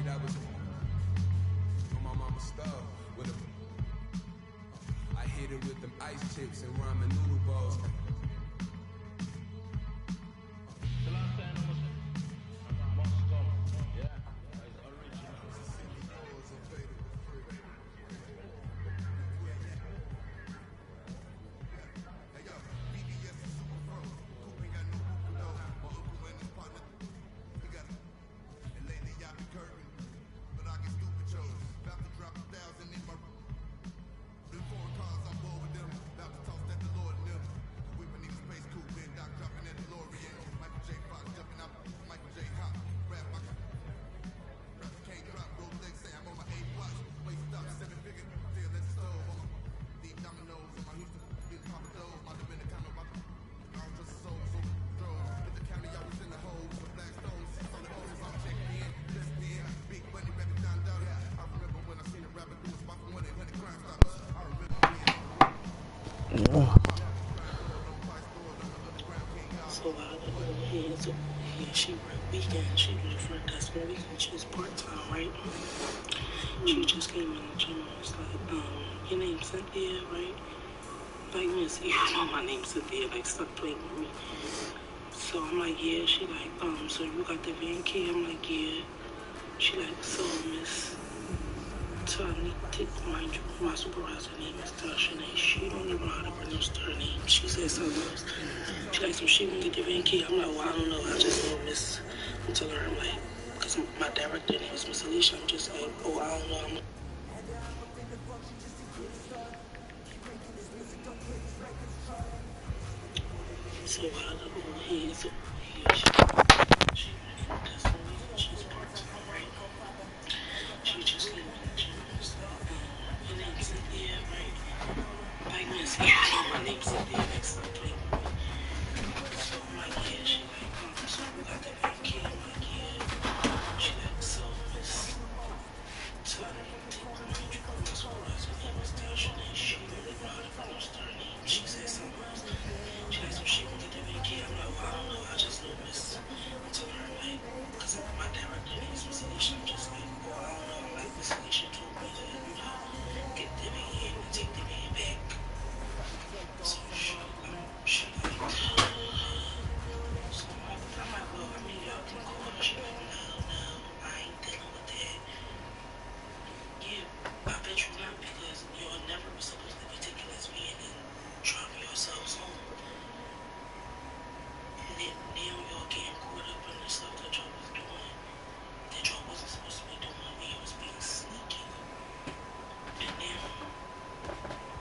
that was on my mama's stove with a. I hit it with them ice chips and ramen noodle bowls. So she worked weekend. She do the front desk for weekend. She's part-time, right? She just came in the gym. It's like, your name's Cynthia, right? Like, miss, you know my name's Cynthia. Like, stop playing with me. So I'm like, yeah. She like, so you got the van key? I'm like, yeah. She like, so miss, so I need to take, mind you, my supervisor name is Tasha. She don't even know how to pronounce her name. She said something else. She like, so she won't get the van key. I'm like, well, I don't know. I just know Miss. I'm telling her, I'm like, because my director name is Miss Alicia. I'm just like, oh, I don't know. So I look over here. So she she's part-time, right? She just came in the gym. So, your name's Cynthia, right? Like, miss, you know my name's Cynthia. Like, stop playing with me. So I'm like, yeah. She like, so we got the van key. I'm like, yeah. She like, so miss. So I didn't take my mind. You know, my supervisor name is Tasha. And she really know how to pronounce her name. She said something else. She like, so she won't get the van key. I'm like, well, I don't know. I just know Miss. I'm telling her, like, because my director name is Miss Alicia. I'm just like, well, I don't know. I'm like, Miss Alicia told me that, you know, get the van and take the van back. So she like, so I'm like, well, I mean, y'all can call her. She like, no, I ain't dealing with that. Yeah, I bet you not, because y'all never was supposed to be taking this van and driving yourselves home. And then now y'all getting caught up in the stuff that y'all was doing, that y'all wasn't supposed to be doing, and y'all was being sneaky. And now,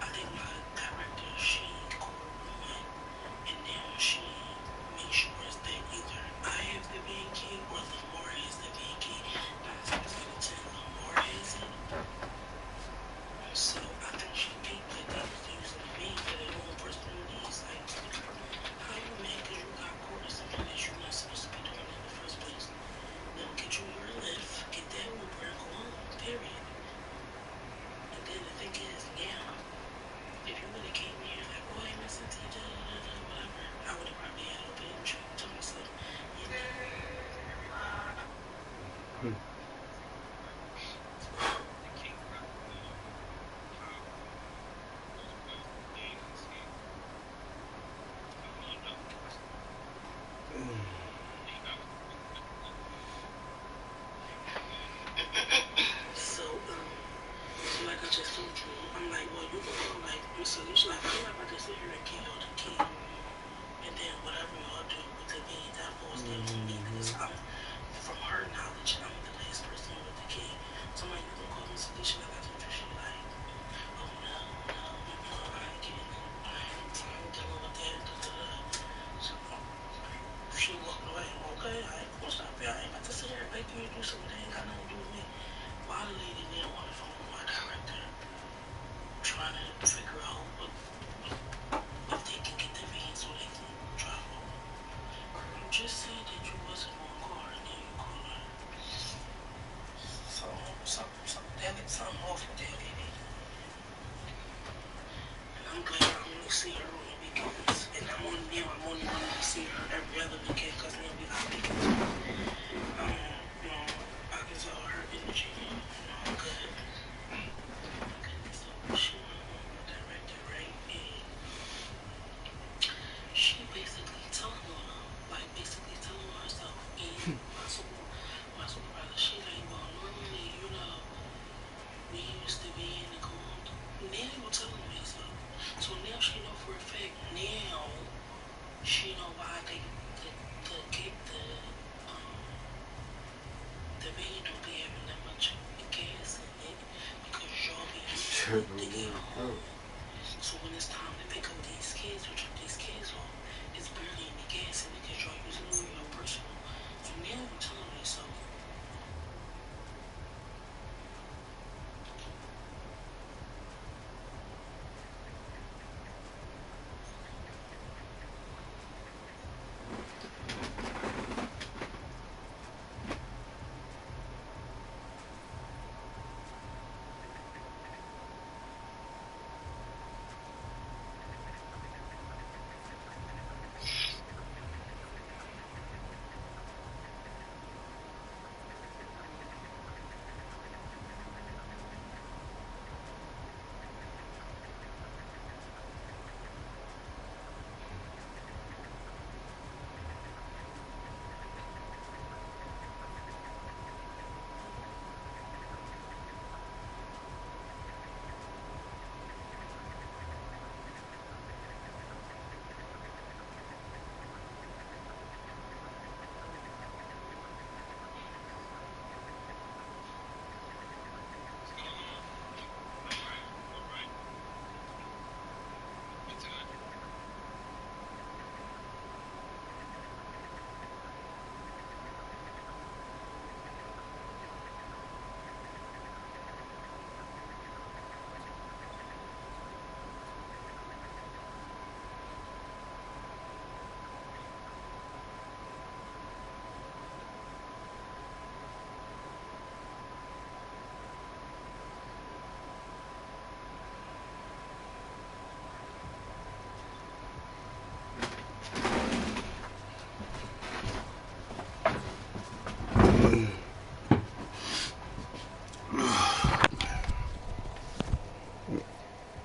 I think my director, she called one, and now she makes sure that either I have the van key or Lamar has the van key. 9 times out of 10, Lamar has it. So I think she picked that they was using the van for their own personal needs. Like, how you mad because you got caught or something that you're not supposed to be doing in the first place? Then get you your lift, get that Uber and go home, period. And then the thing is, now, if you would have came here like, oh, hey, Miss Cynthia, whatever, I would have probably had a bit of trick to myself, you know? So, like I just told you, I'm like, well, you can go, like, Miss Alicia, like, I'm not about to sit here and give y'all the key, and then whatever y'all do with the key, that falls down on me, because I'm, from her knowledge, I'm the last person with the key. So I'm like, you can call Miss Alicia, like I told you. She like, oh, no, I ain't getting it. I ain't dealing with that, So she walked away. Okay, I ain't gonna stop here. I ain't about to sit here and beg you to do something that ain't got nothing to do with me. While the lady didn't want to phone with my director, trying to figure out if they can get the van so they can drive home. You just said that you wasn't on call and then you called her. So, something off with that lady. And I'm glad I only see her on the weekends. And I'm only going to see her every other weekend because now we got weekends. You know, I can tell her in it's time to pick up these kids or drop these kids off, it's barely any gas in it because you're using all your personal. So now you're telling me so.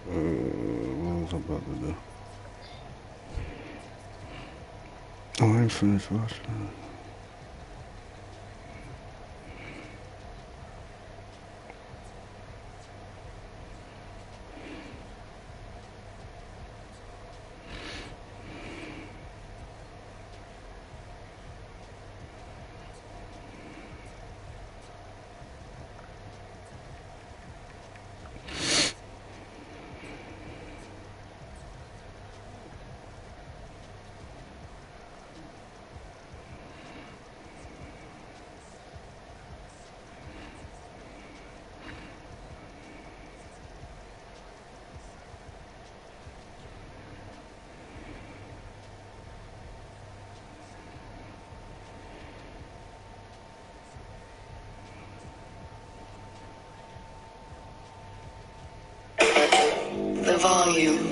What was I about to do? Oh, I ain't finished watching it. The volume.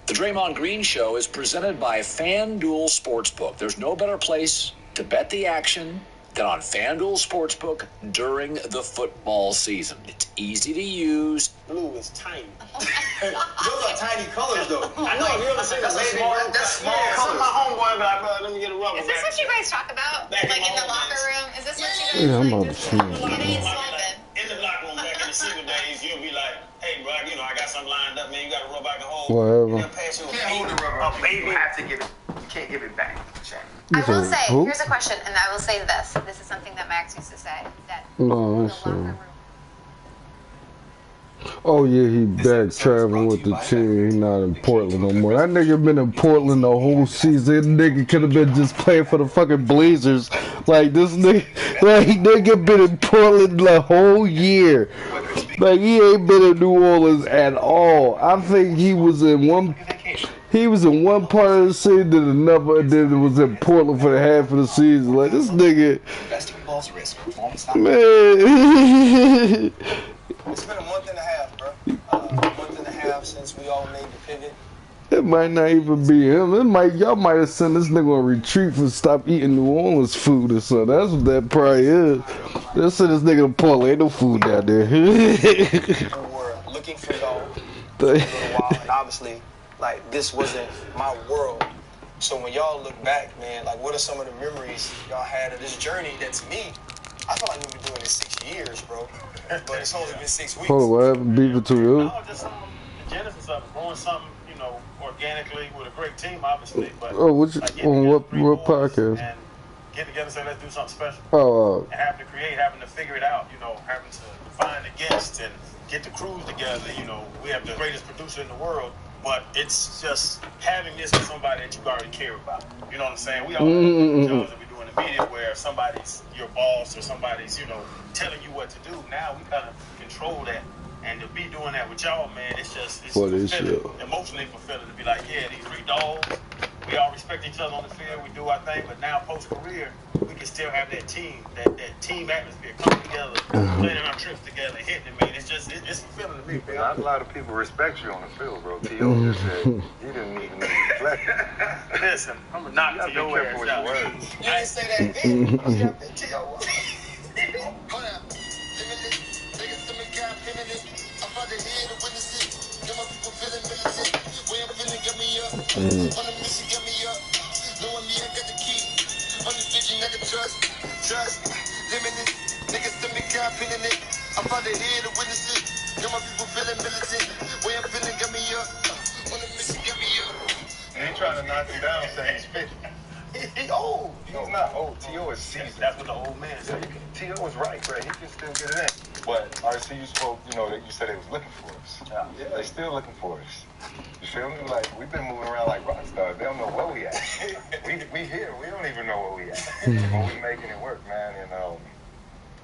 The Draymond Green Show is presented by FanDuel Sportsbook. There's no better place to bet the action than on FanDuel Sportsbook during the football season. It's easy to use. Blue is tiny. Those are tiny colors, though. I know. You ever seen that's small? That's small. Some of my homeboy be like, bro, let me get a rubber. Is this what you guys talk about? Like in the locker room? Is this what you guys Yeah, I'm like? about to see it. It ain't small then. In the locker room back in the single days, you'll be like, hey, bro, you know, I got something lined up, man. You got to rub out the hole. Whatever. They'll pass you a baby. You have to give it. You can't give it back. I will said say, who? here's a question, and I will say this. This is something that Max used to say. That No, the that's locker room. Oh yeah, he back traveling with the team. He not in Portland no more. That nigga been in Portland the whole season. Nigga could have been just playing for the fucking Blazers. Like this nigga, like nigga been in Portland the whole year. Like he ain't been in New Orleans at all. I think he was in one. He was in one part of the season, then another, and then it was in Portland for the half of the season. Like this nigga, man. It's been a month and a half, bro. A month and a half since we all made the pivot. It might not even be him. Y'all might have sent this nigga on retreat for stop eating New Orleans food or something. That's what that probably is. They'll send this nigga to Portland. Ain't no food down there. We were looking for y'all for a little while, and obviously, like, this wasn't my world. So when y'all look back, man, like, what are some of the memories y'all had of this journey that, to me, I feel like we've been doing this 6 years, bro. But it's only been 6 weeks. Hold on, what happened? Beef it to you? No, just some the genesis of it, growing something, you know, organically with a great team, obviously. But Oh, what you, like on what podcast? and get together and say let's do something special. Oh, And having to create, having to figure it out, you know, having to find the guests and get the crews together. You know, we have the greatest producer in the world, but it's just having this with somebody that you already care about. You know what I'm saying? We all have jobs that we do in the media where somebody's your boss or somebody's, you know, telling you what to do. Now we kind of control that. And to be doing that with y'all, man, it's fulfilling, emotionally fulfilling to be like, yeah, these three dogs, we all respect each other on the field, we do our thing, but now post-career, we can still have that team atmosphere coming together, planning our trips together, hitting it, man. It's fulfilling to me, man. Not a lot of people respect you on the field, bro. T.O. just said, you didn't even know you played. Listen, I'm going to knock T.O. ass out. You didn't say that then. You got that T.O. Hold up. Trust, limitless, niggas to me confident in it. I'm about to hear the witnesses. Got my people feeling militant. Way I'm feeling, got me up. On the mission, got me up. He ain't trying to knock him down, saying he's 50. He old. He's not old. T.O. is seasoned. That's what the old man said. T.O. is right, bro. He can still get it in. But RC, you spoke, you know, that you said they was looking for us. Yeah. They still looking for us. You feel me? Like, we've been moving around like rock stars. They don't know where we at. we here. We don't even know where we at. But we making it work, man. And,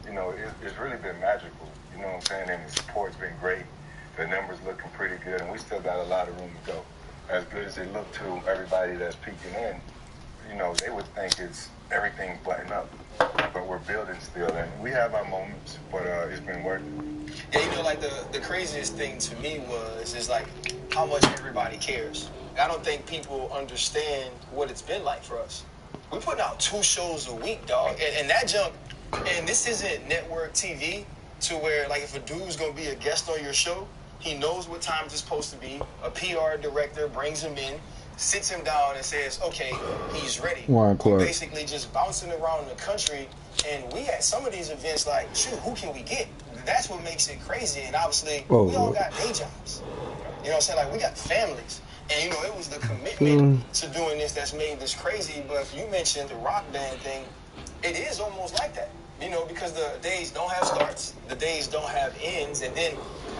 you know, it's really been magical. You know what I'm saying? And the support's been great. The numbers looking pretty good. And we still got a lot of room to go. As good as it looked to everybody that's peeking in, you know, they would think it's everything buttoned up. But we're building still, and we have our moments, but it's been working. Yeah, you know, like the craziest thing to me is like how much everybody cares. I don't think people understand what it's been like for us. We're putting out 2 shows a week, dog, and that junk, and this isn't network TV to where, like, if a dude's gonna be a guest on your show, he knows what time it's supposed to be. A PR director brings him in, sits him down and says, okay, he's ready. We're basically just bouncing around the country, and we at some of these events like, shoot, who can we get? That's what makes it crazy, and obviously, we all got day jobs. You know what I'm saying? Like, we got families. And, you know, it was the commitment to doing this that's made this crazy, but you mentioned the rock band thing. It is almost like that, you know, because the days don't have starts, the days don't have ends, and then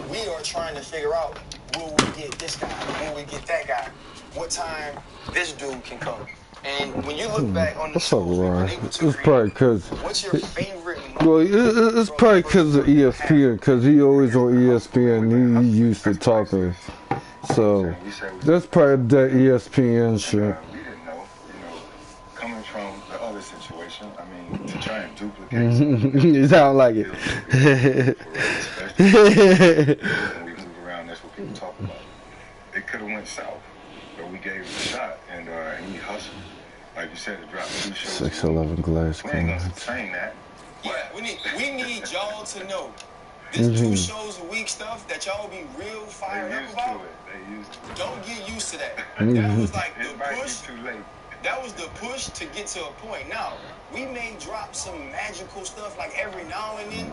we are trying to figure out, will we get this guy? Will we get that guy? What time this dude can come? And when you look back on the shows, it's probably because. What's your favorite? Well, it's probably because of ESPN, because he always on ESPN. He used to talking, so that's probably that ESPN shit. We didn't know, you know, coming from the other situation. I mean, to try and duplicate. You sound like it. When we move around, that's what people talk about. It could have went south, but we gave it a shot, and he hustled. Like you said, it dropped 2 shows. 6'11" glass. We ain't gonna sustain that. Yeah, we need y'all to know this 2 shows a week stuff that y'all be real fired up about. They used to it. Don't get used to that. That was like the push. Too late. That was the push to get to a point. Now, we may drop some magical stuff like every now and then.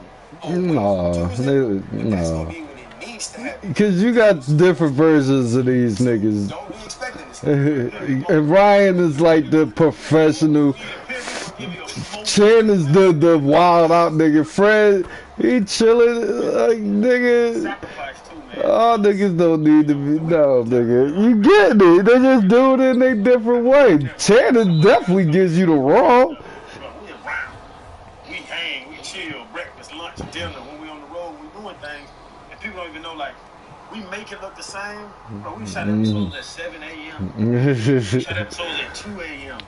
No. That's gonna be when it needs to happen. Because you got different versions of these niggas. Don't be expecting this. And Ryan is like the professional. Chan is the wild out nigga. Fred, he chilling like nigga. All niggas don't need to be, no nigga. You get it. They just do it in a different way. Chan definitely gives you the raw. We around. We hang, we chill, breakfast, lunch, dinner. When we on the road, we doing things. And people don't even know, like, we make it look the same. Bro, we shot episodes at 7 a.m. We shot episodes at 2 a.m.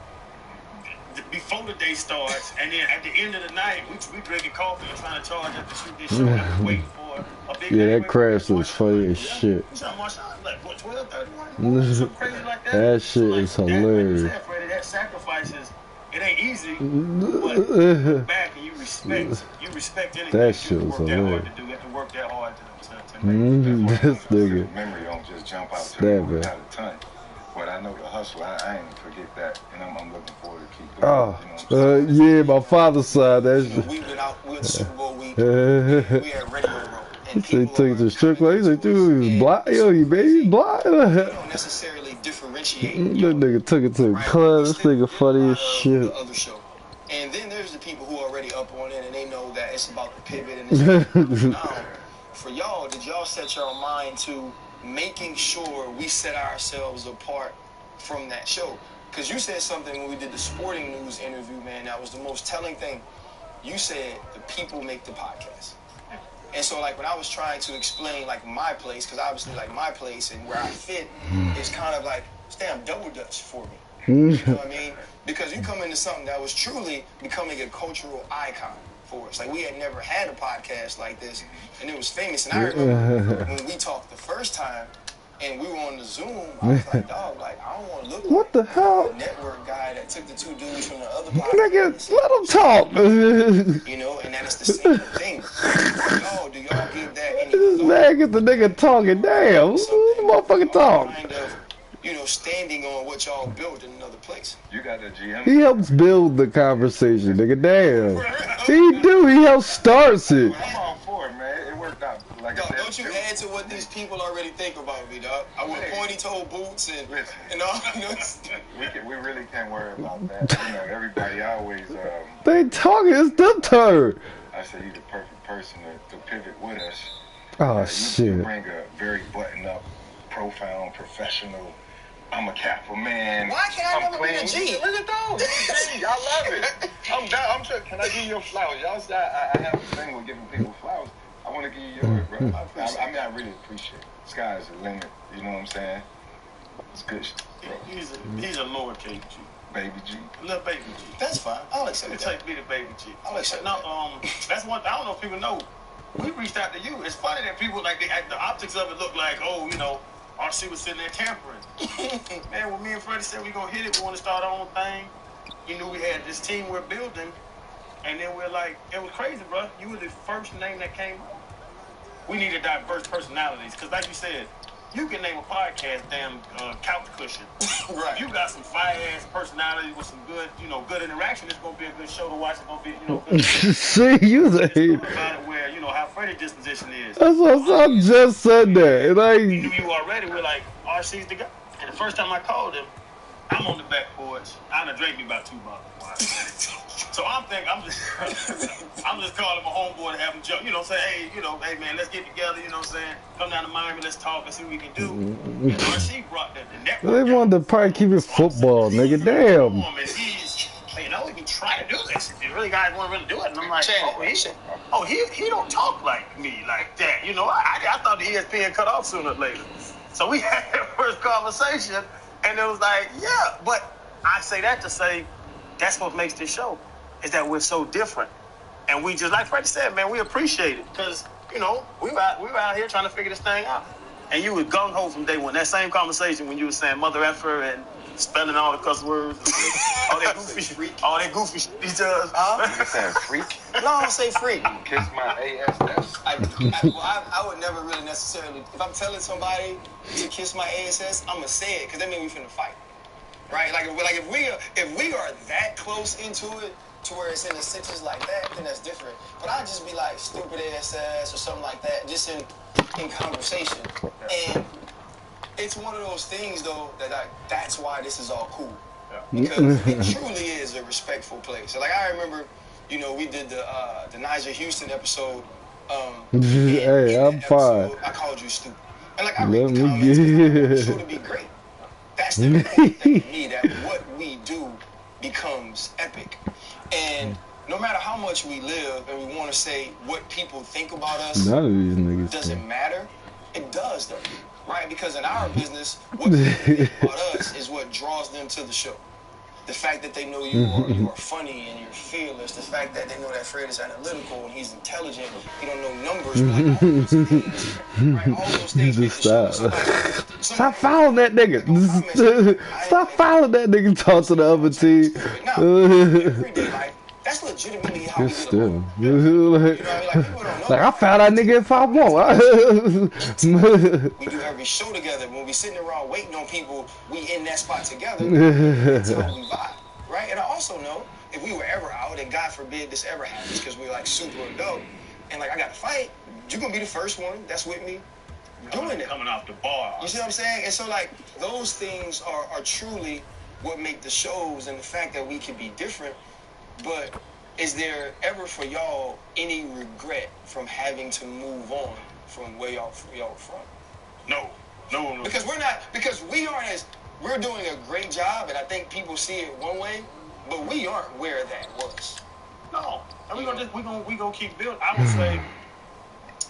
Before the day starts, and then at the end of the night, we drinking coffee and trying to charge up to shoot this show and waiting for a big day. That crash was funny as shit. That shit is hilarious. That sacrifices, it ain't easy, but back and you respect anything. That shit was hilarious. You have to work that hard to make this nigga. Memory don't just jump out to me without a ton. But I know the hustle, I ain't forget that, and I'm looking forward to keep doing it. You know yeah, my father's side, that's we went out with Super Bowl week. We are ready to roll. He said, took the strip club. He said, dude, he's blind. Yo, you baby, blind. We don't necessarily differentiate. That nigga took it to the club. This nigga funny as shit. The other show. And then there's the people who are already up on it, and they know that it's about the pivot and it's now, for y'all, did set your mind to making sure we set ourselves apart from that show. Because you said something when we did the sporting news interview, man, that was the most telling thing. You said the people make the podcast. And so, like, when I was trying to explain, like, my place, because obviously, like, my place and where I fit is kind of like, damn, double Dutch for me. You know what I mean? Because you come into something that was truly becoming a cultural icon for us. Like, we had never had a podcast like this, and it was famous. And I remember when we talked the first time, and we were on the Zoom, I was like, dog, like, I don't want to look What like the hell? the network guy that took the two dudes from the other podcast. Nigga, let him talk. You know, and that is the same thing. Yo, do y'all give that any This thought? man get the nigga talking. Damn, who's the motherfucking talk? Kind of, you know, standing on what y'all built in another place. You got the GM. He helps build the conversation, nigga. Damn. He do. He helps starts it. I'm all for it, man. It worked out. Like Dog, I said, don't you add to what these people already think about me, dog? I wear pointy-toe boots and all. You know, we really can't worry about that. You know, everybody always. They talking. It's them turn. I say you're the perfect person to pivot with us. Oh You shit. bring a very buttoned-up, profound, professional. I'm a Kappa man. Why can't I I'm never be a clean. G? Look at those. G. I love it. I'm sure. Can I give you your flowers? Y'all say I have a thing with giving people flowers. I want to give you yours, bro. I mean, I really appreciate it. Sky is the limit. You know what I'm saying? It's good shit, bro. He's a lowercase G. Baby G. Little baby G. That's fine. I'll accept It that. takes me the baby G. I'll accept No, that. that's one. I don't know if people know. We reached out to you. It's funny that people like the optics of it look like, oh, you know, RC was sitting there tampering. Man, when me and Freddie said we gonna hit it, we want to start our own thing. You knew we had this team we're building, and then we're like, it was crazy, bro. You were the first name that came up. We needed diverse personalities, because like you said, you can name a podcast damn couch cushion. Right. You got some fire-ass personality with some good, you know, good interaction. It's gonna be a good show to watch. It's gonna be, you know, good. See, you It's say. about it where, you know, how Freddie's disposition is. That's what I just said that. And We knew you already. We're like, RC's the guy. And the first time I called him, I'm on the back porch. I done drank me about 2 bottles. So I'm thinking, I'm just calling my homeboy to have him jump. You know, say, hey man, let's get together. You know what I'm saying? Come down to Miami, let's talk and see what we can do. And RC brought the network. They wanted to probably keep it football, nigga. Damn. He's, you know, we can try to do this. If you really guys want to really do it, and I'm like, he don't talk like me like that. You know, I thought the ESPN cut off sooner or later. So we had that first conversation, and it was like, yeah. But I say that to say, that's what makes this show, is that we're so different. And we just, like Freddie said, man, we appreciate it. Because, you know, we were out here trying to figure this thing out. And you were gung-ho from day one. That same conversation when you were saying mother effer and spelling all the cuss words. all that goofy shit he does. You saying freak? No, I don't say freak. Kiss my ass. I would never really necessarily, if I'm telling somebody to kiss my ass, I'm gonna say it because that means we finna fight, right? Like if we are that close into it to where it's in the stitches like that, then that's different. But I'd just be like stupid ass or something like that, just in conversation. And it's one of those things though that that's why this is all cool. Because it truly is a respectful place. So like I remember, you know, we did the Nigel Houston episode. Hey, I'm fine. I called you stupid. And like I read the comments, it's sure to be great. That's the important thing to me, that what we do becomes epic. And no matter how much we live and we want to say what people think about us, None of these niggas doesn't matter. It does though, right? Because in our business, what people think about us is what draws them to the show. The fact that they know you are funny and you're fearless. The fact that they know that Fred is analytical and he's intelligent. He don't know numbers, but like all those things, right? All those things make the show. Stop following that nigga. Stop following that nigga. Talk to the other team. Everyday life, that's legitimately how we get along. You know what I mean? Like people don't know. Like I found that nigga if I want. We do every show together. When we sitting around waiting on people, we in that spot together. That's how we vibe, right? And I also know if we were ever out, and God forbid this ever happens, because we're like super adult, and like I got to fight, you're gonna be the first one that's with me doing it. Coming off the bar. You see what I'm saying? And so like those things are truly what make the shows, and the fact that we can be different. But is there ever for y'all any regret from having to move on from way out front. No. Because we're doing a great job, and I think people see it one way, but we aren't where that was. No, and we gonna keep building. I would say,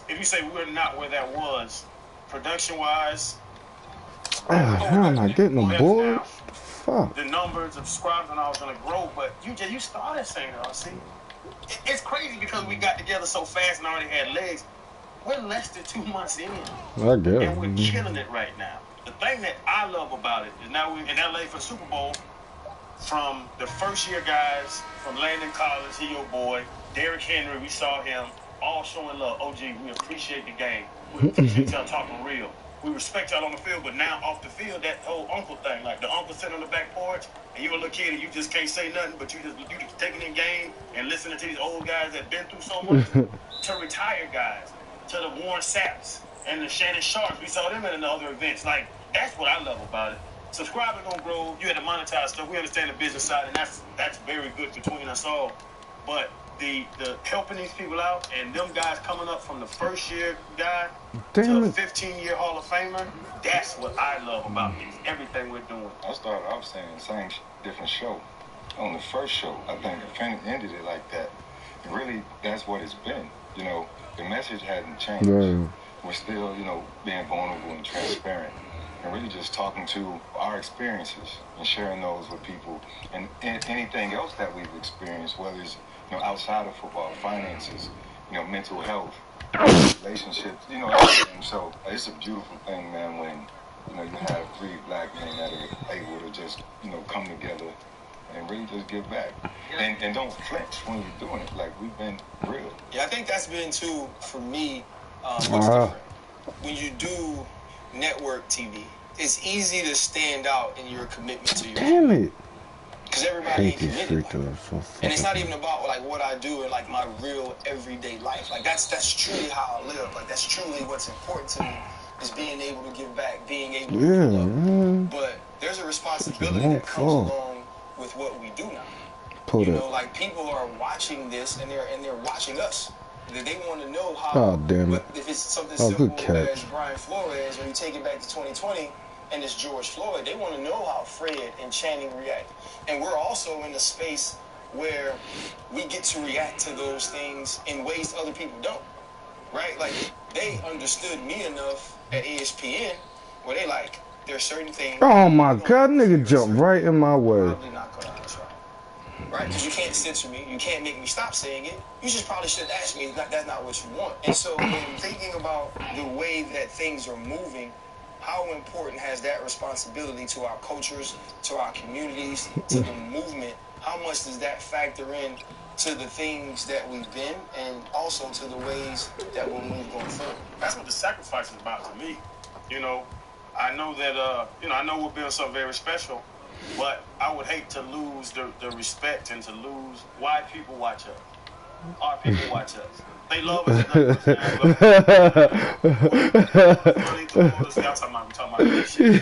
if you say we're not where that was, production wise. Oh, how am I getting a board? Fuck. The numbers of subscribers and all is gonna grow, but you started saying it. See, it's crazy because we got together so fast and already had legs. We're less than 2 months in, I guess. and we're killing it right now. The thing that I love about it is now we're in LA for the Super Bowl. From the first year guys from Landon Collins, he your boy, Derrick Henry, we saw him all showing love. OG, we appreciate the game. We appreciate y'all talking real. We respect y'all on the field, but now off the field, that whole uncle thing, like the uncle sitting on the back porch, and you a little kid and you just can't say nothing, but you just taking in game and listening to these old guys that been through so much, to retired guys, to the Warren Sapps and the Shannon Sharps. We saw them at other events. Like, that's what I love about it. Subscribers gonna grow. You had to monetize stuff. We understand the business side, and that's very good between us all. But the helping these people out and them guys coming up from the first year guy to a 15-year Hall of Famer, that's what I love about this. Everything we're doing. I started off saying the same different show. On the first show, I think the fan ended it like that. And really, that's what it's been. You know, the message hadn't changed. Right. We're still, you know, being vulnerable and transparent. And really just talking to our experiences and sharing those with people and anything else that we've experienced, whether it's, you know, outside of football, finances, you know, mental health, relationships, you know, everything. So it's a beautiful thing, man, when, you know, you have 3 black men that are able to just, you know, come together and really just give back. And don't flinch when you're doing it. Like, we've been real. Yeah, I think that's been, too, for me, what's different. When you do network TV, it's easy to stand out in your commitment to your Damn it. Because everybody ain't committed. And it's not even about like what I do in like my real everyday life. Like that's truly how I live. Like that's truly what's important to me is being able to give back, being able to do love. But there's a responsibility that comes along with what we do now. You know, like people are watching this and they're watching us. They want to know how. Oh, damn it. If it's something simple as Brian Flores, when you take it back to 2020, and it's George Floyd, they want to know how Fred and Channing react. And we're also in a space where we get to react to those things in ways other people don't. Right? Like, they understood me enough at ESPN where they like, there are certain things. Oh, my God. Nigga jumped right in my way. Probably not going to try. Right? Because you can't censor me. You can't make me stop saying it. You just probably should ask me. That's not what you want. And so when thinking about the way that things are moving, how important has that responsibility to our cultures, to our communities, to the movement? How much does that factor in to the things that we've been and also to the ways that we'll move going forward? That's what the sacrifice is about to me. You know, I know that, I know we're building something very special, but I would hate to lose the respect and to lose why people watch us. Our people watch us. They love us. Y'all talking about this shit.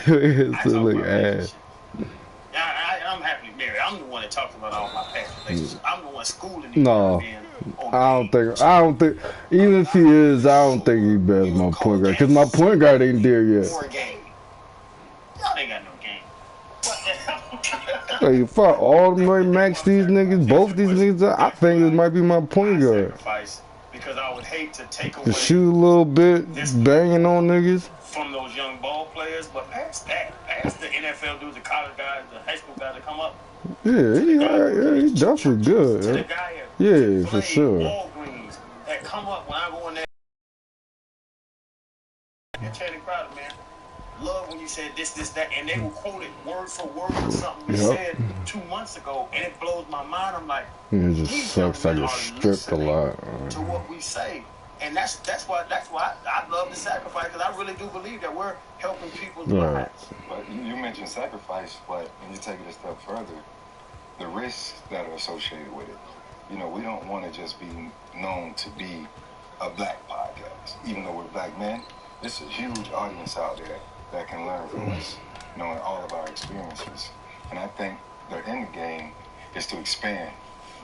I'm happily married. I'm the one that talks about all my past relationships. I'm the one schooling these I don't think, even if he is, I don't think he better my point guard. Because my point guard ain't there yet. Y'all ain't got no game. Hey, fuck all the money max these niggas, both these niggas, I think this might be my point guard. Because I would hate to take away shoot a little bit, banging on niggas. From those young ball players, but past that, past the NFL dudes, the college guys, the high school guys that come up. Yeah, he definitely good. Yeah, for sure. Walgreens that come up when I go in there. You're Channing Crowder, man. Love when you said this, that, and they will quote it word for word or something we said 2 months ago, and it blows my mind. I'm like, it just sucks like it's stripped a lot. To what we say, and that's why I love the sacrifice, because I really do believe that we're helping people's lives. But you mentioned sacrifice, but when you take it a step further, the risks that are associated with it. You know, we don't want to just be known to be a black podcast, even though we're black men. There's a huge audience out there that can learn from us, knowing all of our experiences. And I think the end game is to expand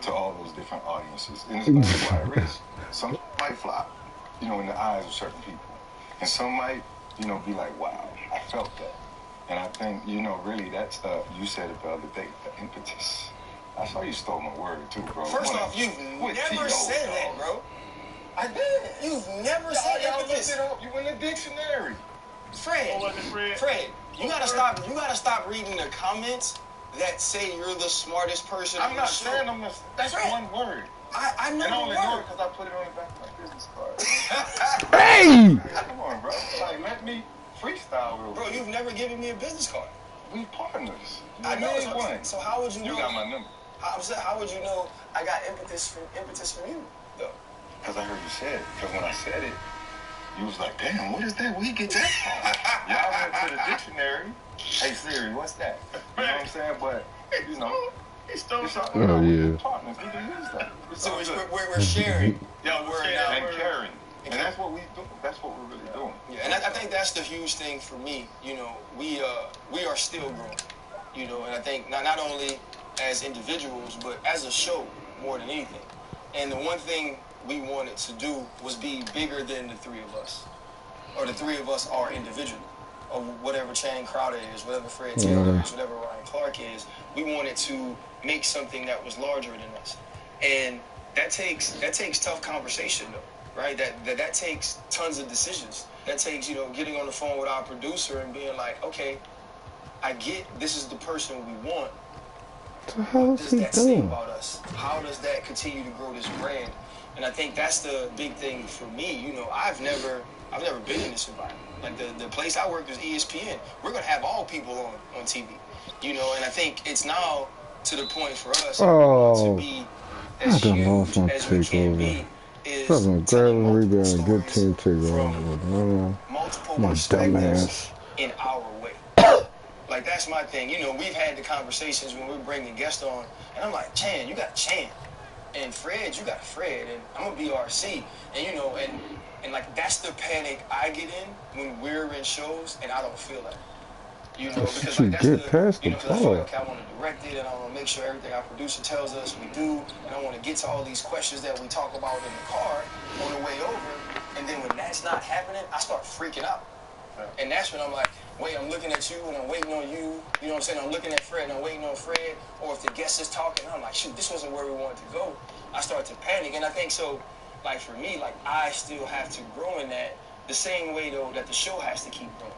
to all those different audiences. And it's why it is. Some might flop, you know, in the eyes of certain people. And some might, you know, be like, wow, I felt that. And I think, you know, really that's, you said it the other day, the impetus. I saw you stole my word too, bro. First off, you've never said that, bro. I did. You've never said impetus. You in the dictionary. Fred, you gotta stop reading the comments that say you're the smartest person. I'm not saying I'm the. That's one word. I know and I only the know word it because I put it on the back of my business card. Hey! Come on, bro. Like, let me freestyle real quick. Bro, you've never given me a business card. We partners. I know. So how would you know? You got my number. How would you know I got impetus from you, though? Because I heard you say it. Because when I said it, you was like, damn, what is that? Where you get that from? Y'all went to the dictionary. Hey, Siri, what's that? You know what I'm saying? But, you know. He stole something. Oh, yeah. Partners, we can use that. So we're sharing. And caring. And that's what we do. That's what we're really doing. Yeah, and I think that's the huge thing for me. You know, we are still growing. You know, and I think not only as individuals, but as a show more than anything. And the one thing we wanted to do was be bigger than the three of us. Or the three of us are individual. Or whatever Channing Crowder is, whatever Fred Taylor is, whatever Ryan Clark is. We wanted to make something that was larger than us. And that takes tough conversation though, right? That takes tons of decisions. That takes, you know, getting on the phone with our producer and being like, okay, I get this is the person we want. So how is he What does that say doing? about us? How does that continue to grow this brand? And I think that's the big thing for me. You know, I've never been in this environment. Like the place I work is ESPN. We're gonna have all people on TV. You know, and I think it's now to the point for us to be as huge as we can be. Is grabbing rebound, good team takeover. Multiple My perspectives dumbass. in our way. Like that's my thing. You know, we've had the conversations when we're bringing guests on, and I'm like, Chan, you got Chan, and Fred, you got Fred, and I'm gonna be RC, and you know, and like that's the panic I get in when we're in shows, and I don't feel like. You know, because like that's past the I feel like, okay, I want to direct it, and I want to make sure everything our producer tells us we do, and I want to get to all these questions that we talk about in the car on the way over, and then when that's not happening, I start freaking out. And that's when I'm like, wait, I'm looking at you and I'm waiting on you. You know what I'm saying? I'm looking at Fred and I'm waiting on Fred. Or if the guest is talking, I'm like, shoot, this wasn't where we wanted to go. I start to panic. And I think so, like for me, like I still have to grow in that the same way though that the show has to keep growing.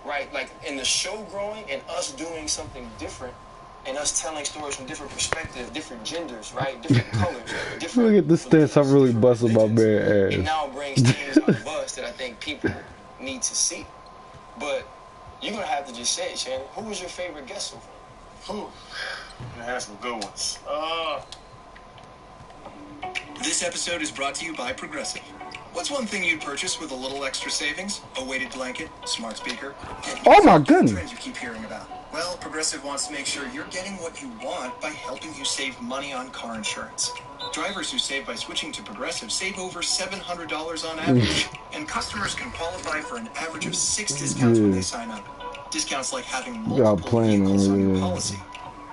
Right? Like in the show growing and us doing something different and us telling stories from different perspectives, different genders, right? Different colors, different. Look at the stance I'm really busting my man It ass. now brings things out of us that I think people need to see. But you're gonna have to just say it, Shannon. Who was your favorite guest so far? Whew. I had some good ones. This episode is brought to you by Progressive. What's one thing you'd purchase with a little extra savings? A weighted blanket, smart speaker. Oh my goodness. Trends you keep hearing about. Well, Progressive wants to make sure you're getting what you want by helping you save money on car insurance. Drivers who save by switching to Progressive save over $700 on average, and customers can qualify for an average of 6 discounts when they sign up. Discounts like having multiple vehicles on your policy.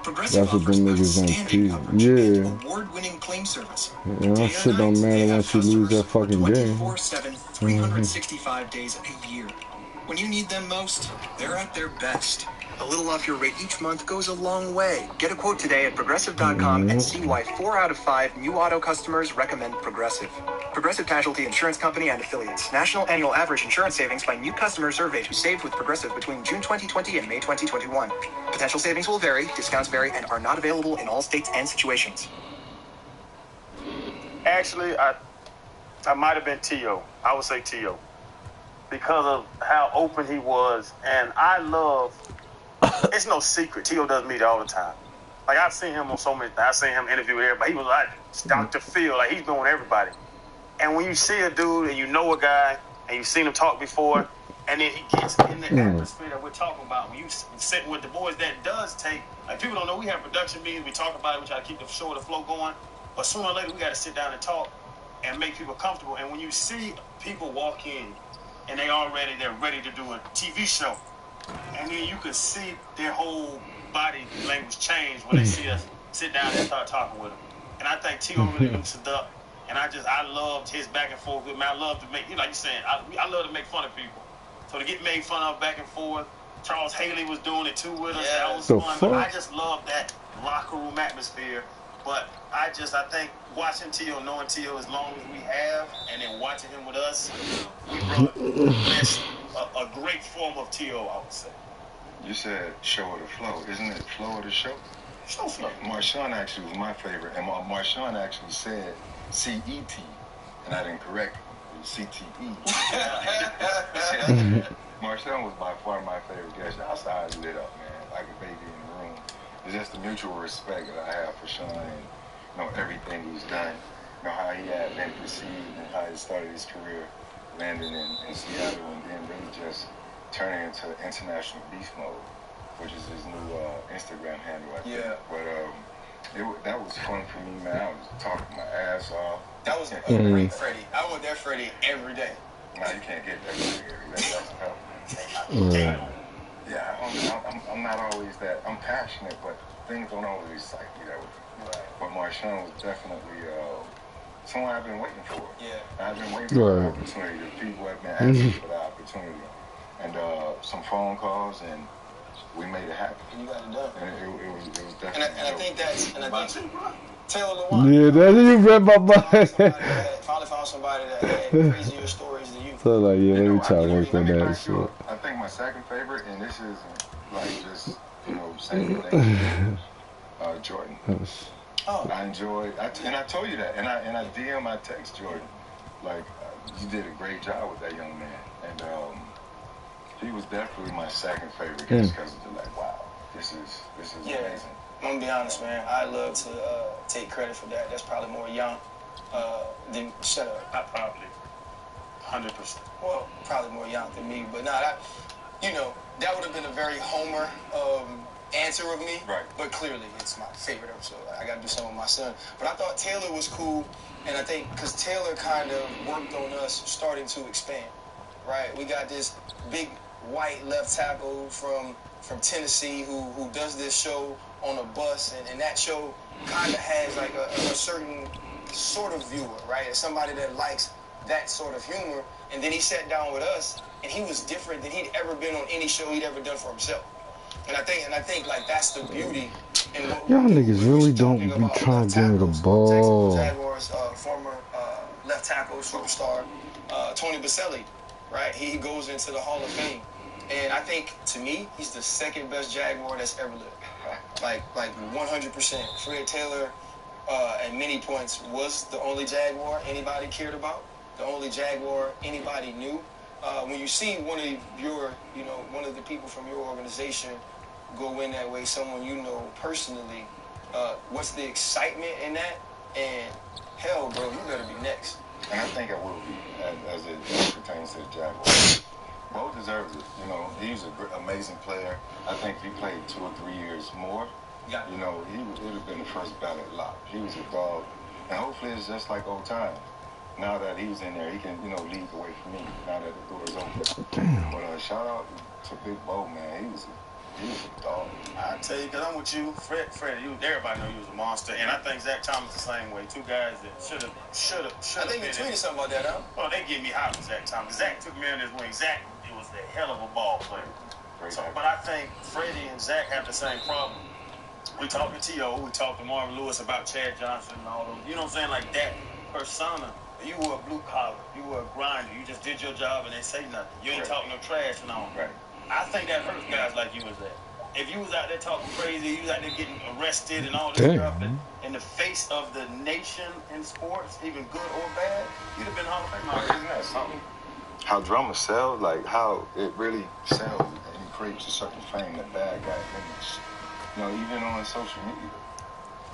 Progressive That's what offers them both niggas on standard TV. coverage and award-winning claim service. Yeah, that shit don't matter once you lose that fucking game. 24/7, 365 days a year. When you need them most, they're at their best. A little off your rate each month goes a long way. Get a quote today at Progressive.com and see why 4 out of 5 new auto customers recommend Progressive. Progressive Casualty Insurance Company and Affiliates. National annual average insurance savings by new customers surveyed who saved with Progressive between June 2020 and May 2021. Potential savings will vary, discounts vary, and are not available in all states and situations. Actually, I might have been T.O. I would say T.O. because of how open he was, and I love. It's no secret. T.O. does media all the time. Like, I've seen him on so many. I've seen him interview with everybody. He was like Dr. Phil. Like, he's knowing everybody. And when you see a dude and you know a guy and you've seen him talk before, and then he gets in the atmosphere that we're talking about, when you sit with the boys, that does take. Like, people don't know we have production meetings. We talk about it. We try to keep the show, the flow going. But sooner or later, we got to sit down and talk and make people comfortable. And when you see people walk in and they're ready to do a TV show. And then you can see their whole body language change when they see us sit down and start talking with them. And I think T.O. really loosened up And I loved his back and forth with me. I love to make, like you saying, I love to make fun of people. So to get made fun of back and forth, Charles Haley was doing it too with us. That was fun. But I just love that locker room atmosphere. But I think watching T.O., knowing T.O. as long as we have, and then watching him with us, we brought a great form of T.O., I would say. You said show of the flow. Isn't it flow of the show? Show flow. Marshawn actually was my favorite. And Marshawn actually said C-E-T. And I didn't correct it. It was C-T-E. Marshawn was by far my favorite guest. Outside lit up, man. Like a baby in the room. It's just the mutual respect that I have for Sean and everything he's done. How he had been perceived and how he started his career landing in Seattle and then really just turning into international beast mode, which is his new Instagram handle, I think. Yeah. But that was fun for me, man. I was talking my ass off. That was a great Freddie. I want that Freddie every day. No, you can't get that Freddie every day. That's tough. Yeah, I'm not always that. I'm passionate, but things don't always excite me that way. Right. But Marshawn was definitely someone I've been waiting for. Yeah. I've been waiting for the opportunity. The people have been asking for the opportunity. And some phone calls, and we made it happen. You got it done. And it was definitely. And I think Taylor Lewan. Yeah, that you read my mind. Probably found somebody that had crazier stories than you. So like, yeah, let me try to work on that shit. I think my second favorite, and this isn't like just same thing. Jordan. I enjoyed, and I told you that, and I text Jordan, like you did a great job with that young man, and he was definitely my second favorite guest because of like, wow, this is amazing. I'm gonna be honest, man. I love to take credit for that. That's probably more young than shut up. I probably 100%. Well, probably more young than me, but that would have been a very Homer answer of me. Right. But clearly, it's my favorite episode. I got to do something with my son. But I thought Taylor was cool, and I think because Taylor kind of worked on us starting to expand. Right. We got this big white left tackle from Tennessee who does this show on a bus, and that show kind of has like a certain sort of viewer, right? It's somebody that likes that sort of humor. And then he sat down with us, and he was different than he'd ever been on any show he'd ever done for himself. And I think like that's the beauty. And y'all niggas really don't be trying to give me the ball. Jaguars former left tackle superstar Tony Baselli, right? He goes into the Hall of Fame. And I think, to me, he's the second best Jaguar that's ever lived. Like 100%. Fred Taylor, at many points, was the only Jaguar anybody cared about, the only Jaguar anybody knew. When you see one of the people from your organization go in that way, someone you know personally, what's the excitement in that? And hell, bro, you better be next. And I think I will be, as it pertains to the Jaguars. Bo deserves it. He's an amazing player. I think if he played 2 or 3 years more, he would have been the first ballot lock. He was a dog. And hopefully it's just like old time. Now that he's in there, he can, lead the way for me. Now that the door is open. Damn. But shout out to Big Bo, man. He was a dog. I tell you, because I'm with you, Fred, everybody know you was a monster, and I think Zach Thomas the same way. Two guys that should have. I think you tweeted something about that, huh? Oh, they give me hot with Zach Thomas. Zach took me on his wing. Zach, it was a hell of a ball player. But I think Freddie and Zach have the same problem. We talked to T.O., we talked to Marvin Lewis about Chad Johnson and all those. You know what I'm saying? Like that persona. You were a blue collar. You were a grinder. You just did your job and they say nothing. You ain't talking no trash and all. Right. I think that hurts guys like you as that. If you was out there talking crazy, you was out there getting arrested and all this stuff, in the face of the nation in sports, even good or bad, you'd have been Hall of Fame. Isn't that something? How drummers sell, like how it really sells and creates a certain fame, that bad guy image. Even on social media,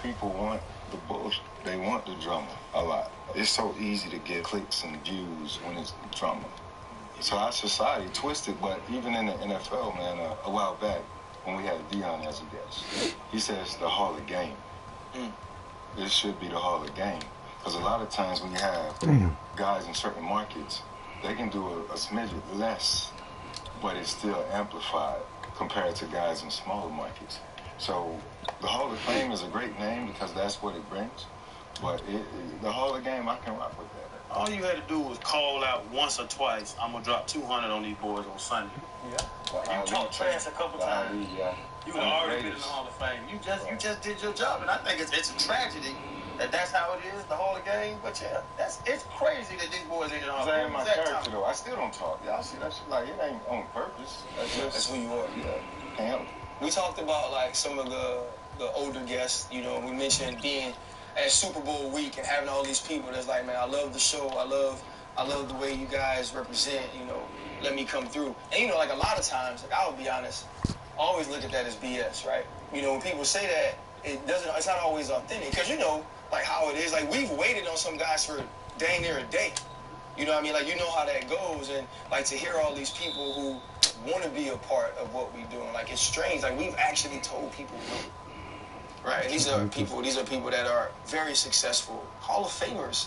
people want the bullshit. They want the drama a lot. It's so easy to get clicks and views when it's drama. So our society twisted, but even in the NFL, man, a while back, when we had Dion as a guest, he said it's the Hall of Game. It should be the Hall of Game. Because a lot of times when you have guys in certain markets, they can do a smidget less, but it's still amplified compared to guys in smaller markets. So the Hall of Fame is a great name because that's what it brings. But the Hall of Game, I can rock with that. All you had to do was call out once or twice. I'm gonna drop 200 on these boys on Sunday. Yeah. You talked trash a couple times. Yeah. You would already been in the Hall of Fame. You just did your job, and I think it's a tragedy that's how it is, the Hall of Game. But yeah, it's crazy that these boys ain't in the Hall of Fame. That ain't my character though. I still don't talk. Y'all see that shit like it ain't on purpose. That's who you are. Yeah. We talked about like some of the older guests. You know, we mentioned being at Super Bowl week and having all these people that's like, man, I love the show. I love the way you guys represent. You know, let me come through. And you know, like a lot of times, like I'll be honest, I always look at that as BS, right? You know, when people say that, it's not always authentic because you know, like how it is. Like we've waited on some guys for dang near a day. You know what I mean? Like you know how that goes, and like to hear all these people who want to be a part of what we're doing, like it's strange. Like we've actually told people no. Right, and these are people that are very successful, Hall of Famers,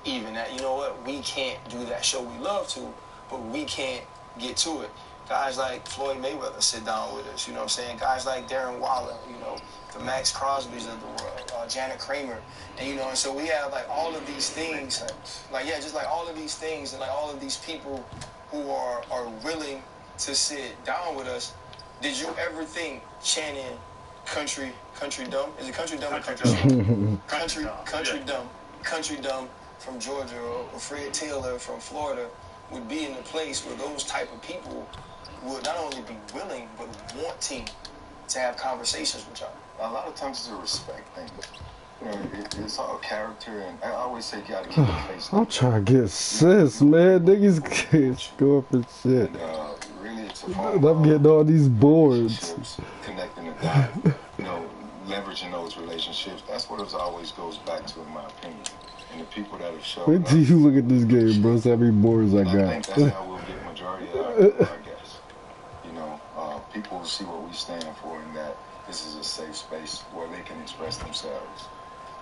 even that, you know what, we can't do that show we love to, but we can't get to it. Guys like Floyd Mayweather sit down with us, you know what I'm saying? Guys like Darren Waller, you know, the Max Crosbys of the world, Janet Kramer, and you know, and so we have like all of these things, like, yeah, just like all of these things and like all of these people who are willing to sit down with us. Did you ever think Channing Country Dumb? Is it Country Dumb or Country Dumb? Country Dumb from Georgia or Fred Taylor from Florida would be in a place where those type of people would not only be willing but wanting to have conversations with y'all? A lot of times it's a respect thing. You know, it's all character, and I always say you gotta keep your face. I'm trying to get sis, man. Niggas can't go up and shit. Really, it's a I'm getting all these boards. Connecting the dots, you know, leveraging those relationships. That's what it always goes back to, in my opinion. And the people that have shown Wait till you look at this game, bro. See how many boards I got. I think that's how we'll get majority of our guests. You know, people will see what we stand for, and that this is a safe space where they can express themselves.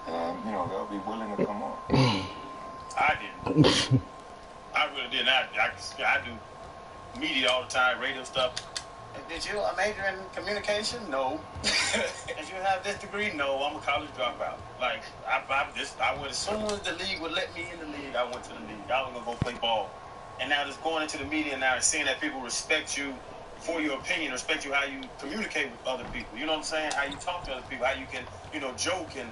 And, you know, they'll be willing to come on. I didn't. I really didn't. I do media all the time, radio stuff. Did you major in communication? No. Did you have this degree? No. I'm a college dropout. Like, I went, as soon as the league would let me in the league, I went to the league. I was going to go play ball. And now just going into the media now and seeing that people respect you for your opinion, respect you how you communicate with other people. You know what I'm saying? How you talk to other people, how you can, you know, joke, and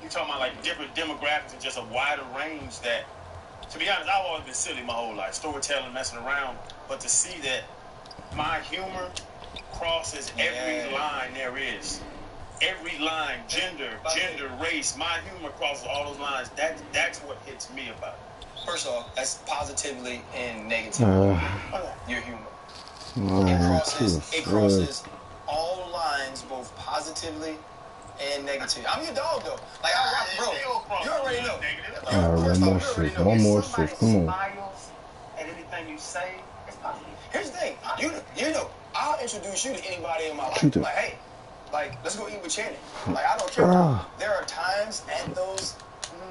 you talking about like different demographics and just a wider range that, to be honest, I've always been silly my whole life, storytelling, messing around, but to see that my humor crosses every line there is. Every line, gender, race, my humor crosses all those lines. That's what hits me about it. First off, that's positively and negatively. Your humor. It crosses all lines, both positively and negatively. I'm your dog though. Like bro, you already know. One more shit. Come on. Smiles and anything you say, it's positive. Here's the thing. You know, I'll introduce you to anybody in my life. Like, hey, like, let's go eat with Channing. Like, I don't care. There are times at those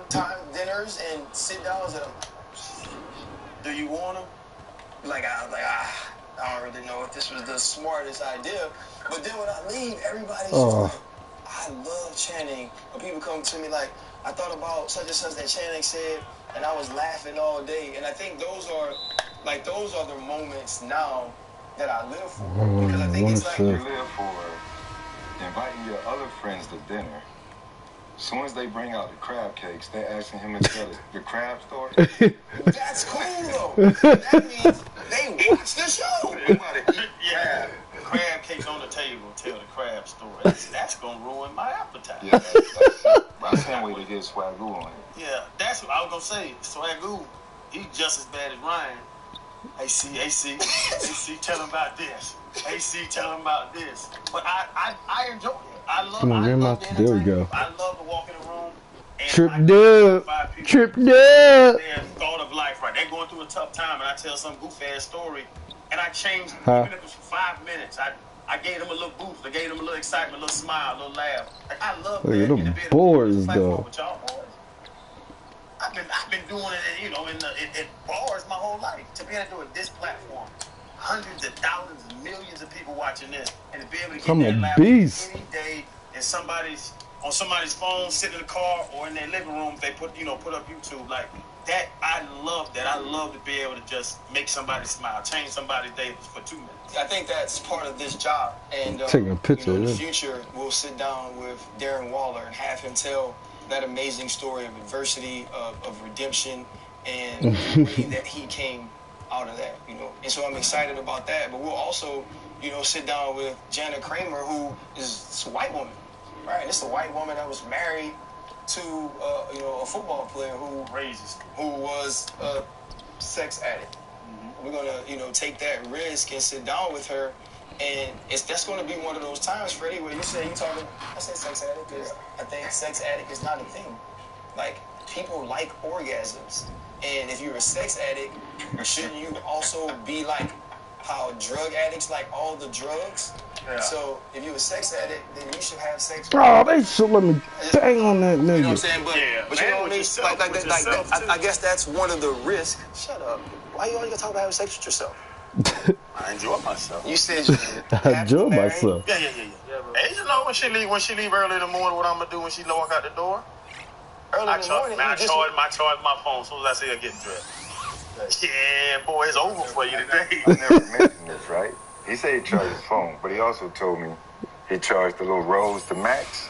dinners and sit downs that do you want them? Like, I don't really know if this was the smartest idea. But then when I leave, everybody's just like, I love Channing. When people come to me like, I thought about such and such that Channing said, and I was laughing all day. And I think those are the moments now that I live for. Because I think it's like you live for inviting your other friends to dinner. As soon as they bring out the crab cakes, they're asking him to tell the crab story. That's cool though. That means they watch the show. Yeah. Crab cakes on the table, tell the crab story. That's gonna ruin my appetite. Yeah, I can't wait to get Swagoo on it. Yeah, that's what I was gonna say. Swagoo, he's just as bad as Ryan. AC, tell him about this. AC, tell him about this. But I enjoy it. I love the entertainment. I love to walk in a room and Trip dub. Their thought of life, right? They're going through a tough time, and I tell some goofy ass story, and I change even if it's for 5 minutes. I gave them a little boost. I gave them a little excitement, a little smile, a little laugh. Like, I love that. Look at the boards though. With y'all boys. I've been doing it, you know, in bars my whole life. To be able to do it this platform, hundreds of thousands and millions of people watching this, and to be able to get that laugh any day in somebody's on somebody's phone, sitting in the car or in their living room, they put up YouTube like that. I love that. I love to be able to just make somebody smile, change somebody's day for 2 minutes. I think that's part of this job. And taking a picture. in the future, we'll sit down with Darren Waller and have him tell that amazing story of adversity, of redemption, and the way that he came out of that. And so I'm excited about that. But we'll also, sit down with Janet Kramer, who is a white woman, right? It's a white woman that was married to, a football player who was a sex addict. We're gonna, take that risk and sit down with her, and that's gonna be one of those times, Freddie, where I say sex addict because I think sex addict is not a thing. Like, people like orgasms, and if you're a sex addict, shouldn't you also be like how drug addicts like all the drugs? Yeah. So if you're a sex addict, then you should have sex. Oh, they should let me bang on that nigga. You know what I'm saying? But you know what I mean? I guess that's one of the risks. Shut up. Why you always gotta talk about having sex with yourself? I enjoy myself. You said you I enjoy myself. Yeah. Hey, when she leave early in the morning, what I'm gonna do when she walk out the door? I charge my phone as soon as I see her getting dressed. Yeah, boy, it's over for you today. I never mentioned this, right? He said he charged his phone, but he also told me he charged the little Rose to max.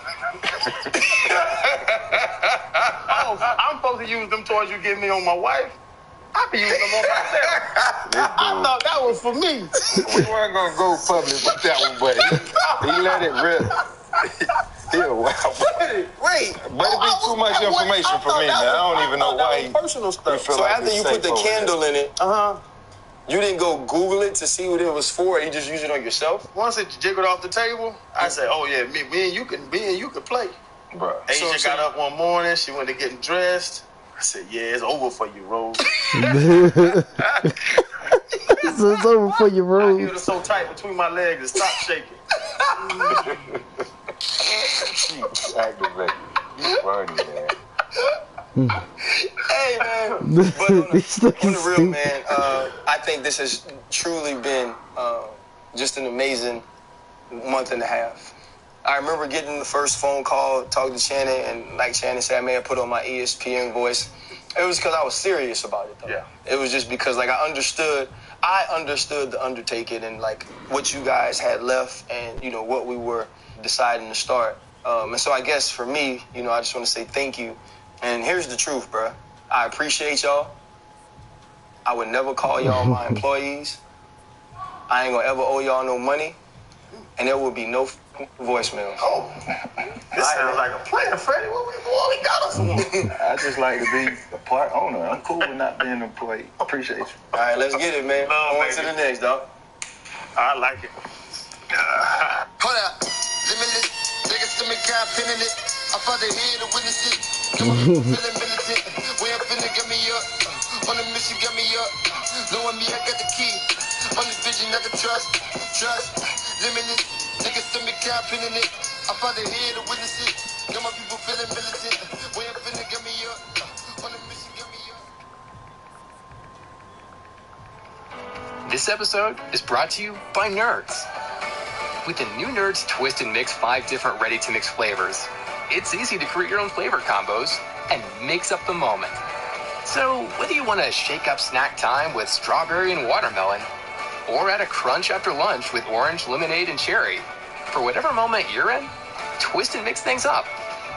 I'm supposed to use them toys you give me on my wife? I be using them on myself. I thought that was for me. We weren't gonna go public with that one, but he let it rip. Yeah, wow. Wait. But it'd be too much information for me, man. I don't even know why he personal stuff. So like after you put the candle in it, you didn't go Google it to see what it was for. You just use it on yourself. Once it jiggled off the table, I said, "Oh yeah, me and you can play." Bro. Asia got up one morning. She went to get dressed. I said, "Yeah, it's over for you, Rose." It's over for you, Rose. I held it so tight between my legs, it stopped shaking. Activate. You funny, man. Hey, man. But on the real, man, I think this has truly been just an amazing month and a half. I remember getting the first phone call, talking to Shannon, and like Shannon said, I may have put on my ESPN voice. It was because I was serious about it, though. Yeah. It was just because, like, I understood the undertaking and, like, what you guys had left and, what we were deciding to start. And so I guess for me, I just want to say thank you. And here's the truth, bro. I appreciate y'all. I would never call y'all my employees. I ain't gonna ever owe y'all no money. And there will be no voicemails. Oh, this sounds like a plan, Freddie. What we got us on? I just like to be a part owner. I'm cool with not being an employee. Appreciate you. All right, let's get it, man. On to the next, dog. I like it. Hold up. Limitless. Biggest to me, God pinning it. I found it here to witness it. Come on, feeling militant. Way up finna get me up. On the mission, get me up. Knowing me, I got the key. On this vision, I can trust. Limitless. Niggas to me, God pinning it. I found it here to witness it. Got my people feeling militant. Way up finna get me up. On the mission, get me up. This episode is brought to you by Nerds. With the new Nerds Twist and Mix 5 different ready-to-mix flavors, it's easy to create your own flavor combos and mix up the moment. So whether you want to shake up snack time with strawberry and watermelon, or add a crunch after lunch with orange, lemonade, and cherry, for whatever moment you're in, twist and mix things up.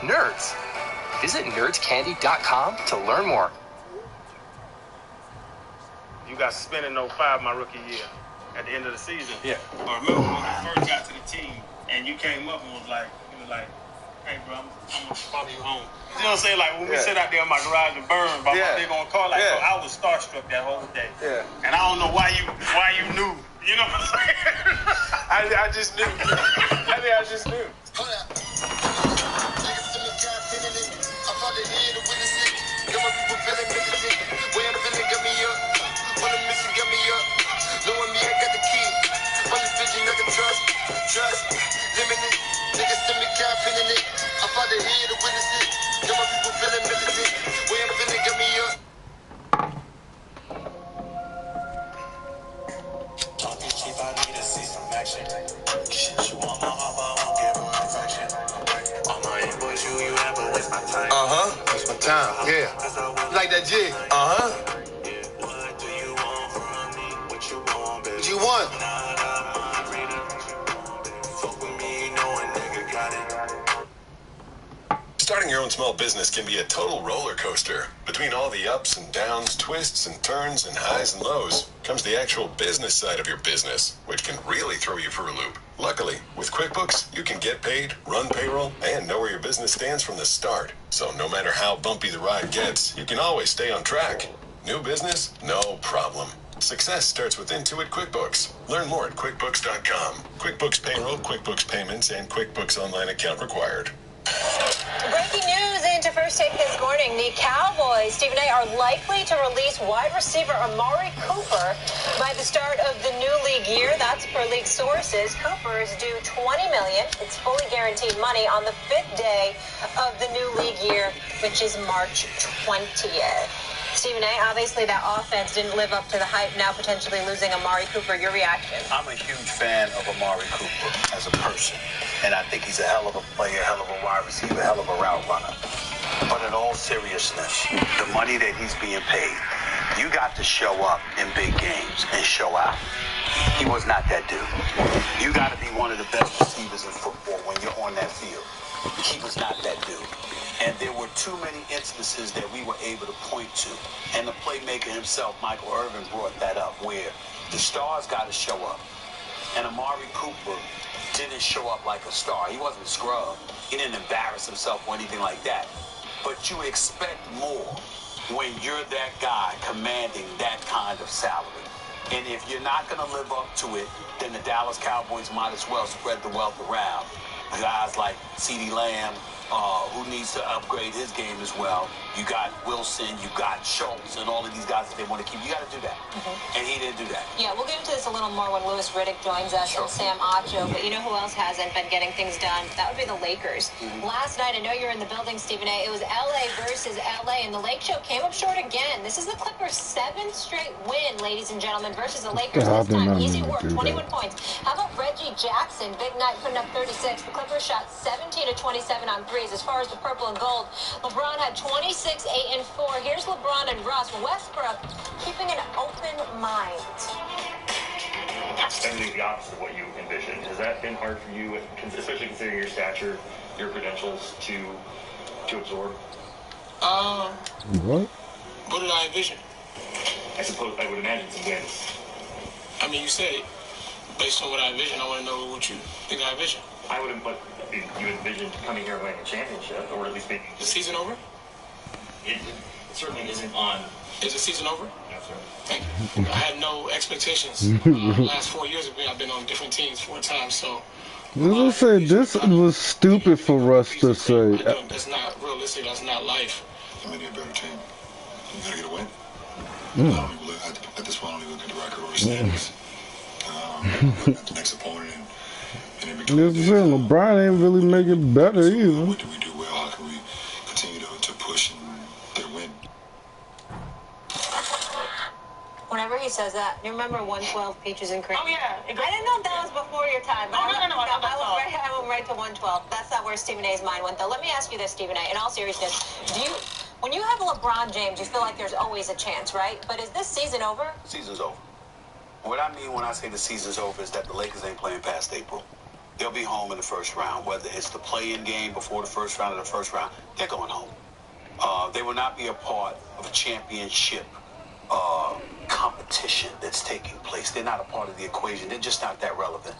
Nerds. Visit nerdscandy.com to learn more. You got suspended in 05 my rookie year at the end of the season. Yeah. I remember when you first got to the team and you came up and was like, hey, bro, I'm going to follow you home. You know what I'm saying? Like, when we sit out there in my garage and burn by my big on car, so I was starstruck that whole day. Yeah. And I don't know why you knew. You know what I'm saying? I just knew. I just knew. Hold up. Niggas to me, God pinning it. I found it here to witness it. Got my people feeling militant. Way I'm feeling, get me up. On the mission, get me up. Knowing me, I got the key. On this vision, I can trust. Limitless. Niggas to me, God pinning it. I found it here to witness it. Got my people feeling militant. Way I'm feeling, get me up. Talking cheap, I need to see some action. Shit, you want my heart, but I won't give her affection. On my inbox. time. Yeah. You like that jig? Uh-huh. What you want? Starting your own small business can be a total roller coaster. Between all the ups and downs, twists and turns, and highs and lows, comes the actual business side of your business, which can really throw you for a loop. Luckily, with QuickBooks, you can get paid, run payroll, and know where your business stands from the start. So no matter how bumpy the ride gets, you can always stay on track. New business? No problem. Success starts with Intuit QuickBooks. Learn more at QuickBooks.com. QuickBooks Payroll, QuickBooks Payments, and QuickBooks Online account required. Breaking news into First Take this morning. The Cowboys, Stephen A., are likely to release wide receiver Amari Cooper by the start of the new league year. That's per league sources. Cooper is due $20 million. It's fully guaranteed money on the 5th day of the new league year, which is March 20th. Stephen A., obviously that offense didn't live up to the hype, now potentially losing Amari Cooper. Your reaction? I'm a huge fan of Amari Cooper as a person, and I think he's a hell of a player, hell of a wide receiver, hell of a route runner. But in all seriousness, the money that he's being paid, you got to show up in big games and show out. He was not that dude. You got to be one of the best receivers in football when you're on that field. He was not that dude. And there were too many instances that we were able to point to. And the playmaker himself, Michael Irvin, brought that up, where the stars got to show up. And Amari Cooper didn't show up like a star. He wasn't a scrub. He didn't embarrass himself or anything like that. But you expect more when you're that guy commanding that kind of salary. And if you're not going to live up to it, then the Dallas Cowboys might as well spread the wealth around. Guys like CeeDee Lamb, who needs to upgrade his game as well. You got Wilson, you got Schultz, and all of these guys that they want to keep. You got to do that. And he didn't do that. Yeah, we'll get into this a little more when Louis Riddick joins us and Sam Acho. But you know who else hasn't been getting things done? That would be the Lakers. Last night, I know you're in the building, Stephen A. It was LA versus LA, and the Lake Show came up short again. This is the Clippers' 7th straight win, ladies and gentlemen, versus the Lakers. This time, easy work, 21 points. How about Reggie Jackson? Big night, putting up 36. The Clippers shot 17 of 27 on threes. As far as the purple and gold, LeBron had 26, 8, and 4. Here's LeBron and Russ. Westbrook keeping an open mind. Everything the opposite of what you envisioned. Has that been hard for you, especially considering your stature, your credentials, to absorb? What? What did I envision? I suppose I would imagine some wins. I mean, you said based on what I envisioned. I want to know what you think I envisioned. I would have, but you envisioned coming here and winning a championship, or at least making the season over. It certainly isn't on. Is the season over? No, sir. Thank you. I had no expectations. The last 4 years I've been on different teams 4 times, so. Let's say this was stupid for Russ to say. That's not realistic. That's not life. You may be a better team. You gotta get a win. Mm. I don't even look at this point. I don't even look at the record or the standings. At the next opponent and in between. LeBron ain't really make it better either. What do we do well? How can we continue to push and get a win? Whenever he says that, you remember 112 Peaches and Cream? Oh, yeah. I didn't know if that was before your time. But No. I went right to 112. That's not where Stephen A's mind went, though. Let me ask you this, Stephen A. In all seriousness, when you have LeBron James, you feel like there's always a chance, right? But is this season over? The season's over. What I mean when I say the season's over is that the Lakers ain't playing past April. They'll be home in the first round, whether it's the play-in game before the first round or the first round. They're going home. They will not be a part of a championship competition that's taking place. They're not a part of the equation. They're just not that relevant.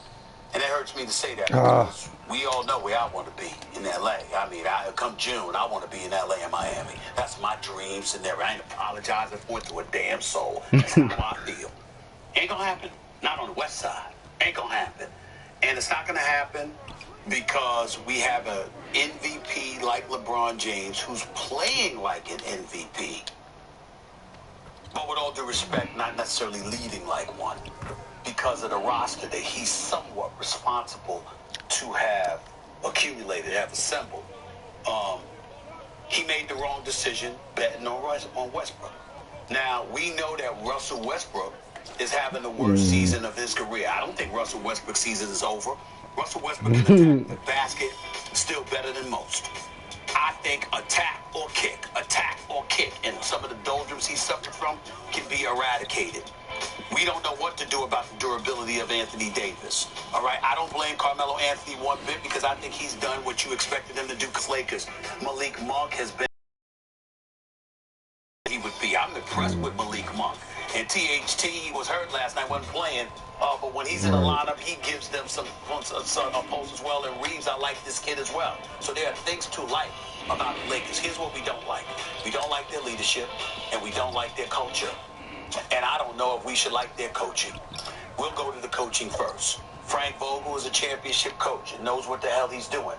And it hurts me to say that because we all know where I want to be in L.A. I mean, come June, I want to be in L.A. and Miami. That's my dream scenario. I ain't apologizing for it to a damn soul. That's how I feel. Ain't gonna happen. Not on the West Side. Ain't gonna happen. And it's not gonna happen because we have an MVP like LeBron James who's playing like an MVP. But with all due respect, not necessarily leading like one. Because of the roster that he's somewhat responsible to have accumulated, have assembled. He made the wrong decision betting on Westbrook. Now, we know that Russell Westbrook is having the worst season of his career. I don't think Russell Westbrook's season is over. Russell Westbrook in the basket is still better than most. I think attack or kick, and some of the doldrums he suffered from can be eradicated. We don't know what to do about the durability of Anthony Davis. All right, I don't blame Carmelo Anthony one bit because I think he's done what you expected him to do because Lakers. Malik Monk has been he would be. I'm impressed with Malik Monk. And THT was hurt last night, wasn't playing. But when he's in the lineup, he gives them some posts as well. And Reeves, I like this kid as well. So there are things to like about the Lakers. Here's what we don't like. We don't like their leadership, and we don't like their culture. And I don't know if we should like their coaching. We'll go to the coaching first. Frank Vogel is a championship coach and knows what the hell he's doing.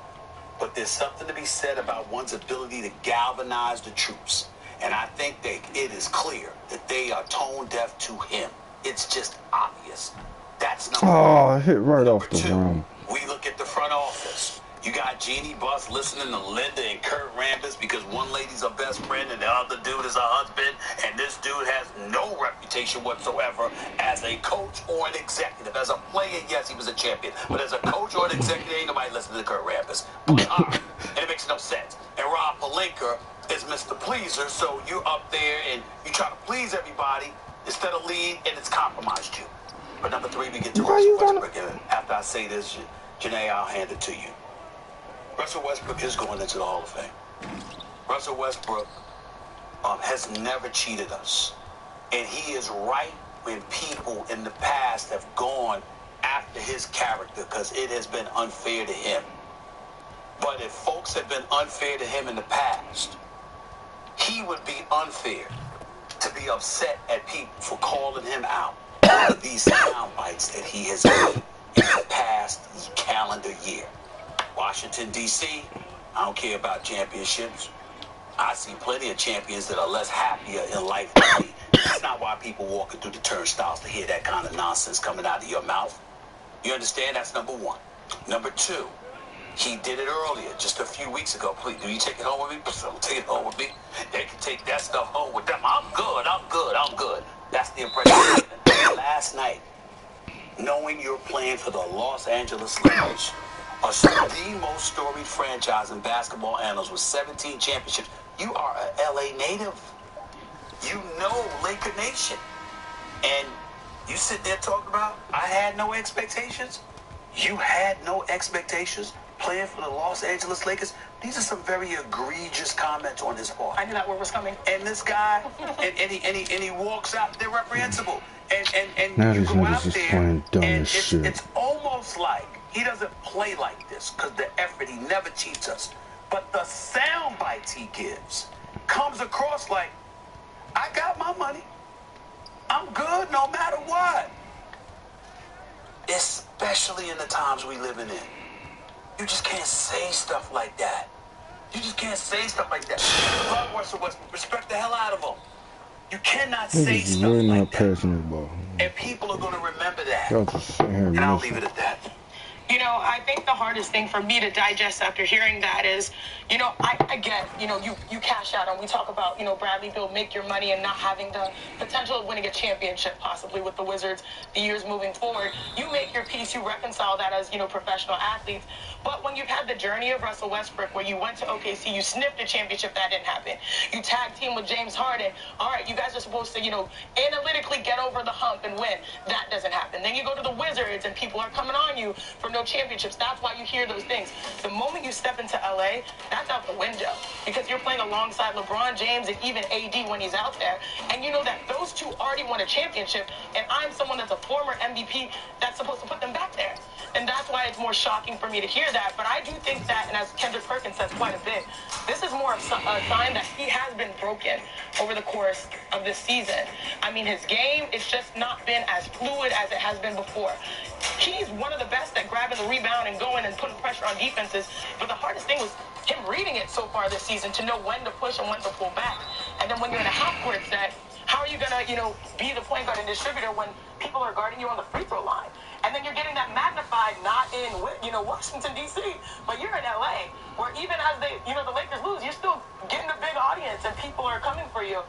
But there's something to be said about one's ability to galvanize the troops. And I think it is clear that they are tone deaf to him. It's just obvious. That's number one. Oh, hit right off the rim. We look at the front office. You got Jeannie Buss listening to Linda and Kurt Rambis because one lady's a best friend and the other dude is a husband, and this dude has no reputation whatsoever as a coach or an executive. As a player, yes, he was a champion, but as a coach or an executive, ain't nobody listening to Kurt Rambis. And it makes no sense. And Rob Pelinka is Mr. Pleaser, so you're up there and you try to please everybody instead of lead, and it's compromised you. But number three, we get to Russell Westbrook. And after I say this, Janae, I'll hand it to you. Russell Westbrook is going into the Hall of Fame. Russell Westbrook has never cheated us. And he is right when people in the past have gone after his character because it has been unfair to him. But if folks have been unfair to him in the past, he would be unfair to be upset at people for calling him out for these sound bites that he has made in the past calendar year. Washington, D.C., I don't care about championships. I see plenty of champions that are less happier in life than me. That's not why people walking through the turnstiles to hear that kind of nonsense coming out of your mouth. You understand? That's number one. Number two, he did it earlier, just a few weeks ago. Please, do you take it home with me? Don't take it home with me. They can take that stuff home with them. I'm good. That's the impression. Last night, knowing you're playing for the Los Angeles Lakers, the most storied franchise in basketball annals with 17 championships. You are an LA native. You know Laker Nation. And you sit there talking about, I had no expectations. You had no expectations playing for the Los Angeles Lakers. These are some very egregious comments on his part. I knew that word was coming. And this guy, and he walks out, they're reprehensible. And Now you these go niggas out is there, playing dumb and as shit. it's almost like he doesn't play like this because the effort, he never cheats us. But the sound bites he gives comes across like, I got my money. I'm good no matter what. Especially in the times we living in. You just can't say stuff like that. You just can't say stuff like that. Love Russell Westbrook. Respect the hell out of him. You cannot say Niggas stuff really like not that. passing the ball. And people are going to remember that. Y'all just sitting here And I'll missing. leave it at that. You know, I think the hardest thing for me to digest after hearing that is, you know, I get, you know, you cash out and we talk about, you know, Bradley Beal, make your money and not having the potential of winning a championship possibly with the Wizards the years moving forward. You make your peace, you reconcile that as, you know, professional athletes. But when you've had the journey of Russell Westbrook where you went to OKC, you sniffed a championship, that didn't happen. You tag team with James Harden. All right, you guys are supposed to, you know, analytically get over the hump and win. That doesn't happen. Then you go to the Wizards and people are coming on you for no championships. That's why you hear those things. The moment you step into LA, that's out the window because you're playing alongside LeBron James and even AD when he's out there. And you know that those two already won a championship, and I'm someone that's a former MVP that's supposed to put them back there. And that's why it's more shocking for me to hear that. But I do think that, and as Kendrick Perkins says quite a bit, this is more of a sign that he has been broken over the course of this season. I mean, his game, it's just not been as fluid as it has been before. He's one of the best at grabbing the rebound and going and putting pressure on defenses. But the hardest thing was him reading it so far this season to know when to push and when to pull back. And then when you're in a half-court set, how are you going to, you know, be the point guard and distributor when people are guarding you on the free throw line? And then you're getting that magnified, not in, you know, Washington, D.C., but you're in L.A., where even as they, you know, the Lakers lose, you're still getting a big audience and people are coming for you.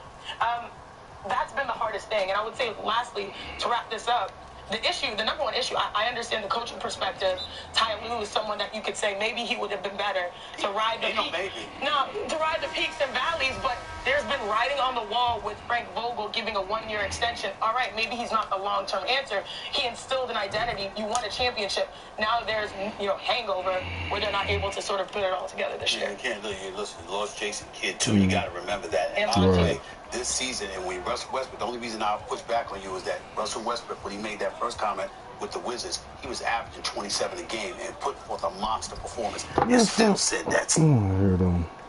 That's been the hardest thing. And I would say, lastly, to wrap this up, the number one issue, I understand the coaching perspective. Ty Lue is someone that you could say maybe he would have been better to ride the to ride the peaks and valleys, but there's been writing on the wall with Frank Vogel giving a 1-year extension. All right, maybe he's not a long-term answer. He instilled an identity. You won a championship. Now there's, hangover where they're not able to sort of put it all together this year. You can't listen, you lost Jason Kidd too. You got to remember that. And by the way, this season, and when Russell Westbrook, the only reason I'll push back on you is that Russell Westbrook, when he made that first comment with the Wizards, he was averaging 27 a game and put forth a monster performance. You still said that.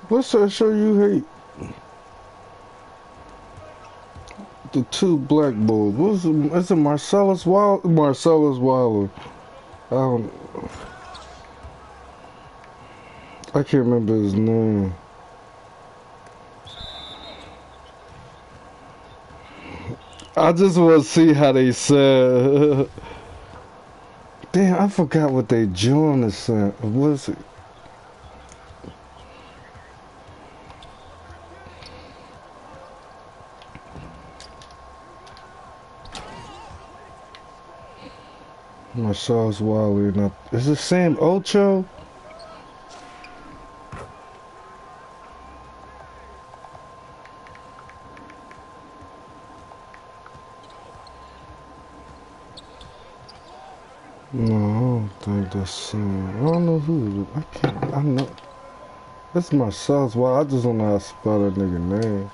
What's that show you hate? The two black boys. What's it? Is it Marcellus Wilder? Marcellus Wilder. I can't remember his name. I just want to see how they said. Damn, I forgot what they joined said. What was it? Marcellus Wilder. Is it Sam Ocho? No, I don't think that's Sam. I don't know who. I know. That's Marcellus Wilder. I just don't know how to spell that nigga name.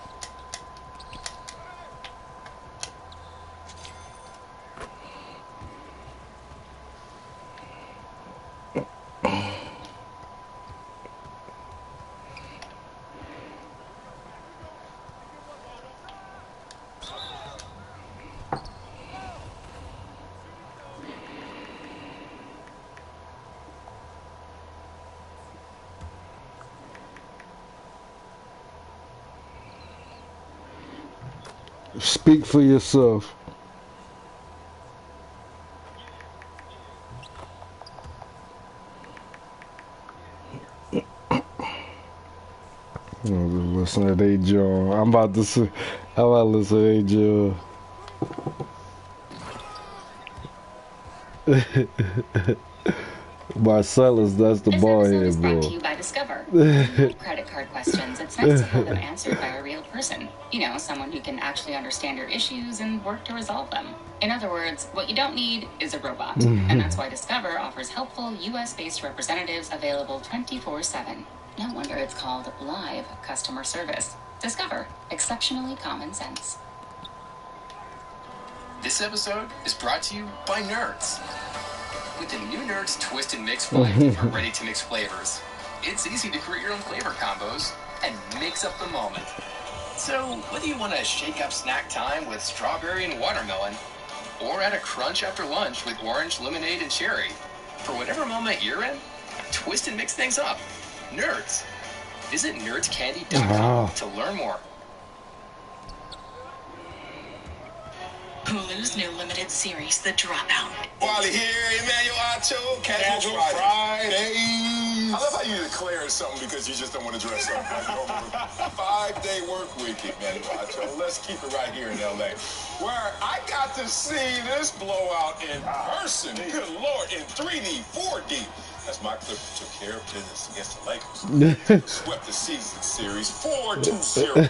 Speak for yourself. Listen to they John. I'm about to listen to they John. Marcellus, that's the ball head, This episode is bro. brought to you by Discover. Credit card questions. It's nice to have them answered by a real person. Someone who can actually understand your issues and work to resolve them. In other words, what you don't need is a robot. And that's why Discover offers helpful US-based representatives available 24/7. No wonder it's called live customer service. Discover. Exceptionally common sense. This episode is brought to you by Nerds. With the new Nerds Twist and Mix 5 different ready-to-mix flavors, it's easy to create your own flavor combos and mix up the moment. So, whether you want to shake up snack time with strawberry and watermelon, or add a crunch after lunch with orange, lemonade, and cherry, for whatever moment you're in, twist and mix things up. Nerds. Visit nerdscandy.com to learn more. Hulu's new limited series, The Dropout. Wally here, Emmanuel Acho, Casual Fridays. I love how you declare something because you just don't want to dress up. 5-day work week, Emmanuel Acho. Let's keep it right here in LA, where I got to see this blowout in person. Good Lord, in 3D, 4D. As my Clippers took care of business against the Lakers. Swept the season series 4-2-0.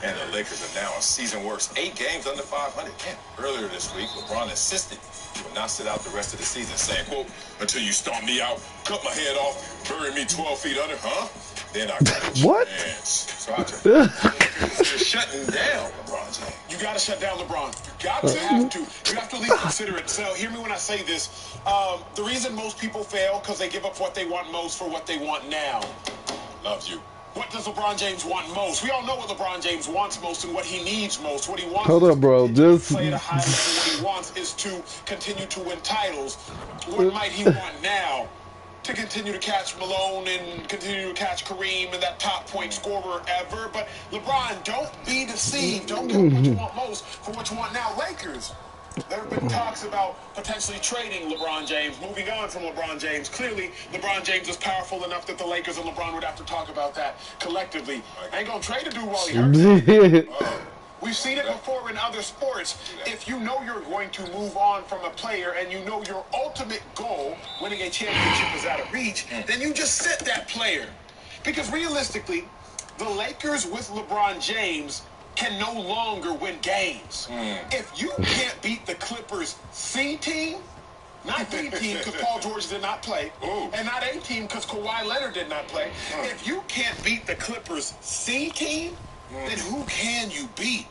And the Lakers are now a season worst 8 games under 500. Man, earlier this week, LeBron insisted he would not sit out the rest of the season, saying, quote, until you stomp me out, cut my head off, bury me 12 feet under, huh? Then I got a chance. So I just shutting down LeBron James. You got to shut down LeBron. You got to have to. You have to at least consider it. So hear me when I say this. The reason most people fail because they give up what they want most for what they want now. Love you. What does LeBron James want most? We all know what LeBron James wants most and what he needs most. What he wants Hold up, bro. Just play at a high level. What he wants is to continue to win titles. What might he want now? To continue to catch Malone and continue to catch Kareem and that top point scorer ever. But LeBron, don't be deceived. Don't get what you want most for what you want now. Lakers. There have been talks about potentially trading LeBron James, moving on from LeBron James. Clearly, LeBron James is powerful enough that the Lakers and LeBron would have to talk about that collectively. I ain't gonna trade a dude while he hurts. We've seen it before in other sports. If you know you're going to move on from a player and you know your ultimate goal, winning a championship, is out of reach, then you just sit that player. Because realistically, the Lakers with LeBron James can no longer win games. If you can't beat the Clippers C team, not B team because Paul George did not play, and not A team because Kawhi Leonard did not play. If you can't beat the Clippers C team, then who can you beat?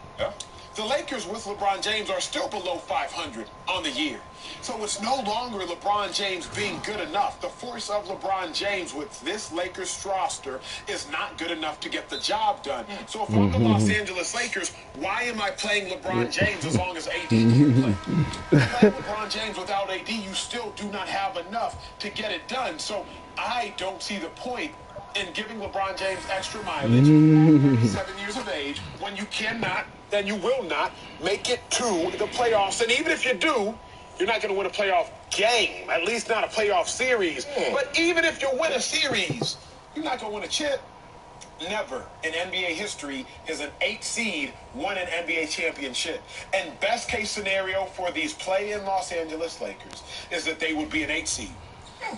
The Lakers with LeBron James are still below 500 on the year. So it's no longer LeBron James being good enough. The force of LeBron James with this Lakers roster is not good enough to get the job done. So if I'm the Los Angeles Lakers, why am I playing LeBron James as long as AD can play? Playing LeBron James without AD, you still do not have enough to get it done. So I don't see the point in giving LeBron James extra mileage at 37 years of age when you cannot, then you will not make it to the playoffs. And even if you do, you're not going to win a playoff game, at least not a playoff series. But even if you win a series, you're not going to win a chip. Never in NBA history has an 8 seed won an NBA championship. And best case scenario for these play-in Los Angeles Lakers is that they would be an 8 seed.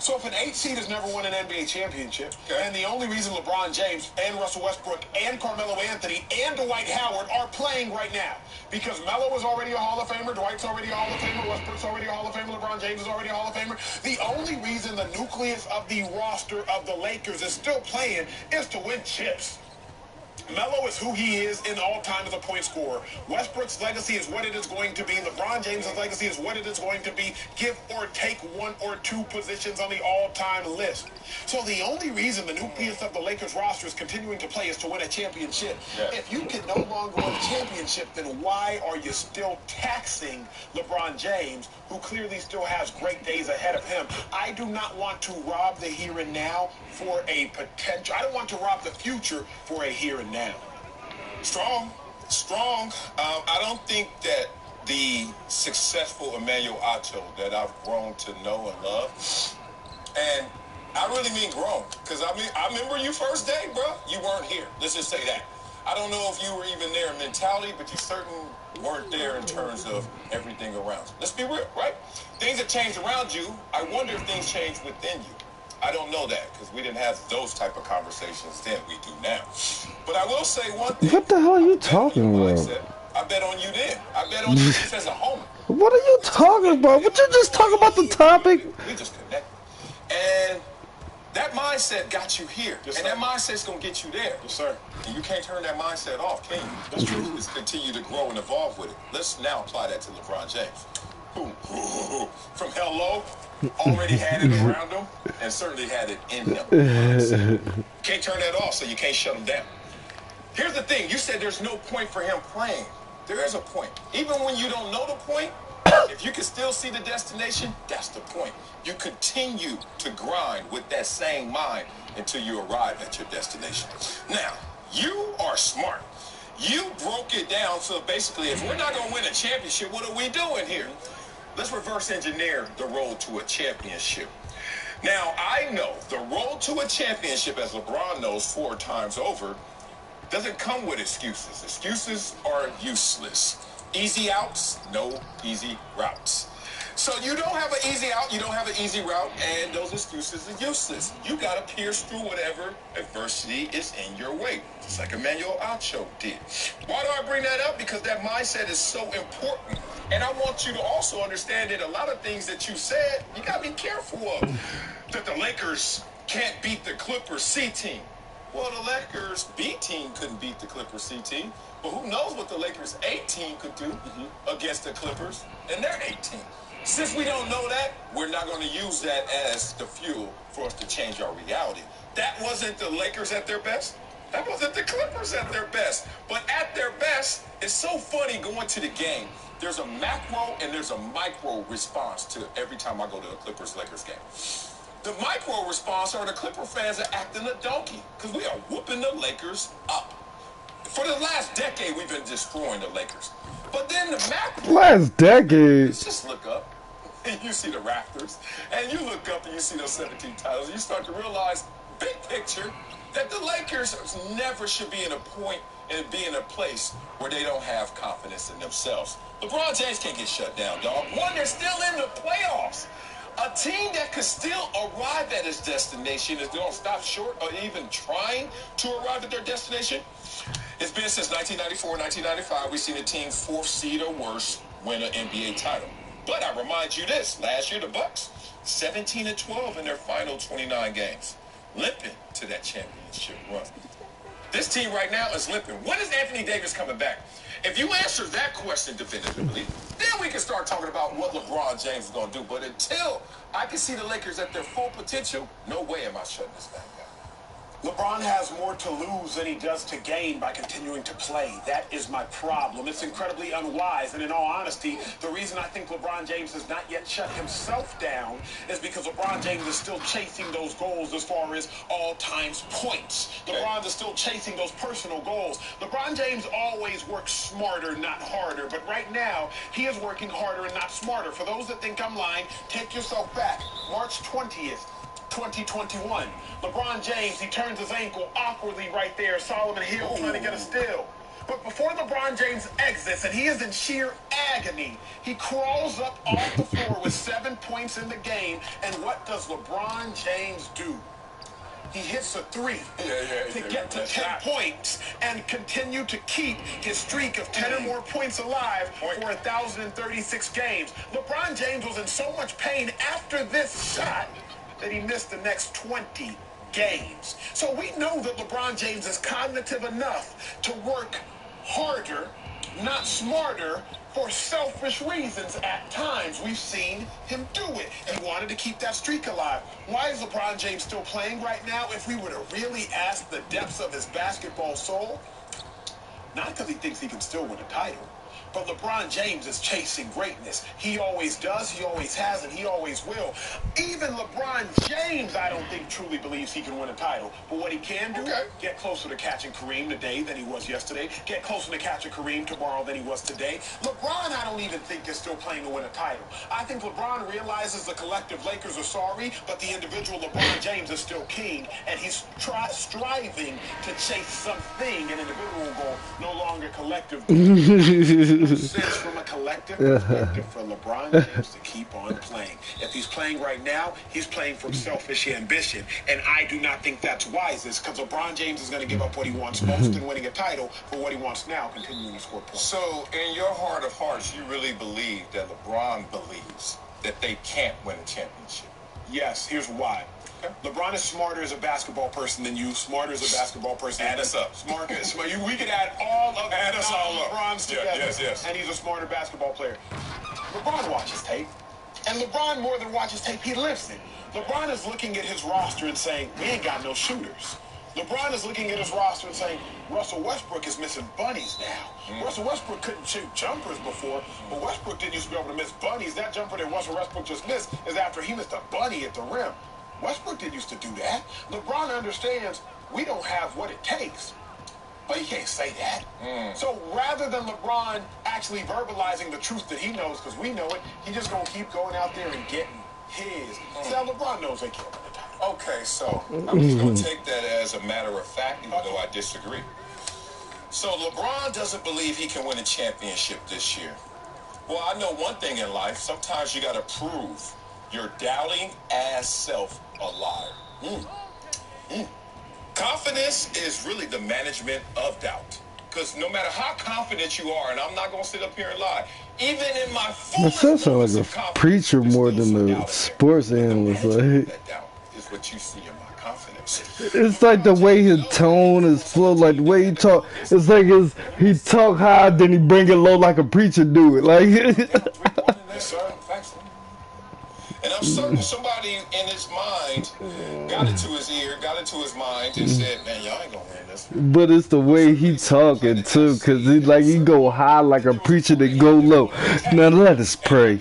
So if an 8 seed has never won an NBA championship, and the only reason LeBron James and Russell Westbrook and Carmelo Anthony and Dwight Howard are playing right now, because Melo is already a Hall of Famer, Dwight's already a Hall of Famer, Westbrook's already a Hall of Famer, LeBron James is already a Hall of Famer. The only reason the nucleus of the roster of the Lakers is still playing is to win chips. Melo is who he is in all time as a point scorer. Westbrook's legacy is what it is going to be. LeBron James' legacy is what it is going to be. Give or take 1 or 2 positions on the all-time list. So the only reason the nucleus of the Lakers roster is continuing to play is to win a championship. If you can no longer win a championship, then why are you still taxing LeBron James, who clearly still has great days ahead of him? I do not want to rob the here and now for a potential. I don't want to rob the future for a here and now. Strong. I don't think that the successful Emmanuel Acho that I've grown to know and love, and I really mean grown, because I remember you first day, bro. You weren't here. Let's just say that. I don't know if you were even there in mentality, but you certainly weren't there in terms of everything around you. Let's be real, right? Things have changed around you. I wonder if things changed within you. I don't know that, because we didn't have those type of conversations then. We do now. But I will say one thing. What the hell are you talking about? I bet on you then. I bet on you just as a homie. What are you talking about? What you just talking about the topic? We just connected. And that mindset got you here. Yes, and that mindset's going to get you there. Yes, sir. And you can't turn that mindset off, can you? That's true. Just continue to grow and evolve with it. Let's now apply that to LeBron James. From hello, already had it around him, and certainly had it in him. Can't turn that off, so you can't shut him down. Here's the thing. You said there's no point for him playing. There is a point. Even when you don't know the point, if you can still see the destination, that's the point. You continue to grind with that same mind until you arrive at your destination. Now, you are smart. You broke it down, so basically, if we're not going to win a championship, what are we doing here? Let's reverse engineer the road to a championship. Now, I know the road to a championship, as LeBron knows 4 times over, doesn't come with excuses. Excuses are useless. Easy outs, no easy routes. So you don't have an easy out, you don't have an easy route, and those excuses are useless. You got to pierce through whatever adversity is in your way, just like Emmanuel Acho did. Why do I bring that up? Because that mindset is so important. And I want you to also understand that a lot of things that you said, you got to be careful of. That the Lakers can't beat the Clippers C team. Well, the Lakers B team couldn't beat the Clippers C team, but who knows what the Lakers A team could do against the Clippers and their A team. Since we don't know that, we're not going to use that as the fuel for us to change our reality. That wasn't the Lakers at their best. That wasn't the Clippers at their best. But at their best, it's so funny going to the game. There's a macro and there's a micro response to every time I go to a Clippers-Lakers game. The micro response are the Clipper fans are acting a donkey because we are whooping the Lakers up. For the last decade, we've been destroying the Lakers. But then the macro... Last decade? Just look up and you see the Raptors. And you look up and you see those 17 titles. And you start to realize big picture, that the Lakers never should be in a place where they don't have confidence in themselves. LeBron James can't get shut down, dog. One, they're still in the playoffs. A team that could still arrive at its destination is going to stop short or even trying to arrive at their destination. It's been since 1994, 1995, we've seen a team 4th seed or worse win an NBA title. But I remind you this, last year the Bucks, 17-12 in their final 29 games, limping to that championship run. This team right now is limping. When is Anthony Davis coming back? If you answer that question definitively, then we can start talking about what LeBron James is going to do. But until I can see the Lakers at their full potential, no way am I shutting this thing down. LeBron has more to lose than he does to gain by continuing to play. That is my problem. It's incredibly unwise. And in all honesty, the reason I think LeBron James has not yet shut himself down is because LeBron James is still chasing those goals as far as all-time points. LeBron is still chasing those personal goals. LeBron James always works smarter, not harder. But right now, he is working harder and not smarter. For those that think I'm lying, take yourself back. March 20th. 2021. LeBron James, he turns his ankle awkwardly right there. Solomon Hill trying to get a steal. But before LeBron James exits, and he is in sheer agony, he crawls up off the floor with 7 points in the game. And what does LeBron James do? He hits a 3 to get to 10 points and continue to keep his streak of 10 or more points alive for 1,036 games. LeBron James was in so much pain after this shot that he missed the next 20 games. So we know that LeBron James is cognitive enough to work harder, not smarter, for selfish reasons. At times, we've seen him do it. He wanted to keep that streak alive. Why is LeBron James still playing right now? If we were to really ask the depths of his basketball soul, not because he thinks he can still win a title, but LeBron James is chasing greatness. He always does, he always has, and he always will. Even LeBron James, I don't think, truly believes he can win a title. But what he can do, get closer to catching Kareem today than he was yesterday. Get closer to catching Kareem tomorrow than he was today. LeBron, I don't even think is still playing to win a title. I think LeBron realizes the collective Lakers are sorry, but the individual LeBron James is still king, and he's striving to chase something, an individual goal, no longer collective goal. Sense from a collective perspective for LeBron James to keep on playing. If he's playing right now, he's playing from selfish ambition, and I do not think that's wisest, because LeBron James is going to give up what he wants most in winning a title for what he wants now, continuing to score points. So, in your heart of hearts, you really believe that LeBron believes that they can't win a championship? Yes, here's why. LeBron is smarter as a basketball person than you. Smarter as a basketball person. Add us up. Smarter. We could add all of LeBron's together. Yes. And he's a smarter basketball player. LeBron watches tape. And LeBron, more than watches tape, he lives it. LeBron is looking at his roster and saying, we ain't got no shooters. LeBron is looking at his roster and saying, Russell Westbrook is missing bunnies now. Russell Westbrook couldn't shoot jumpers before, but Westbrook didn't used to be able to miss bunnies. That jumper that Russell Westbrook just missed is after he missed a bunny at the rim. Westbrook didn't used to do that. LeBron understands we don't have what it takes. But he can't say that. So rather than LeBron actually verbalizing the truth that he knows, because we know it, he just going to keep going out there and getting his. So LeBron knows they can't win the title. Okay, so I'm just going to take that as a matter of fact, even though I disagree. So LeBron doesn't believe he can win a championship this year. Well, I know one thing in life. Sometimes you got to prove your doubting ass self a liar. Confidence is really the management of doubt. Because no matter how confident you are, and I'm not going to sit up here and lie, even in my fullest sounds like a preacher more than a sports analyst. That doubt is what you see in my confidence. It's like the way his tone is flow, like the way he talk. It's like he talk high, then he bring it low like a preacher do it. Like. Yes, sir. Facts. And I'm certain somebody in his mind got it to his ear, got it to his mind, and said, man, y'all ain't gonna win this. But it's the way he talking too, cause he go high like a preacher that go low. Now let us pray.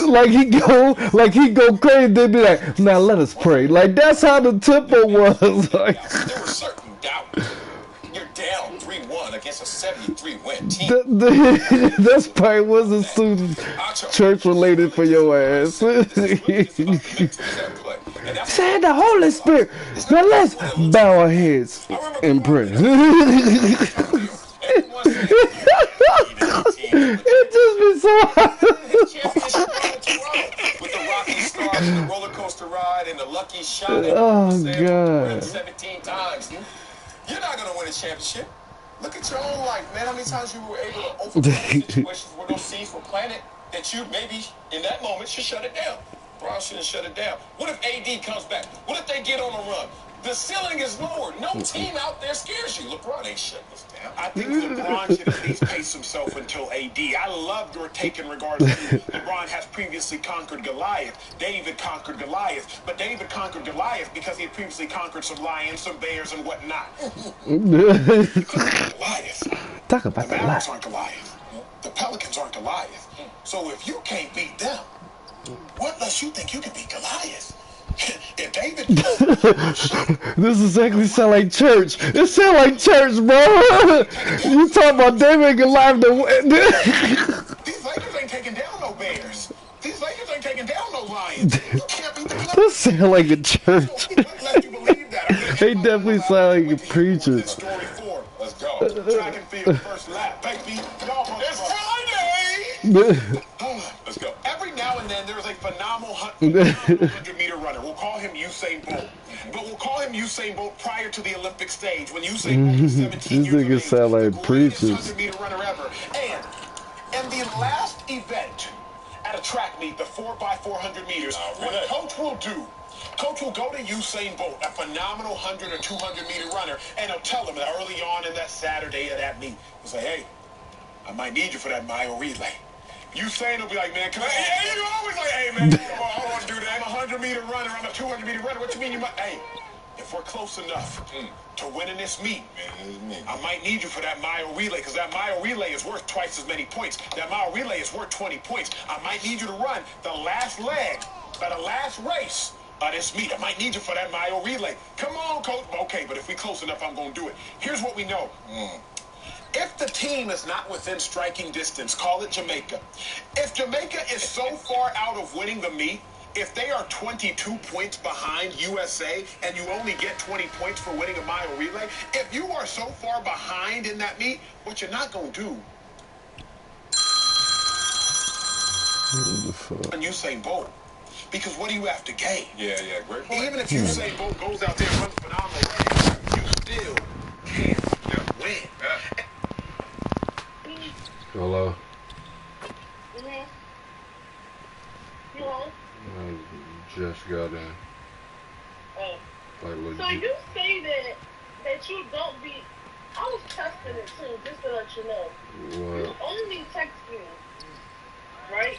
like he go crazy. They be like, now let us pray. Like that's how the tempo was. Like there was certain doubt. You're down 3-1 against a 73 win team. That's probably wasn't church related for your ass. Send the Holy Spirit. Now let's bow our heads and pray. It just be so with the rocky start and the roller coaster ride and the lucky shot. Oh God. 17 times. You're not gonna win a championship. Look at your own life, man. How many times you were able to overcome situations where those seeds were planted that you maybe in that moment should shut it down. Bron shouldn't shut it down. What if AD comes back? What if they get on a run? The ceiling is lowered. No team out there scares you. LeBron ain't shutting us down. I think LeBron should at least pace himself until AD. I love your take in regards to LeBron has previously conquered Goliath. David conquered Goliath. But David conquered Goliath because he had previously conquered some lions, some bears, and whatnot. Goliath. Talk about the Mavericks aren't Goliath. The Pelicans aren't Goliath. So if you can't beat them, what lets you think you can beat Goliath? If David This exactly sound like church. It sound like church, bro. You talking about David and Goliath to win. These Lakers ain't taking down no Bears. These Lakers ain't taking down no Lions. You can't beat the Clippers. This sound like a church. They definitely sound like preachers. Story 4. Let's go. Track and field first lap, baby. It's Friday. Let's go. Every now and then there's a phenomenal 100-meter runner. We'll call him Usain Bolt. But we'll call him Usain Bolt prior to the Olympic stage when Usain Bolt was 17 years old. These niggas sound like preachers. 100-meter runner ever. And in the last event at a track meet, the 4x400 meters, what Coach will do, Coach will go to Usain Bolt, a phenomenal 100 or 200-meter runner, and he'll tell him that early on in that Saturday at that meet, he'll say, hey, I might need you for that mile relay. Usain will be like, man, come on. Yeah, you always like, hey, man, I don't want to do that. I'm a 100-meter runner. I'm a 200-meter runner. What you mean you might? Hey, if we're close enough to winning this meet, I might need you for that mile relay, because that mile relay is worth twice as many points. That mile relay is worth 20 points. I might need you to run the last leg, the last race of this meet. I might need you for that mile relay. Come on, Coach. Okay, but if we're close enough, I'm going to do it. Here's what we know. If the team is not within striking distance, call it Jamaica. If Jamaica is so far out of winning the meet, if they are 22 points behind USA and you only get 20 points for winning a mile relay, if you are so far behind in that meet, what you're not going to do and Usain Bolt. Because what do you have to gain? Yeah, great point. Even if Usain Bolt goes out there and runs phenomenal, you still can't win. Hello. Hello. I just got in. Oh. Like legit. So you say that you don't be. I was testing it too, just to let you know. What? You only text me, right?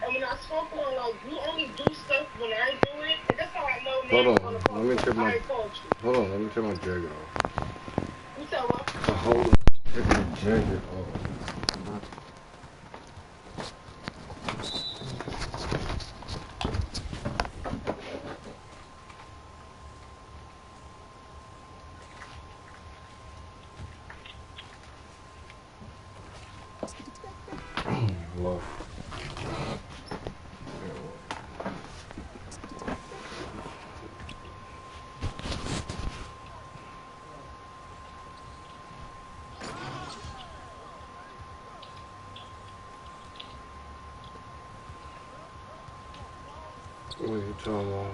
And when I spoke on, like, you only do stuff when I do it. And that's how I know. Hold on, let me take my. Hold on, let me take my jacket off. You said what? Hold on, take my jacket off. Hello. What are you talking about?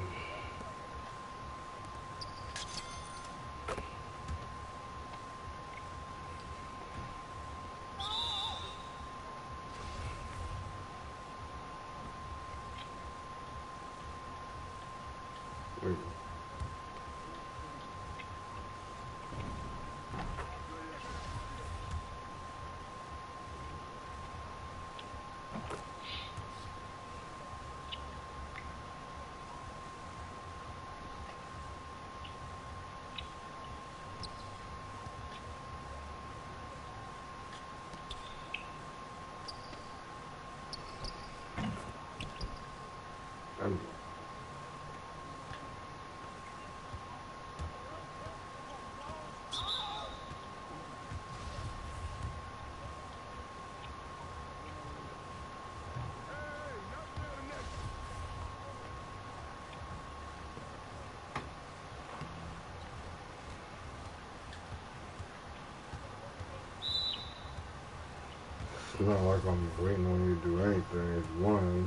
It's not like I'm waiting on you to do anything. It's one,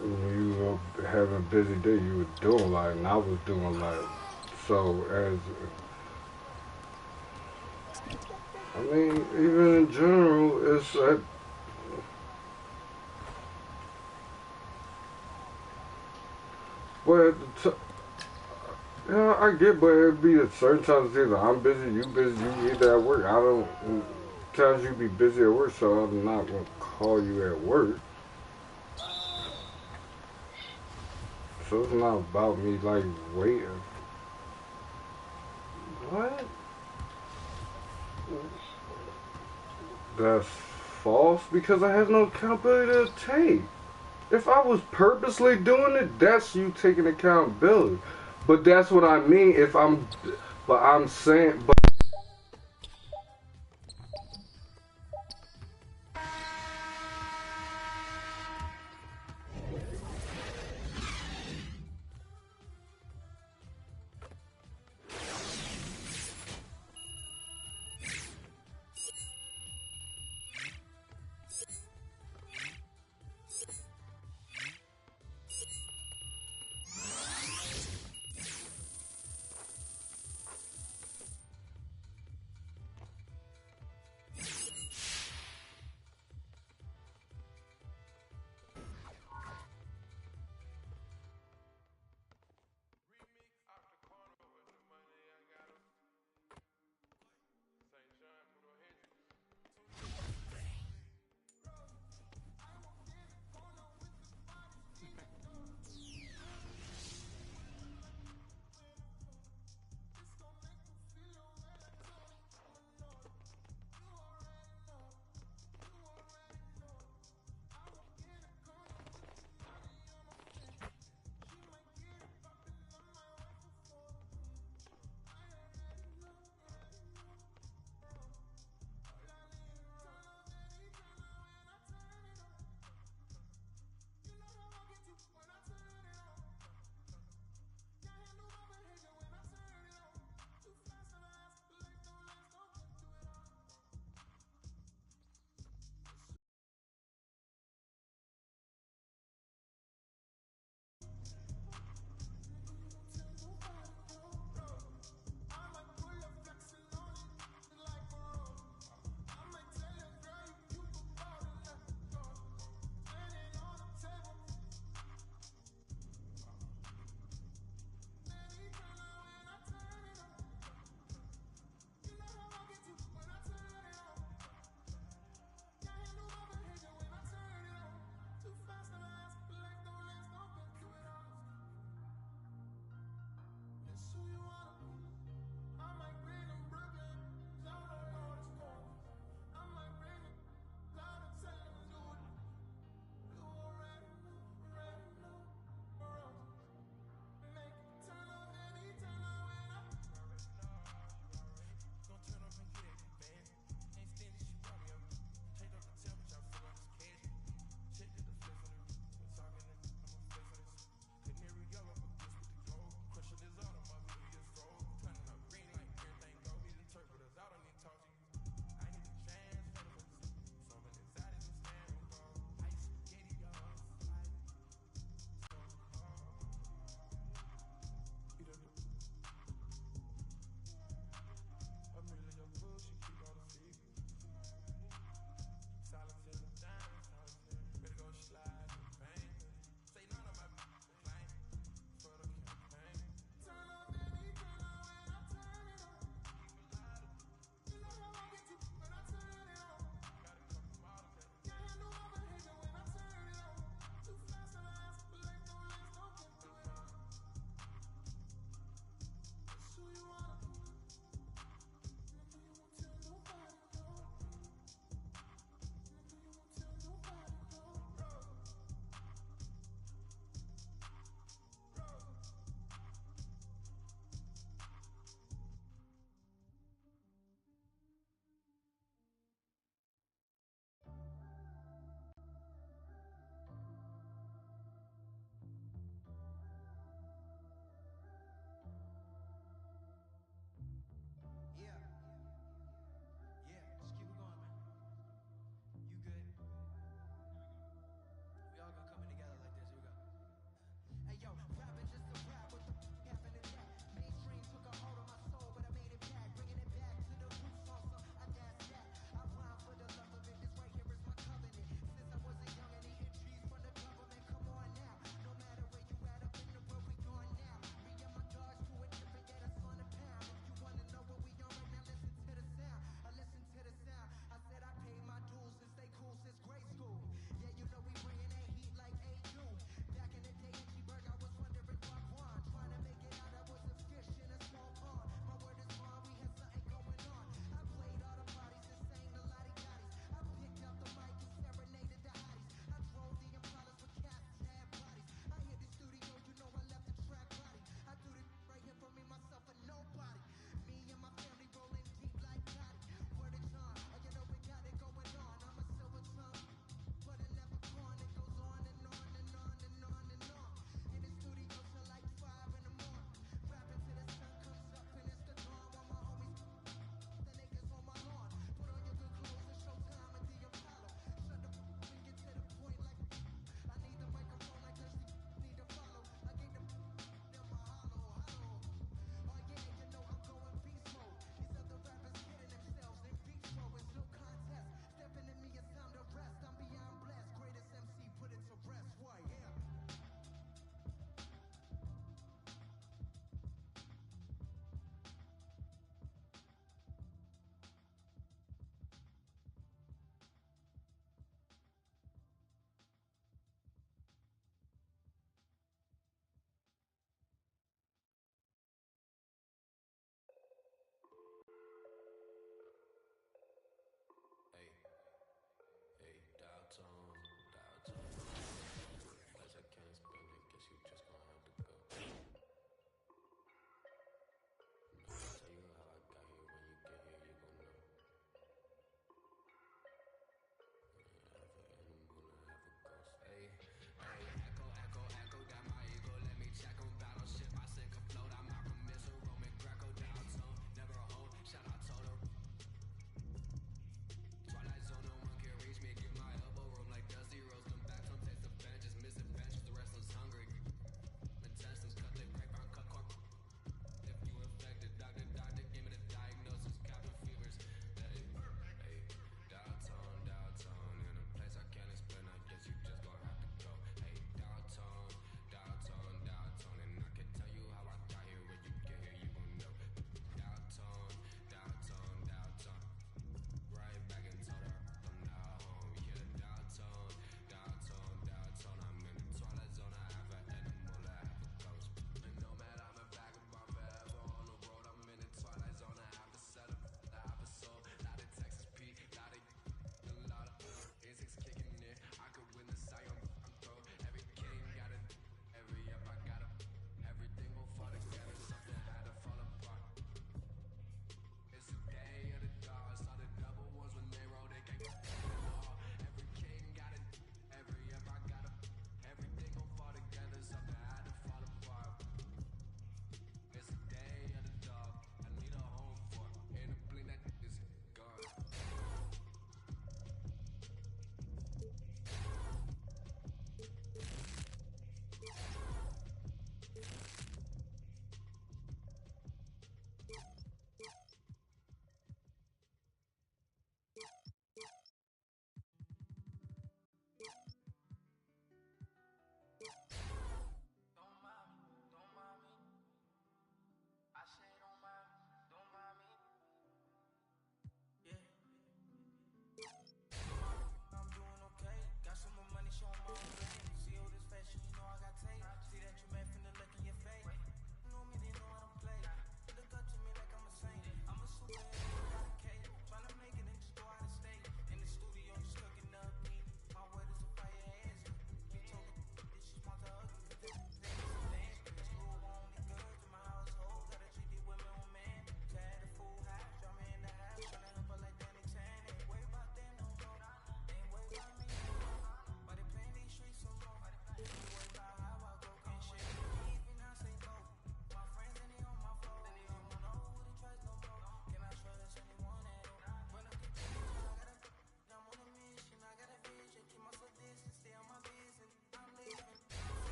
when you were having a busy day, you were doing a lot, and I was doing a lot. So I mean, even in general, it's like, but yeah, I get, but it'd be at certain times either I'm busy, you either at work. I don't, times you be busy at work, so I'm not gonna call you at work. So it's not about me like waiting. What? That's false because I have no accountability to take. If I was purposely doing it, that's you taking accountability. But that's what I mean. But I'm saying, but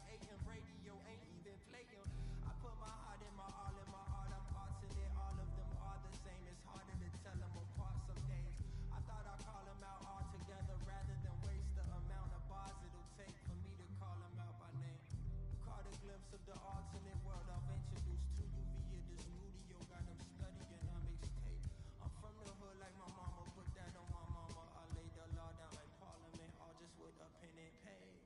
like AM radio, ain't even playing. I put my heart in my all in my heart. I'm alternate, all of them are the same. It's harder to tell them apart some days. I thought I'd call them out all together rather than waste the amount of bars it'll take for me to call them out by name. Caught a glimpse of the alternate world I've introduced to you via the studio. Got them studying on mixtape. I'm from the hood like my mama, put that on my mama. I laid the law down like Parliament, all just with a pen and page.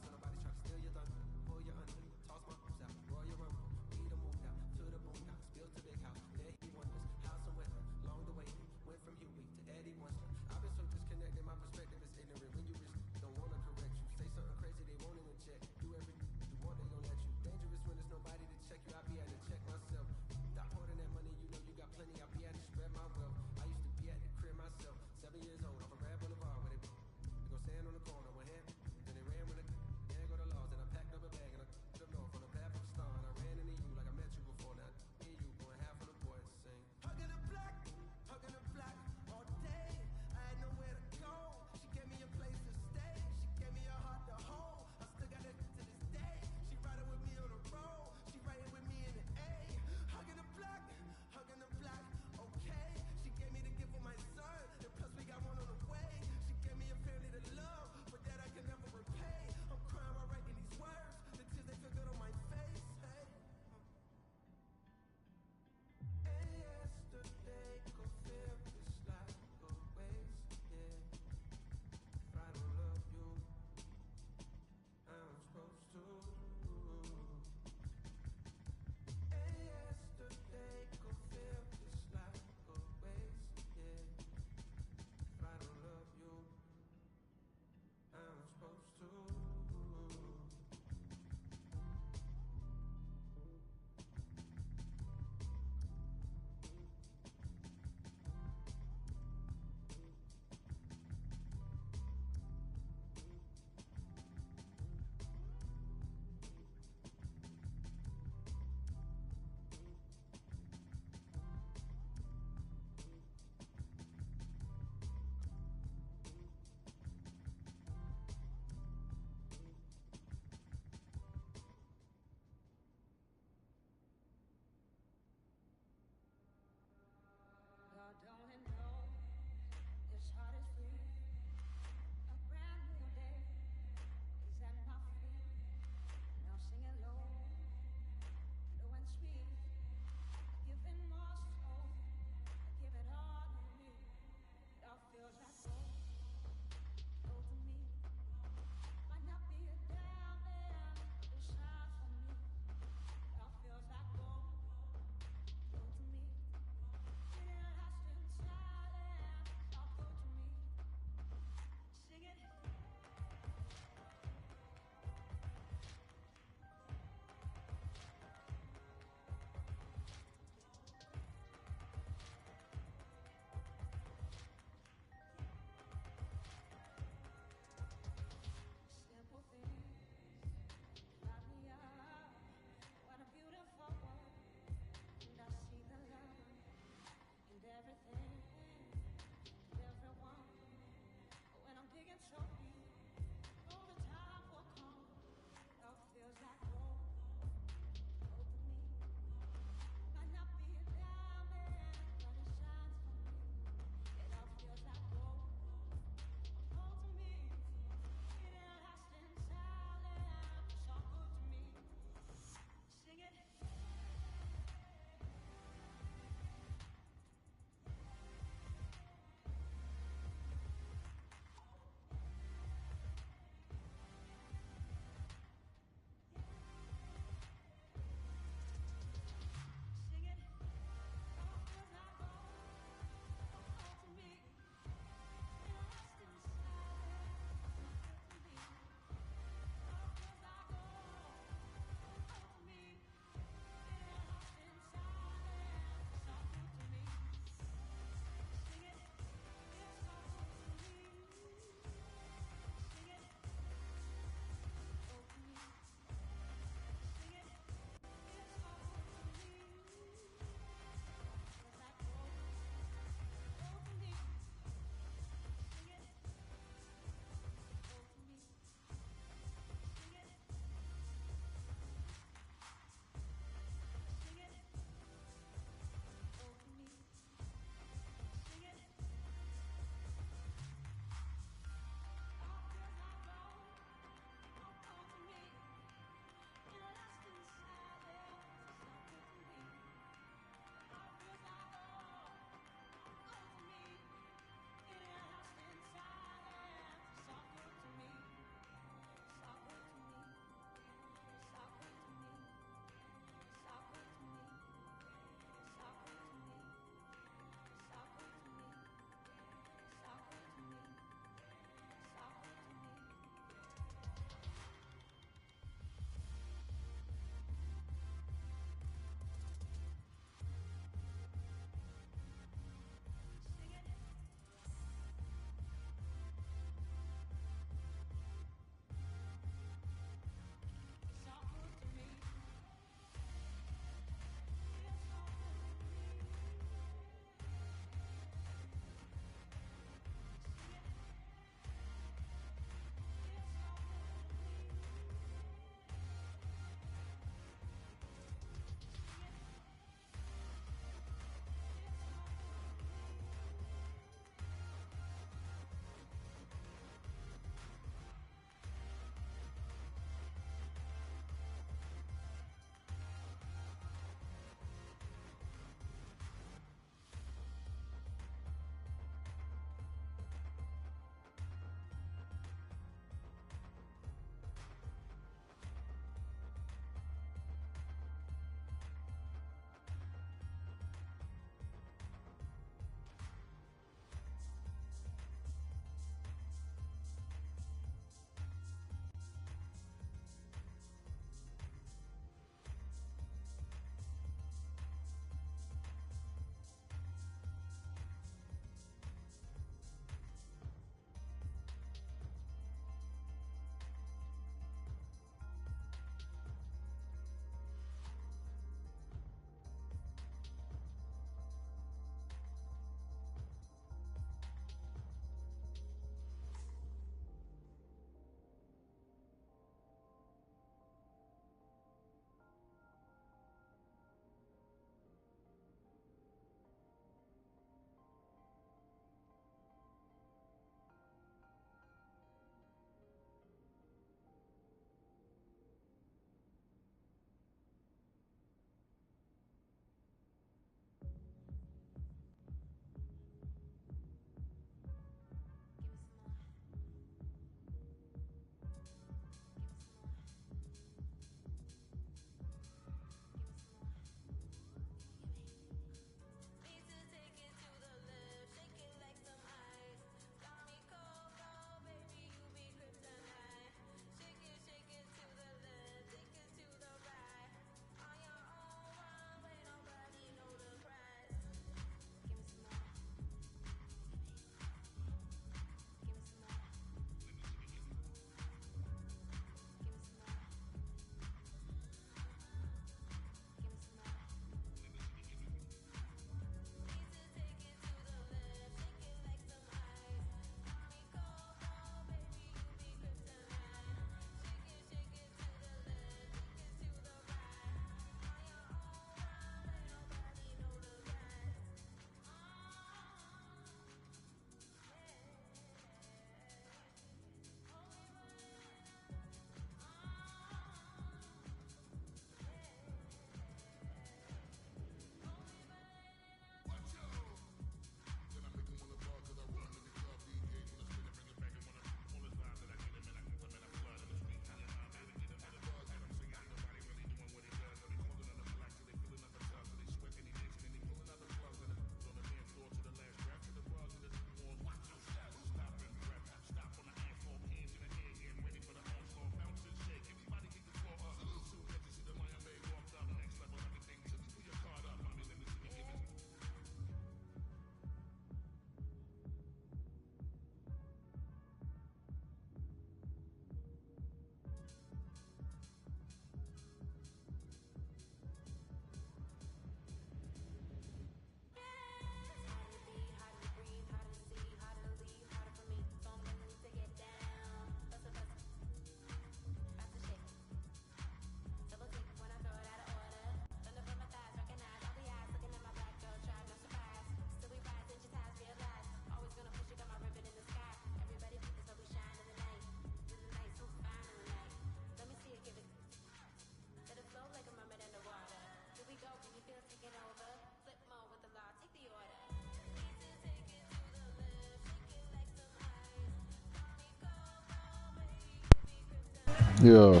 Yeah.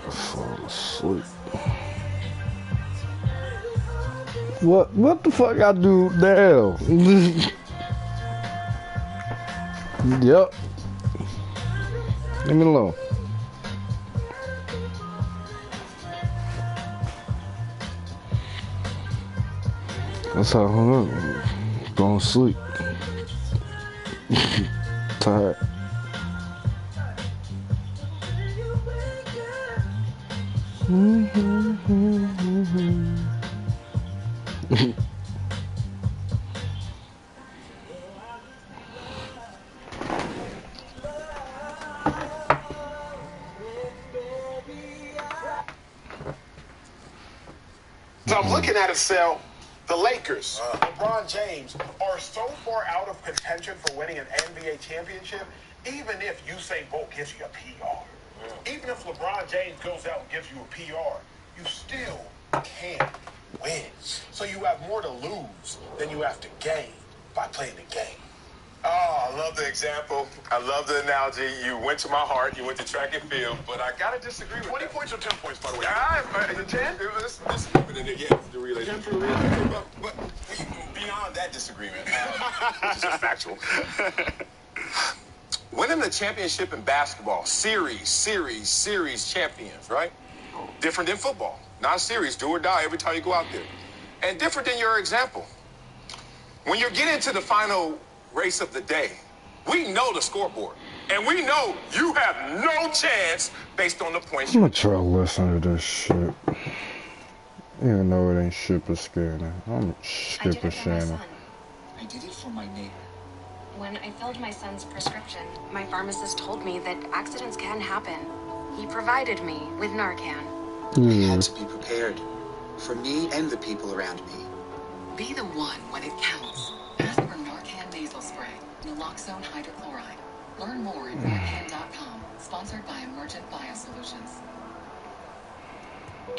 Fall asleep. What the fuck I do now? Yep. Leave me alone. That's how I hung up. Going to sleep. Tired. So I'm looking at it, Sal. The Lakers, LeBron James, are so far out of contention for winning an NBA championship, even if Usain Bolt gives you a PR. Even if LeBron James goes out and gives you a PR, you still can't win. So you have more to lose than you have to gain by playing the game. Oh, I love the example. I love the analogy. You went to my heart. You went to track and field, but I gotta disagree with 20 that. points or 10 points, by the way? Is it 10? Let's keep it in there. Yeah, the relay. 10 for relay. But beyond that disagreement, which is just factual. Winning the championship in basketball, series champions, right? Different than football. Not a series, do or die every time you go out there. And different than your example. When you're getting to the final race of the day, we know the scoreboard. And we know you have no chance based on the points. I'm gonna try to listen to this shit. Even though it ain't shit but scaring. I'm skip a Shannon. I did it for my neighbor. When I filled my son's prescription, my pharmacist told me that accidents can happen. He provided me with Narcan. I had to be prepared for me and the people around me. Be the one when it counts. Ask for Narcan nasal spray, naloxone hydrochloride. Learn more at Narcan.com. Sponsored by Emergent Biosolutions.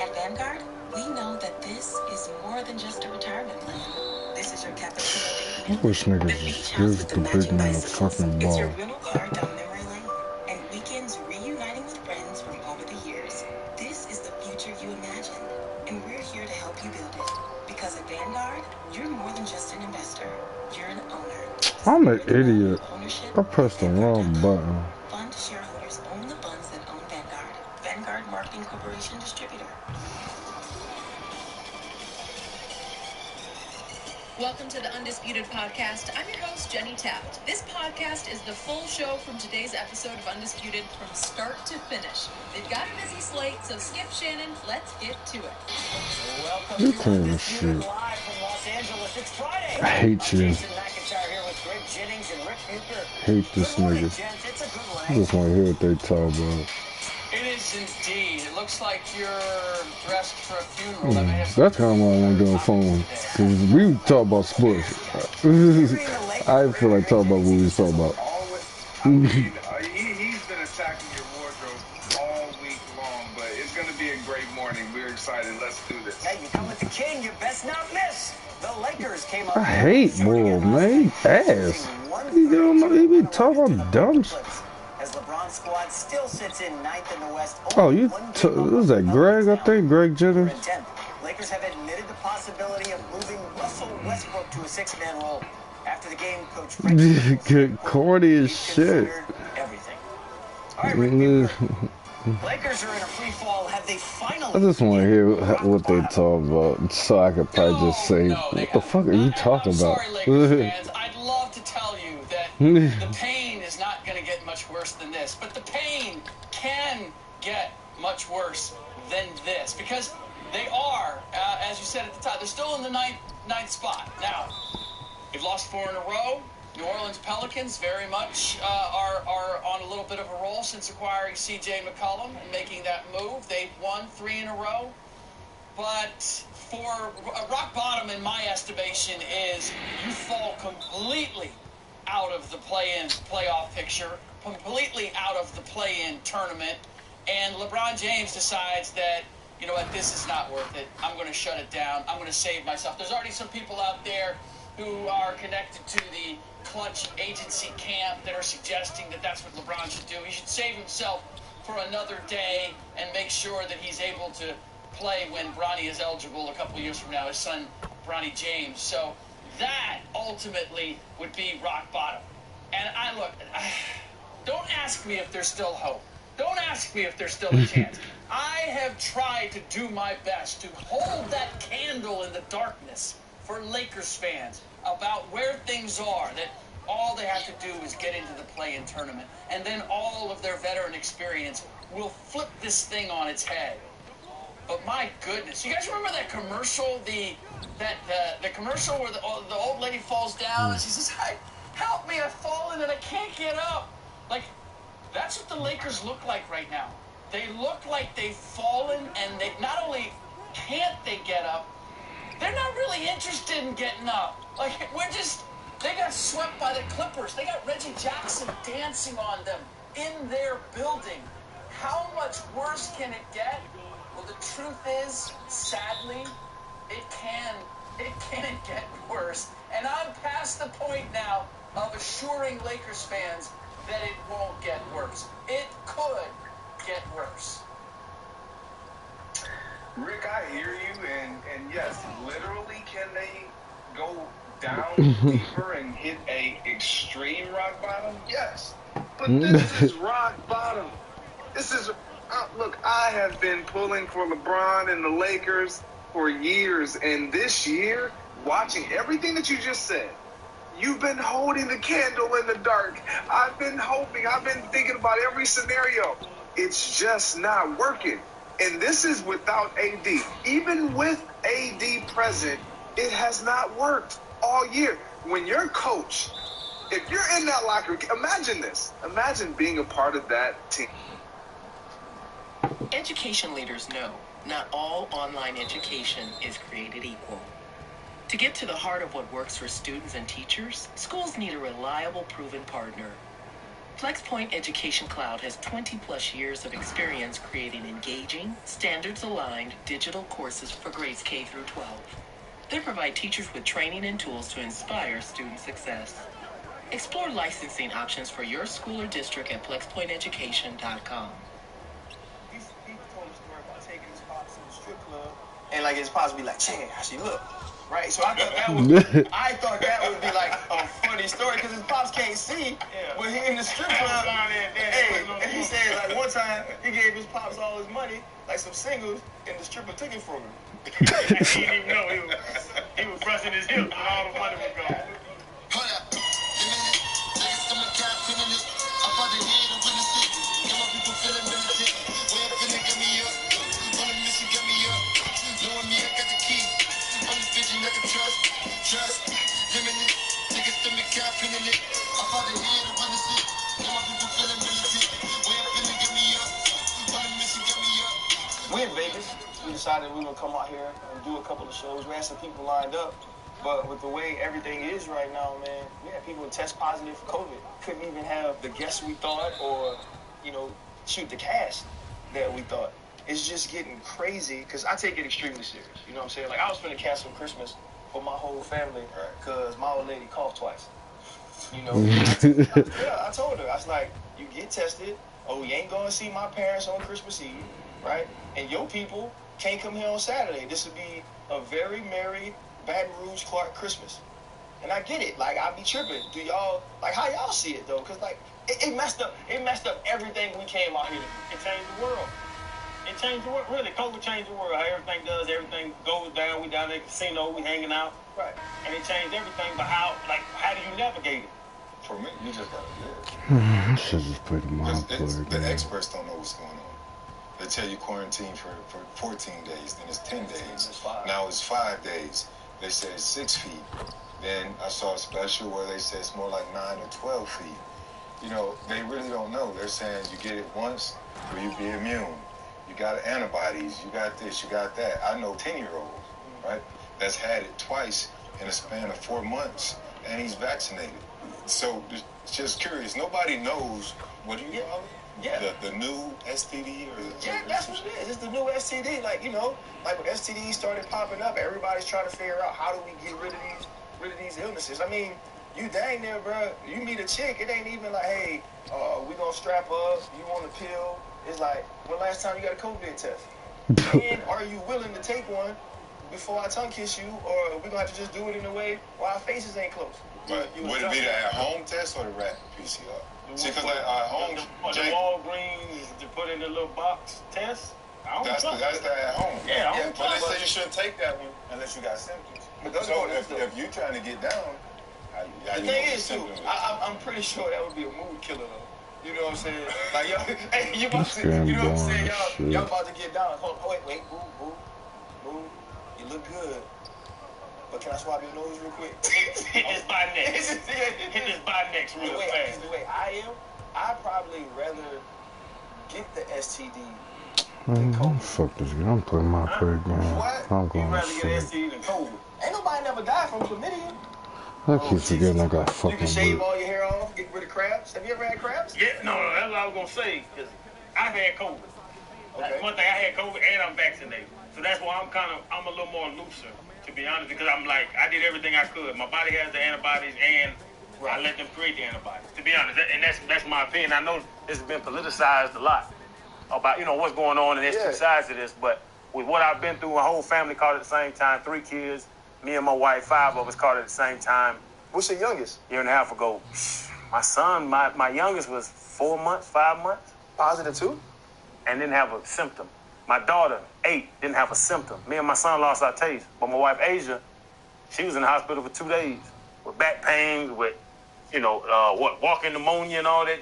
At Vanguard, we know that this is more than just a retirement plan. This is your cappuccino. I wish niggas just give the big man a fucking It's your ball. rental car down memory lane. And weekends reuniting with friends from over the years. This is the future you imagined. And we're here to help you build it. Because at Vanguard, you're more than just an investor. You're an owner. I'm an idiot. I pressed the wrong button. Fund shareholders own the funds that own Vanguard. Vanguard Marketing Corporation Distributor. Welcome to the Undisputed Podcast. I'm your host, Jenny Taft. This podcast is the full show from today's episode of Undisputed from start to finish. They've got a busy slate, so skip Shannon. Let's get to it. You clean this shit. I hate you. Hate this nigga. I just want to hear what they talk about. It is indeed. It looks like you're dressed for a funeral. That's kind of why I want to do a phone. Because we talk about sports. I feel like talking about what we was talking about. He's been attacking your wardrobe all week long, but it's going to be a great morning. We're excited. Let's do this. Hey, you come with the king, you best not miss. The Lakers came up. I hate Bull, man. Ass. He be talking about dumb shit. As LeBron's squad still sits in ninth in the West. Oh, was that Greg? I think Greg Jennings. Lakers have admitted the possibility of moving Russell Westbrook to a six-man role. After the game, Coach Good corny as shit. Everything. All right, Lakers are in a free fall. Have they finally? I just want to hear what they talk about, so I could probably just say, "What the fuck are you talking about?" Sorry, Lakers fans. I'd love to tell you that the pain is not going to get much worse than this, but the pain can get much worse than this because they are, as you said at the top, they're still in the ninth spot. Now, they've lost 4 in a row. New Orleans Pelicans very much are on a little bit of a roll since acquiring C.J. McCollum and making that move. They've won 3 in a row. But for rock bottom, in my estimation, is you fall completely out of the playoff picture, completely out of the play-in tournament, and LeBron James decides that you know what, this is not worth it. I'm going to shut it down. I'm going to save myself. There's already some people out there who are connected to the clutch agency camp that are suggesting that that's what LeBron should do. He should save himself for another day and make sure that he's able to play when Bronny is eligible a couple years from now, his son, Bronny James. So that ultimately would be rock bottom. And don't ask me if there's still hope. Don't ask me if there's still a chance. I have tried to do my best to hold that candle in the darkness for Lakers fans about where things are, that all they have to do is get into the play-in tournament, and then all of their veteran experience will flip this thing on its head. But my goodness, you guys remember that commercial, the commercial where the old lady falls down and she says, help me, I've fallen and I can't get up. Like, that's what the Lakers look like right now. They look like they've fallen, and they not only can't they get up, they're not really interested in getting up. Like, they got swept by the Clippers. They got Reggie Jackson dancing on them in their building. How much worse can it get? Well, the truth is, sadly, it can get worse. And I'm past the point now of assuring Lakers fans that it won't get worse. It could get worse. Rick, I hear you, and yes, literally, can they go down deeper and hit a extreme rock bottom? Yes, but this is rock bottom. This is look. I have been pulling for LeBron and the Lakers for years, and this year, watching everything that you just said, you've been holding the candle in the dark. I've been hoping. I've been thinking about every scenario. It's just not working. And this is without AD. Even with AD present, it has not worked all year. When your coach, if you're in that locker room, imagine this. Imagine being a part of that team. Education leaders know not all online education is created equal. To get to the heart of what works for students and teachers, schools need a reliable, proven partner. FlexPoint Education Cloud has 20-plus years of experience creating engaging, standards-aligned digital courses for grades K through 12. They provide teachers with training and tools to inspire student success. Explore licensing options for your school or district at flexpointeducation.com. These people told a story about taking his pops to the strip club, and like his pops be like, "Check how she look." Right, so I thought that would be like a funny story because his pops can't see, but he in the strip club. Hey, and he said like one time he gave his pops all his money, like some singles, and the stripper took it from him. He didn't even know he was pressing his hips, and all the money was gone. Hold up, niggas in my cap, feeling it. I'm about to hear the witness it. Got my people feeling militant. Way up in it, get me up. On a mission, get me up. Knowing me, I got the key. I'm the vision I can trust, limited. Niggas in the cap, feeling it. I'm about to hear the witness it. Got my people feeling militant. Way up in it, get me up. On a mission, get me up. We in Vegas. We decided we were gonna come out here and do a couple of shows. We had some people lined up, but with the way everything is right now, man, we had people test positive for COVID. Couldn't even have the guests we thought, or shoot the cast that we thought. It's just getting crazy because I take it extremely serious. You know what I'm saying? Like, I was finna cancel Christmas for my whole family because my old lady coughed twice. You know? I told her, I was like, you get tested. Oh, we ain't going to see my parents on Christmas Eve, right? And your people can't come here on Saturday. This would be a very merry Baton Rouge Clark Christmas. And I get it. Like, I be tripping. Do y'all, like, how y'all see it, though? Because, like, it messed up everything we came out here to do. It changed the world. It changed the world. Really, COVID changed the world. How everything does, everything goes down. We down at the casino, we hanging out. Right. And it changed everything. But how do you navigate it? For me, you just gotta live. This is just pretty mind-blowing. The experts don't know what's going on. They tell you quarantine for 14 days, then it's 10 days. Now it's 5 days. They say it's 6 feet. Then I saw a special where they said it's more like 9 or 12 feet. You know, they really don't know. They're saying you get it once, or you be immune. You got antibodies, you got this, you got that. I know 10-year-olds, right, that's had it twice in a span of 4 months, and he's vaccinated. So it's just curious. Nobody knows, what do you call it? Yeah. The new STD or yeah, that's what it is. It's the new STD. Like, you know, like when STDs started popping up, everybody's trying to figure out how do we get rid of these illnesses. I mean, you dang there, bro. You meet a chick, it ain't even like, hey, we gonna strap up, you want a pill. It's like, when last time you got a COVID test? And are you willing to take one before I tongue kiss you, or we gonna have to just do it in a way where our faces ain't close? But would it be the at-home test or the rapid PCR? See, because like home, the Walgreens to put in the little box test. That's the at home. Yeah, but they say you shouldn't take that one unless you got symptoms. So if you're trying to get down, the thing is too, I'm pretty sure that would be a mood killer though. You know what I'm saying? Like y'all, hey, you about to, you know what I'm saying? Y'all about to get down. Hold, wait, boo. You look good. But can I swab your nose real quick? Hit this by next. Hit this by next real fast. The way I am, I'd probably rather get the STD. Fuck this game. I'm playing my play game. I'm going to sleep. You'd rather get STD than COVID. Ain't nobody never died from chlamydia. I keep forgetting I got fucking. You can shave all your hair off, get rid of crabs. Have you ever had crabs? Yeah, no, that's what I was gonna say. Cause I've had COVID. Okay. One thing, I had COVID and I'm vaccinated, so that's why I'm a little more looser, to be honest, because I'm like, I did everything I could. My body has the antibodies, and I let them create the antibodies. To be honest, and that's my opinion. I know this has been politicized a lot about what's going on, and there's two sides to this. But with what I've been through, my whole family caught it at the same time. 3 kids. Me and my wife, 5 of us caught it at the same time. What's your youngest? A year and a half ago. My son, my youngest was 4 months, 5 months. Positive too? And didn't have a symptom. My daughter, 8, didn't have a symptom. Me and my son lost our taste. But my wife, Asia, she was in the hospital for 2 days with back pains, with, walking pneumonia and all that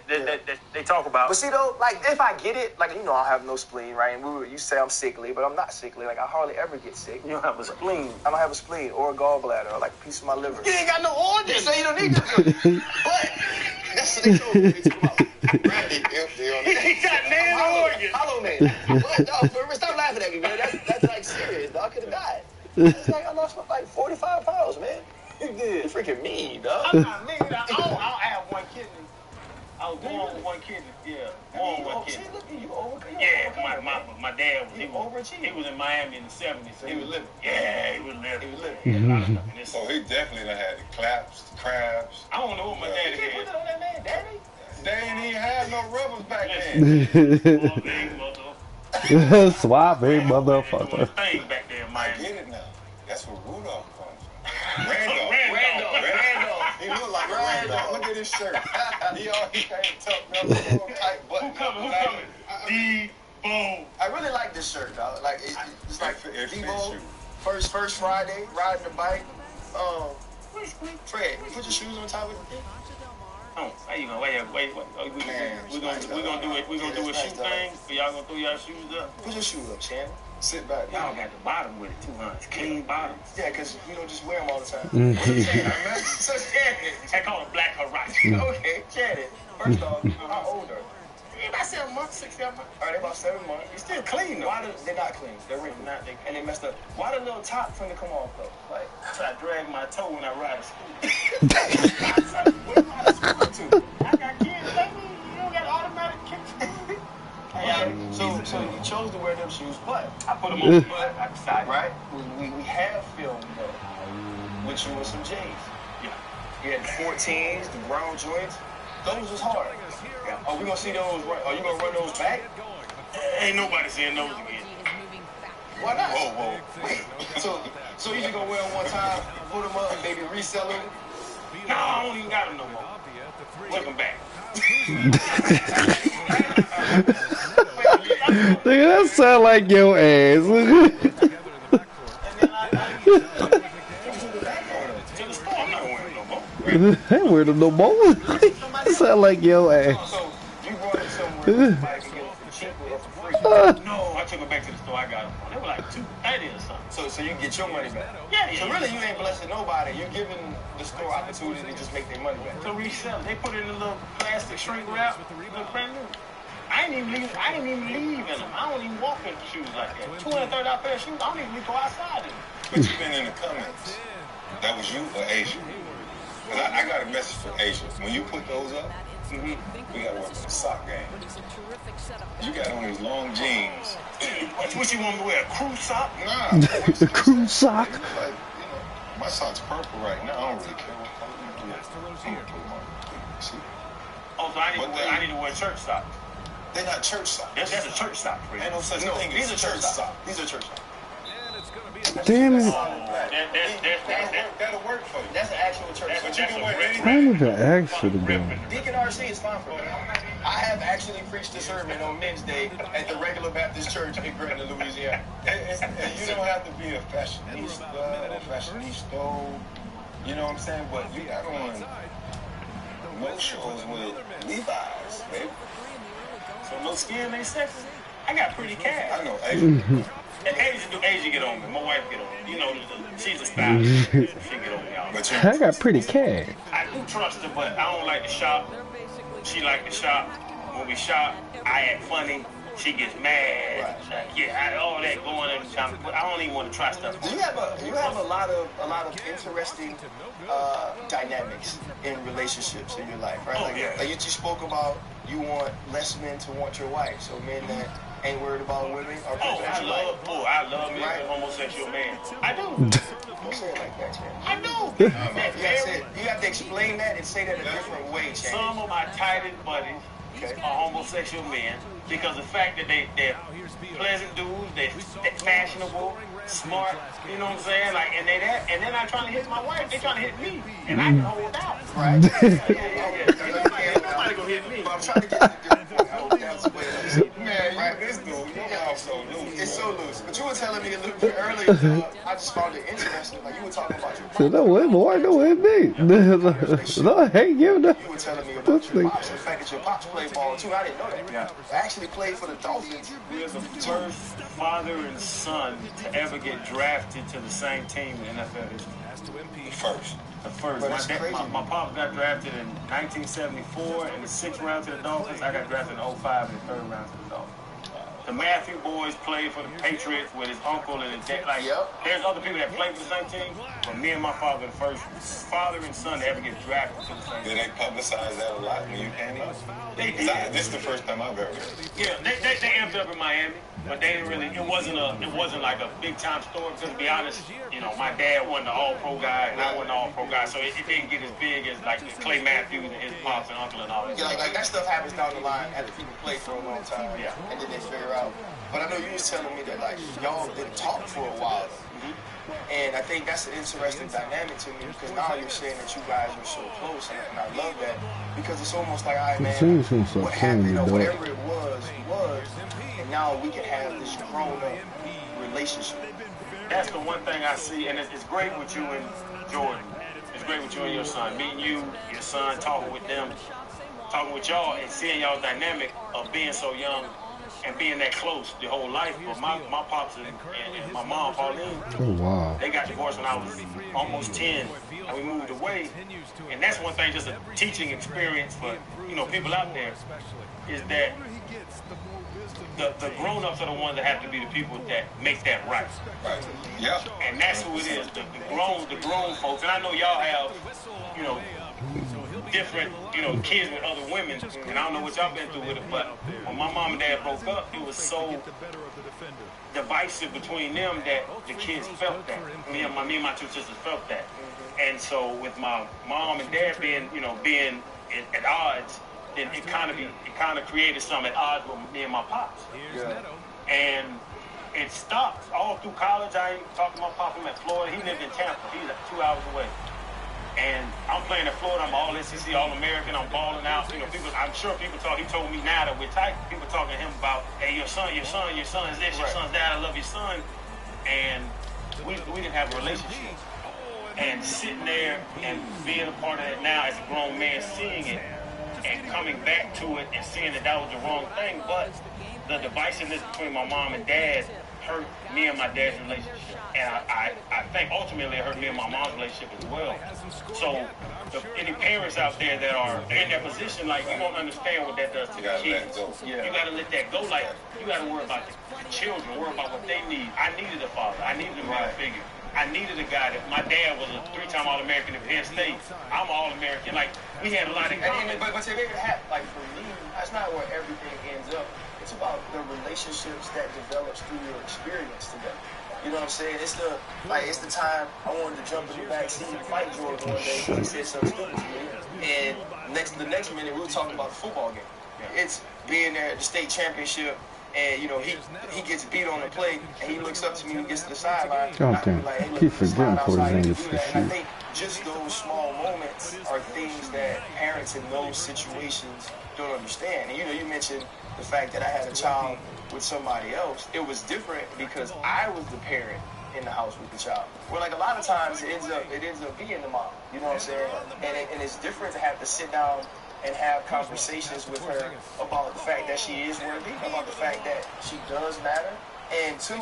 they talk about. But see, though, like, if I get it, like, I have no spleen, right? And you say I'm sickly, but I'm not sickly. Like, I hardly ever get sick. You don't have a spleen. I don't have a spleen or a gallbladder or, like, a piece of my liver. You ain't got no organs. So you don't need to. But that's what they told me. They told me. He got no organs. Hollow man. But, dog, stop laughing at me, man. That's like, serious, dog. I could have died. It's like, I lost, like, 45 pounds, man. You did. You're freaking mean, dog. I'm not mean. I don't have one kidney. I was born with one kidney. Yeah, born with one kidney. Yeah, my dad was. He was in Miami in the 70s. So he was living. Yeah, he was living. So he definitely done had the claps, the crabs. I don't know what my daddy had. Put that on that man, daddy. They ain't even had no rubbers back then. Suave motherfucker. Thing back there, I get it now. That's where Rudolph comes from. Randolph. He look like Randolph. Look at his shirt. He can't tuck up tight button. Who coming? D-Bo. I really like this shirt, dog. Like it's like D-Bo. First Friday, riding the bike. Fred, put your shoes on top of the thing. Oh, wait. We're gonna do a shoe thing. So y'all gonna throw y'all shoes up? Put your shoes up, Shannon. Sit back. Y'all got the bottom with it too, huh? It's clean bottoms. Yeah, because we don't just wear them all the time. So Shannon, I call it Black Horizon. Okay, Shannon. First off, how old are you? About 7 months, 6, 7 months. All right, about 7 months. You're still clean, though. They're not clean. They're written. And they messed up. Why the little top finna come off, though? Like, so I drag my toe when I ride a scooter. Where am I a scooter to? I got kids, baby. You don't got automatic kicks. So you chose to wear them shoes, but I put them on the butt. I decided. Right? We have filmed, though, with you with some J's. Yeah. You had the 14s, the brown joints. Those was hard. Are we gonna see those? Are you gonna run those back? Ain't nobody seeing those again. Why not? Whoa. Wait. So you just gonna wear them one time, put them up, and maybe resell them? No, I don't even got them no more. Take them back. Nigga, that sound like your ass. I ain't wearing them no more. That sound like your ass. So you brought it somewhere somebody can get it for cheap or for free? No, I took them back to the store. I got them. They were like $2.30 or something. So you can get your money back. Yeah. So really, you ain't blessing nobody. You're giving the store opportunity to just make their money back. To resell. They put it in a little plastic shrink wrap. Look brand new. I ain't even leave in them. I don't even walk in shoes like that. $230 pair of shoes. I don't even go outside in them. But you've been in the comments. That was you or Asia? Because I got a message for Asia. When you put those up, We gotta work on the sock game. You got on these long jeans. What you want me to wear? A crew sock? Nah. Crew sock. Like, my sock's purple right now. I don't really care what color you do. I'm gonna put them on. See? Oh, so I need to wear church socks. They're not church socks. That's a church sock, Fred. Ain't no such thing these as are church socks. socks. These are church socks. Damn it. That'll work for you. That's an actual church. But you can wear anything. I didn't even ask for the game. Deacon RC is fine for me. I have actually preached a sermon on Men's Day at the regular Baptist Church in Gretna, Louisiana. And you don't have to be a fashionista or fashionista. You know what I'm saying? But you got on no shows with Levi's, baby. So no skin ain't sexy. I got pretty calves. I know. And Asia get on me. My wife get on me. You know, she's a stylist. She get on me. But I got pretty cash. I do trust her, but I don't like to shop. She like to shop. When we shop, I act funny. She gets mad. Like, all that going on. I don't even want to try stuff. Do you have a lot of interesting dynamics in relationships in your life, right? Like you just spoke about, you want less men to want your wife, so men that ain't worried about women are I love me a homosexual man. I do. Don't say it like that, Chan. I do. You have to explain that and say that a different way, Chan. Some of my tightest buddies are homosexual men because the fact that they're pleasant dudes, they're fashionable, smart, you know what I'm saying? Like, and they're not trying to hit my wife, they're trying to hit me, and I can hold out. Right? Nobody gonna hit me. I'm trying to get to the Man, this dude, your mouth so loose. It's so loose. But you were telling me a little bit earlier, I just found it interesting. Like, you were talking about your So no way, boy, no way, me. No, hey, you know. You were telling me about your pops. The fact that your pops played ball too. I didn't know that. Yeah. I actually played for the Dolphins. We're the first father and son to ever get drafted to the same team in NFL history. The first. My pop got drafted in 1974 in the 6th round to the Dolphins. I got drafted in 05 in the 3rd round to the Dolphins. The Matthew boys played for the Patriots with his uncle and his dad. Like, there's other people that played for the same team, but me and my father the first father and son to ever get drafted to the same team. Did they publicize that a lot when you came up? This is the first time I've ever heard it. Yeah, they amped up in Miami, but they didn't really. It wasn't like a big time story. Because to be honest, you know, my dad wasn't the All Pro guy, and I wasn't the All Pro guy, so it didn't get as big as like Clay Matthews and his pops and uncle and all that. Yeah, like that stuff happens down the line after people play for a long time, and then they figure out. But I know you was telling me that like y'all didn't talk for a while. And I think that's an interesting dynamic to me because now you're saying that you guys are so close, and I love that because it's almost like, all right, man, what happened or whatever it was, and now we can have this grown-up relationship. That's the one thing I see, and it's great with you and Jordan. It's great with you and your son. Meeting you, your son, talking with them, talking with y'all, and seeing y'all dynamic of being so young and being that close the whole life. But my pops and my mom, Pauline, they got divorced when I was almost 10, and we moved away. And that's one thing, just a teaching experience for, you know, people out there, is that the grown-ups are the ones that have to be the people that make that right. Right. Yeah. And that's who it is, the grown folks. And I know y'all have, you know, different, you know, kids with other women, and I don't know what y'all been through with it, but when my mom and dad broke up, it was so divisive between them that the kids felt that. Me and my two sisters felt that. And so with my mom and dad being at odds, then it kind of created something at odds with me and my pops. Yeah. And it stopped all through college. I ain't talked to my pop. I'm at Florida. He lived in Tampa. He's like 2 hours away. And I'm playing at Florida. I'm all SEC, all American. I'm balling out. You know, I'm sure people talk. He told me now that we're tight. People talking to him about, hey, your son is this, your son's that. I love your son. And we didn't have a relationship. And sitting there and being a part of it now as a grown man, seeing it and coming back to it and seeing that was the wrong thing, but the divisiveness between my mom and dad hurt me and my dad's relationship. And I think ultimately it hurt me and my mom's relationship as well. So any parents out there that are in that position, like, you don't understand what that does to the kids. You gotta let that go. Like, you gotta worry about the children, worry about what they need. I needed a father. I needed a male figure. I needed a guy that my dad was a 3-time All-American at Penn State. I'm an All-American. Like, we had a lot in common. But to make it happen, like for me, that's not where everything ends up. It's about the relationships that develops through your experience together. You know what I'm saying? It's the time I wanted to jump in the back seat and fight Jordan one day because he said something stupid to me. And the next minute we were talking about the football game. It's being there at the state championship, and you know he gets beat on the play, and he looks up to me and gets to the sideline. God damn. Like, hey, Keep forgetting for his English and shit. I think just those small moments are things that parents in those situations don't understand. And you know, you mentioned the fact that I had a child with somebody else. It was different because I was the parent in the house with the child. Where like a lot of times it ends up being the mom. You know what I'm saying? And it's different to have to sit down and have conversations with her about the fact that she is worthy, about the fact that she does matter, and two,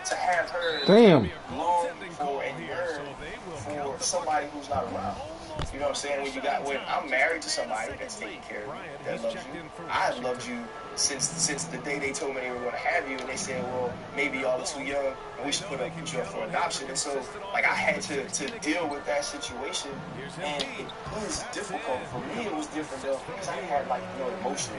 to have her long for and yearn for somebody who's not around. You know what I'm saying? When I'm married to somebody that's taking care of you, that loves you. I've loved you since the day they told me they were going to have you, and they said, well, maybe y'all are too young, and we should put you up for adoption. And so, like, I had to deal with that situation, and it was difficult. For me, it was different, though, because I had, like, no emotion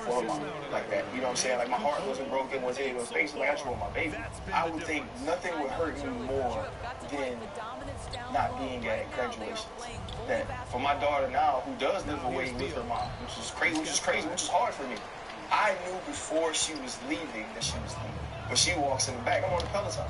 for my like that. You know what I'm saying? Like, my heart wasn't broken, wasn't in his face. Like, I just want my baby. I would think nothing would hurt me more than not being at graduations. That for my daughter now, who does live away with her mom, which is hard for me. I knew before she was leaving that she was leaving. When she walks in the back, I'm on the Peloton.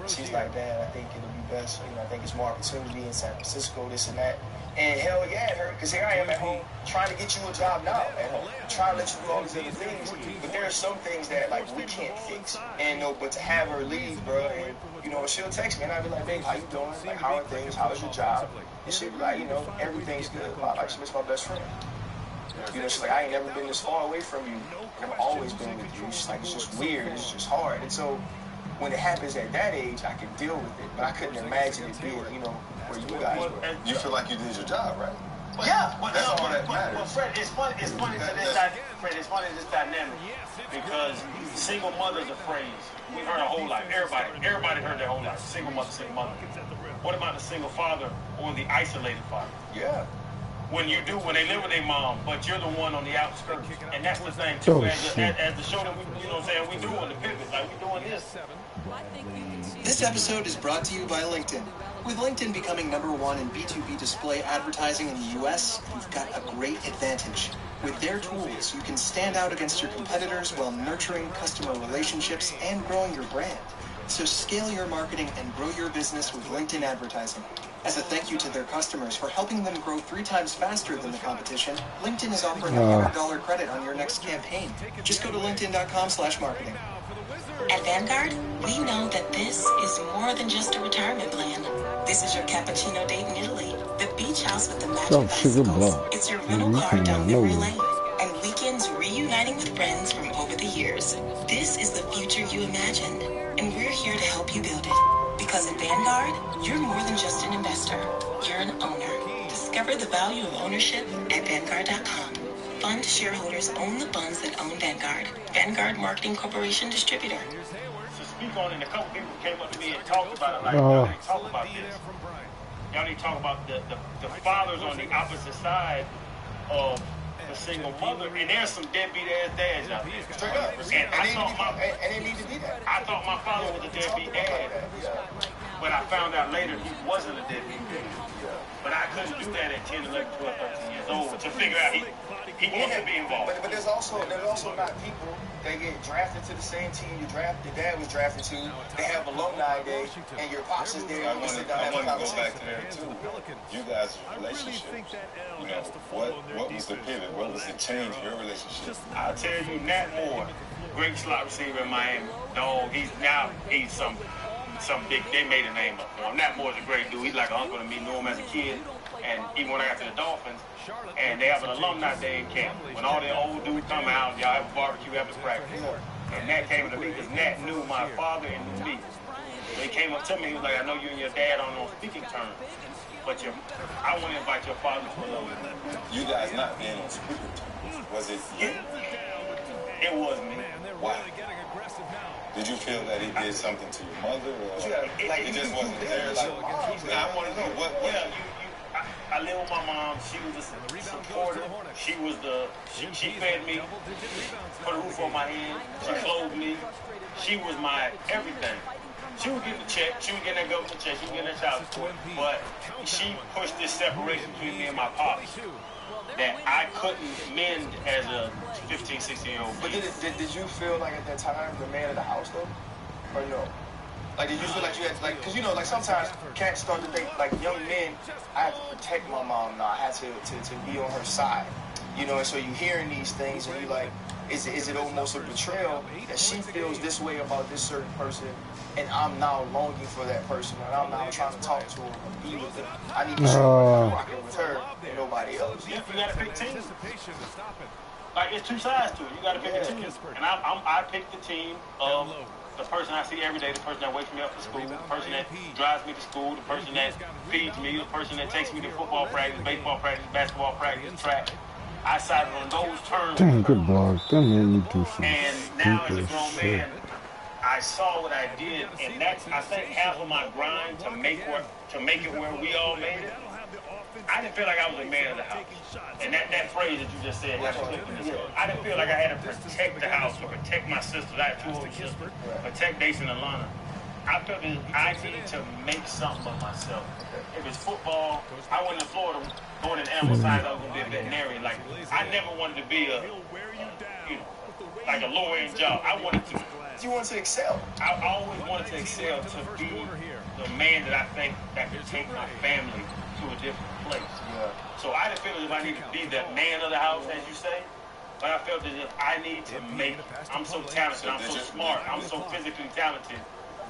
She's like, Dad, I think it'll be best. You know, I think it's more opportunity in San Francisco, this and that. And hell yeah, it hurt, because here I am at home trying to get you a job now at home, trying to let you do all these other things. But there are some things that like we can't fix. And but to have her leave, bro, and you know, she'll text me and I'll be like, babe, how you doing? Like, how are things? How is your job? And she'll be like, you know, everything's good. Like, she's my best friend. You know, she's like, I ain't never been this far away from you. I've always been with you. She's like, it's just weird. It's just hard. And so when it happens at that age, I can deal with it. But I couldn't imagine it being, you know, where you guys were. You feel like you did your job, right? But, yeah, that's all that matters. But Fred, it's funny this dynamic because single mother's a phrase we've heard our whole life. Everybody heard their whole life. Single mother, single mother. What about the single father or the isolated father? Yeah. When they live with their mom, but you're the one on the outskirts. And that's the thing too, as the show that we, you know what I'm saying, we doing the pivot, like we doing this. This episode is brought to you by LinkedIn. With LinkedIn becoming #1 in B2B display advertising in the US, you've got a great advantage. With their tools, you can stand out against your competitors while nurturing customer relationships and growing your brand. So scale your marketing and grow your business with LinkedIn advertising. As a thank you to their customers for helping them grow 3 times faster than the competition, LinkedIn is offering a $100 credit on your next campaign. Just go to linkedin.com/marketing. At Vanguard, we know that this is more than just a retirement plan. This is your cappuccino date in Italy, the beach house with the magic bicycles. It's your rental car down memory lane, and weekends reuniting with friends from over the years. This is the future you imagined, and we're here to help you build it. Because at Vanguard, you're more than just an investor. You're an owner. Discover the value of ownership at Vanguard.com. Fund shareholders own the funds that own Vanguard. Vanguard Marketing Corporation Distributor. To speak on it, and a couple people came up to me and talked about it, like, y'all need to talk about this. Y'all need to talk about the fathers on the opposite side of the single mother, and there's some deadbeat ass dads out there. Straight up. And they need to be that. I thought my father was a deadbeat dad, but I found out later he wasn't a deadbeat dad. But I couldn't do that at 10, 11, 12, 13 years old to figure out he wants to be involved. But there's also not people that get drafted to the same team your dad was drafted to. They have alumni day, and your pops is there. I want to go back to there too. You guys' relationship. You know, what was the pivot? What was the change in your relationship? I'll tell you, Nat Moore, great slot receiver in Miami. Dog, he's some big. They made a name up for him. Nat Moore's a great dude. He's like an uncle to me. Knew him as a kid, and even when I got to the Dolphins, and they have an alumni day in camp. When all the old dudes come out, y'all have a barbecue after practice. And Nat came to me because Nat knew my father and knew me. So he came up to me. He was like, "I know you and your dad aren't on speaking terms, but I want to invite your father to a little bit." You guys not being on speaking terms. Was it you? It was me. Why? Did you feel that he did something to your mother, or it just wasn't there? Like, I want to know what. I live with my mom. She was a supporter. She fed me, put a roof on my head. She clothed me. She was my everything. She would get the check. She would get that government check. She would get that child support. But she pushed this separation between me and my pops that I couldn't mend as a 15, 16-year-old. But did you feel like at that time the man of the house though, or no? Like, did you feel like you had to, like, because, you know, like, sometimes cats start to think, like, young men, I have to protect my mom now. I have to be on her side. You know, and so you hearing these things, and you like, is it almost a betrayal that she feels this way about this certain person, and I'm now longing for that person, and I'm now trying to talk to her, and be with her. I need to show I'm rocking with her and nobody else. You gotta pick teams. Like, it's two sides to it. You gotta pick a team. And I picked the team of the person I see every day, the person that wakes me up for school, the person that drives me to school, the person that feeds me, the person that takes me to football practice, baseball practice, basketball practice, track. I sided on those terms. Damn, good blog. That made me do some and now as a stupid grown shit. man, I saw what I did, and that's, I think, half of my grind to make it where we all made it. I didn't feel like I was a man of the house. And that phrase that you just said, I didn't feel like I had to protect the house or protect my sisters. I had two older sisters, protect Dace and Alana. I felt that I needed to make something of myself. If it's football, I went to Florida going in animal science, I was going to be a veterinarian. Like, I never wanted to be like a lower-end job. I wanted to. You wanted to excel. I always wanted to excel, to be the man that I think that could take my family to a different place. So I didn't feel as if I needed to be the man of the house, as you say, but I felt as if I need to make, I'm so talented, I'm so smart, I'm so physically talented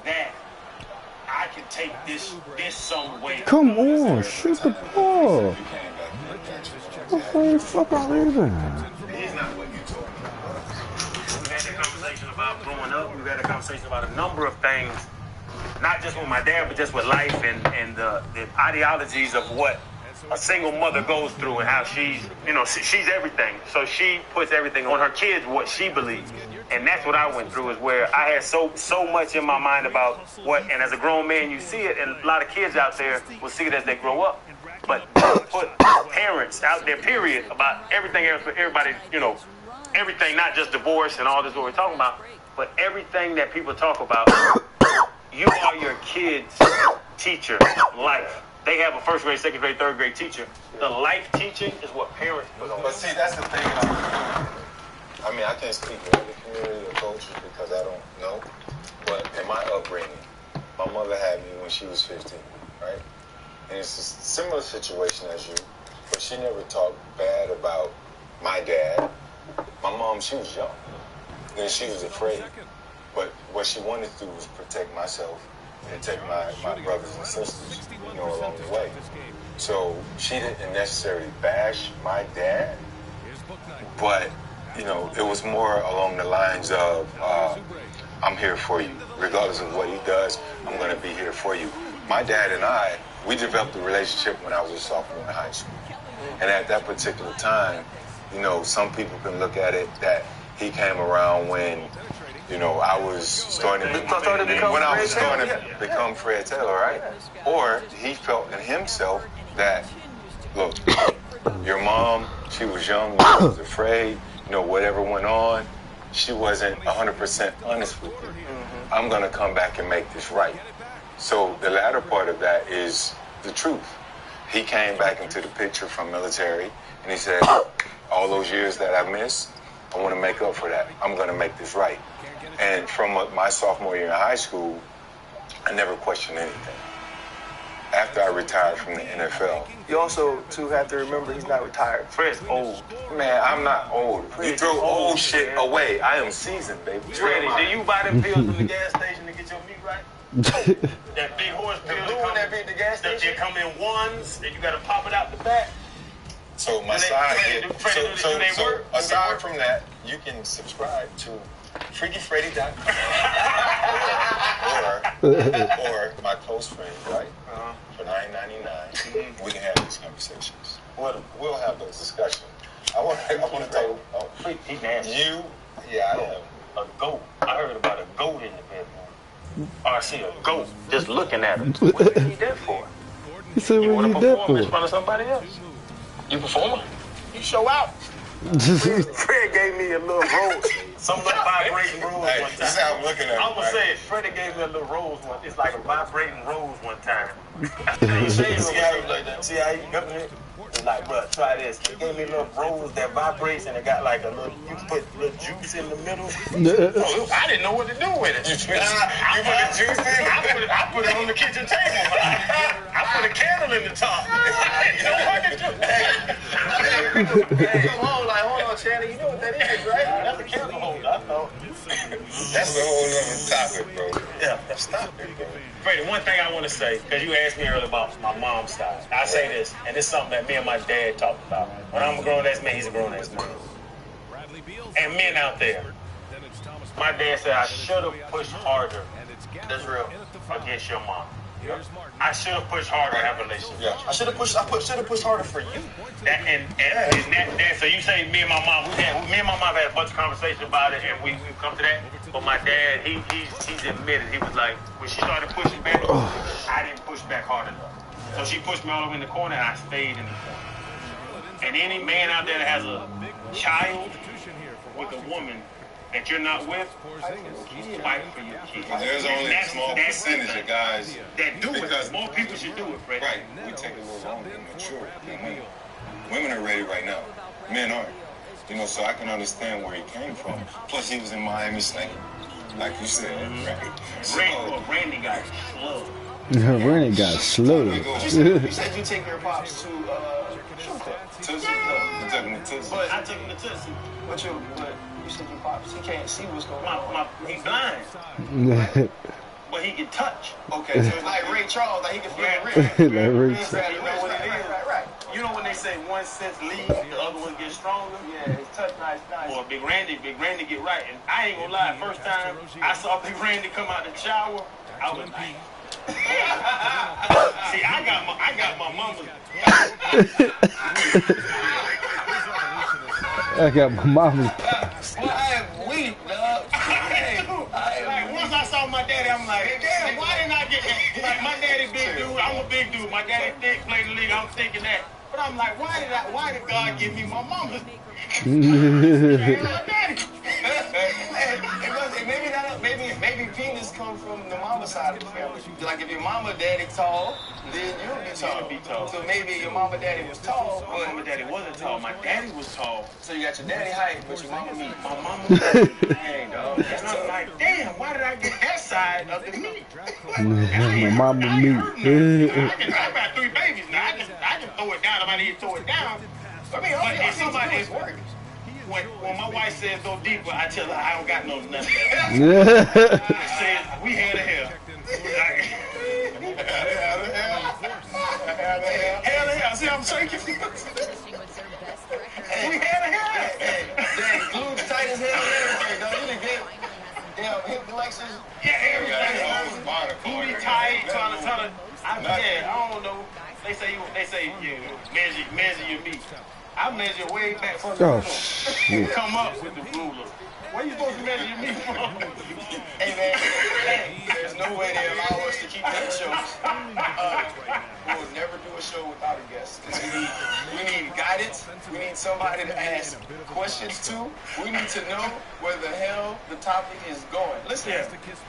that I can take this some way. Come on, shoot the ball. What the fuck are we doing? He's not what you're talking about. We've had a conversation about growing up. We've had a conversation about a number of things, not just with my dad, but just with life and the ideologies of what a single mother goes through and how she's everything. So she puts everything on her kids, what she believes. And that's what I went through, is where I had so much in my mind about what, and as a grown man, you see it, and a lot of kids out there will see it as they grow up. But put parents out there, period, about everything else, but everybody, everything, not just divorce and all this what we're talking about, but everything that people talk about, you are your kid's teacher, life. They have a first grade, second grade, third grade teacher. The life teaching is what parents put on. But see, that's the thing. I mean, I can't speak for every community or culture because I don't know. But in my upbringing, my mother had me when she was 15, right? And it's a similar situation as you, but she never talked bad about my dad. My mom, she was young, and she was afraid. But what she wanted to do was protect myself and take my brothers and sisters, along the way. So she didn't necessarily bash my dad, but, it was more along the lines of, I'm here for you. Regardless of what he does, I'm going to be here for you. My dad and I, we developed a relationship when I was a sophomore in high school. And at that particular time, some people can look at it that he came around when I was starting to become Fred Taylor, right? Or he felt in himself that, look, your mom, she was young, she was afraid, whatever went on, she wasn't 100% honest with you. I'm going to come back and make this right. So the latter part of that is the truth. He came back into the picture from military, and he said, all those years that I missed, I want to make up for that. I'm going to make this right. And from my sophomore year in high school, I never questioned anything. After I retired from the NFL. You also, too, have to remember he's not retired. Fred's old. Man, I'm not old. You throw old shit away. I am seasoned, baby. Freddie, do you buy them pills from the gas station to get your meat right? That big horse pill. The blue one that be at the gas station? They come in ones, and you got to pop it out the back. So my side hit. So aside from that, you can subscribe to FreakyFreddy.com or my close friend, right? For $9.99, we can have these conversations. We'll have those discussions. I want to talk. He's nasty. Yeah, I am. a goat. I heard about a goat in the bedroom. Or I see a goat just looking at her. What do you need that for? He said, You what want you to that perform in for? front of somebody else? You performer? You show out. Fred gave me a little rose. Some little vibrating rose one time. This is how I'm looking at it. I'm going to say it. Freddie gave me a little rose one. It's like a vibrating rose one time. See how he like that? See how he got it? It's like, bro, try this. He gave me a little rose that vibrates and it got like a little, you can put little juice in the middle. Oh, I didn't know what to do with it. You put the juice in? I put it on the kitchen table. I put a candle in the top. You know what to do? Hey, come on, like, hold on, Channing. You know what that is, right? That's a candle holder, I know. That's a whole other topic, bro. Yeah, stop it, bro. Freddie, one thing I want to say, because you asked me earlier about my mom's side. I say this, and it's something that me and my dad talked about. When I'm a grown-ass man, he's a grown-ass man. And men out there, my dad said I should have pushed harder. That's real. Against your mom. Yeah. I should have pushed harder in that relationship. Yeah. I should have pushed harder for you. So you say me and my mom, me and my mom had a bunch of conversations about it, and we come to that. But my dad, he's admitted, he was like, when she started pushing back, I didn't push back hard enough. So she pushed me all the way in the corner, and I stayed in the corner. And any man out there that has a child with a woman that you're not with, fight for your kids. There's only a small percentage of guys that do it. Because more people should do it, Fred. Right. We take a little longer to mature than women. Women are ready right now. Men aren't. You know, so I can understand where he came from. Plus, he was in Miami slinging, like you said, right? So, Randy got slow. Randy got slow. You said you take your pops to Tootsie. I took him to Tootsie. But you said your pops, he can't see what's going on. He's blind. But he can touch. Okay, so it's like Ray Charles, like he can feel the rhythm. Like Ray Charles. You know what it is? Right. You know when they say one sense leaves, the other one gets stronger? Yeah, his touch nice. Or Big Randy get right. And I ain't gonna lie, first time I saw Big Randy come out the shower, I was like, see, I got my mama's. I got my mama's. Well, I am weak, dog. Like, once I saw my daddy, I'm like, damn, why didn't I get that? Like, my daddy big dude, I'm a big dude. My daddy thick, played the league, I'm thinking that. But I'm like, why did God give me my mama? Maybe penis come from the mama side of the family. Like if your mama daddy tall, then you'll be tall. So maybe your mama daddy was tall, but my mama daddy wasn't tall. My daddy was tall. So you got your daddy height, but your mama meat. My mama dang, dog. And I'm like, damn, why did I get that side of the meat? My mama meat. I got 3 babies now. I can throw it down if I need to throw it down. But if somebody is working. When my wife says go deeper, I tell her I don't got no nothing. She says we had a hell. Hell to hell. See how I'm shaking? We had a hell. Dang, glued tight as hell and everything, dog. You done get damn hip flexors. Yeah, everything. Booty tight, trying to. I don't know. They say you measure your meat. I measure way back from the ruler. Come up with the ruler. Where you supposed to measure your meat from? Hey man, there's no way they allow us to keep doing shows. We'll never do a show without a guest. We need guidance. We need somebody to ask questions to. We need to know where the hell the topic is going. Listen,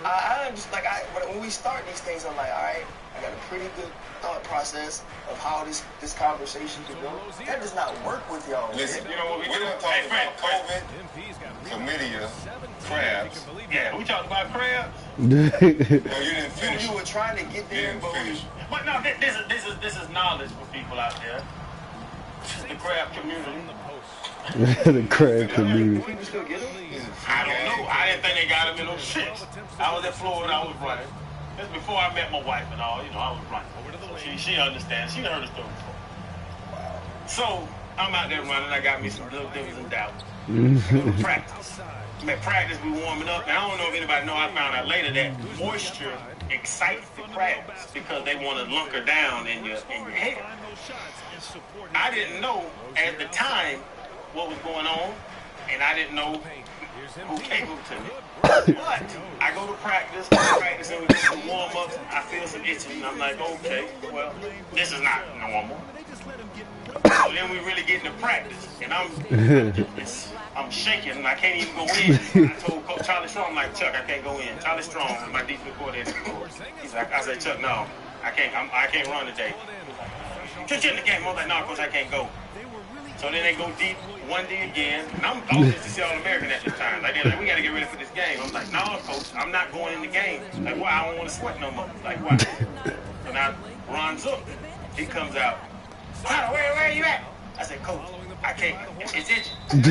I just when we start these things, I'm like, all right, I got a pretty good thought process of how this conversation could go. That does not work with y'all. Listen, you know what we didn't talk about COVID, chlamydia, crabs. Yeah, we talked about crabs. No, you didn't finish. You were trying to get there, but no, this is knowledge for people out there. The crab community. The crab community. I don't know. I didn't think they got them in those shits. I was in Florida. I was running. That's before I met my wife and all. You know, I was running. She understands. She heard the story before. Wow. So I'm out there running. I got me some little divots and doubts. Practice. Practice, we warming up. And I don't know if anybody know. I found out later that moisture excites the crabs because they want to lunker down in your hair. I didn't know at the time what was going on, and I didn't know who gave them to me. But I go to practice, and we do some warm-ups. I feel some itching, and I'm like, okay, well, this is not normal. So then we really get into practice, and I'm shaking, and I can't even go in. I told Coach Charlie Strong, I'm like, Chuck, I can't go in. Charlie Strong, my defensive coordinator. He's like, I said, Chuck, no, I can't run today. Just in the game. I was like, no, Coach, I can't go. So then they go deep 1D again, and I'm just All-American at this time. Like, they're like, we got to get ready for this game. I'm like, no, Coach, I'm not going in the game. Like, why? I don't want to sweat no more. Like, why? So now Ron Zook, he comes out. Where are you at? I said, Coach, I can't. It's itching. What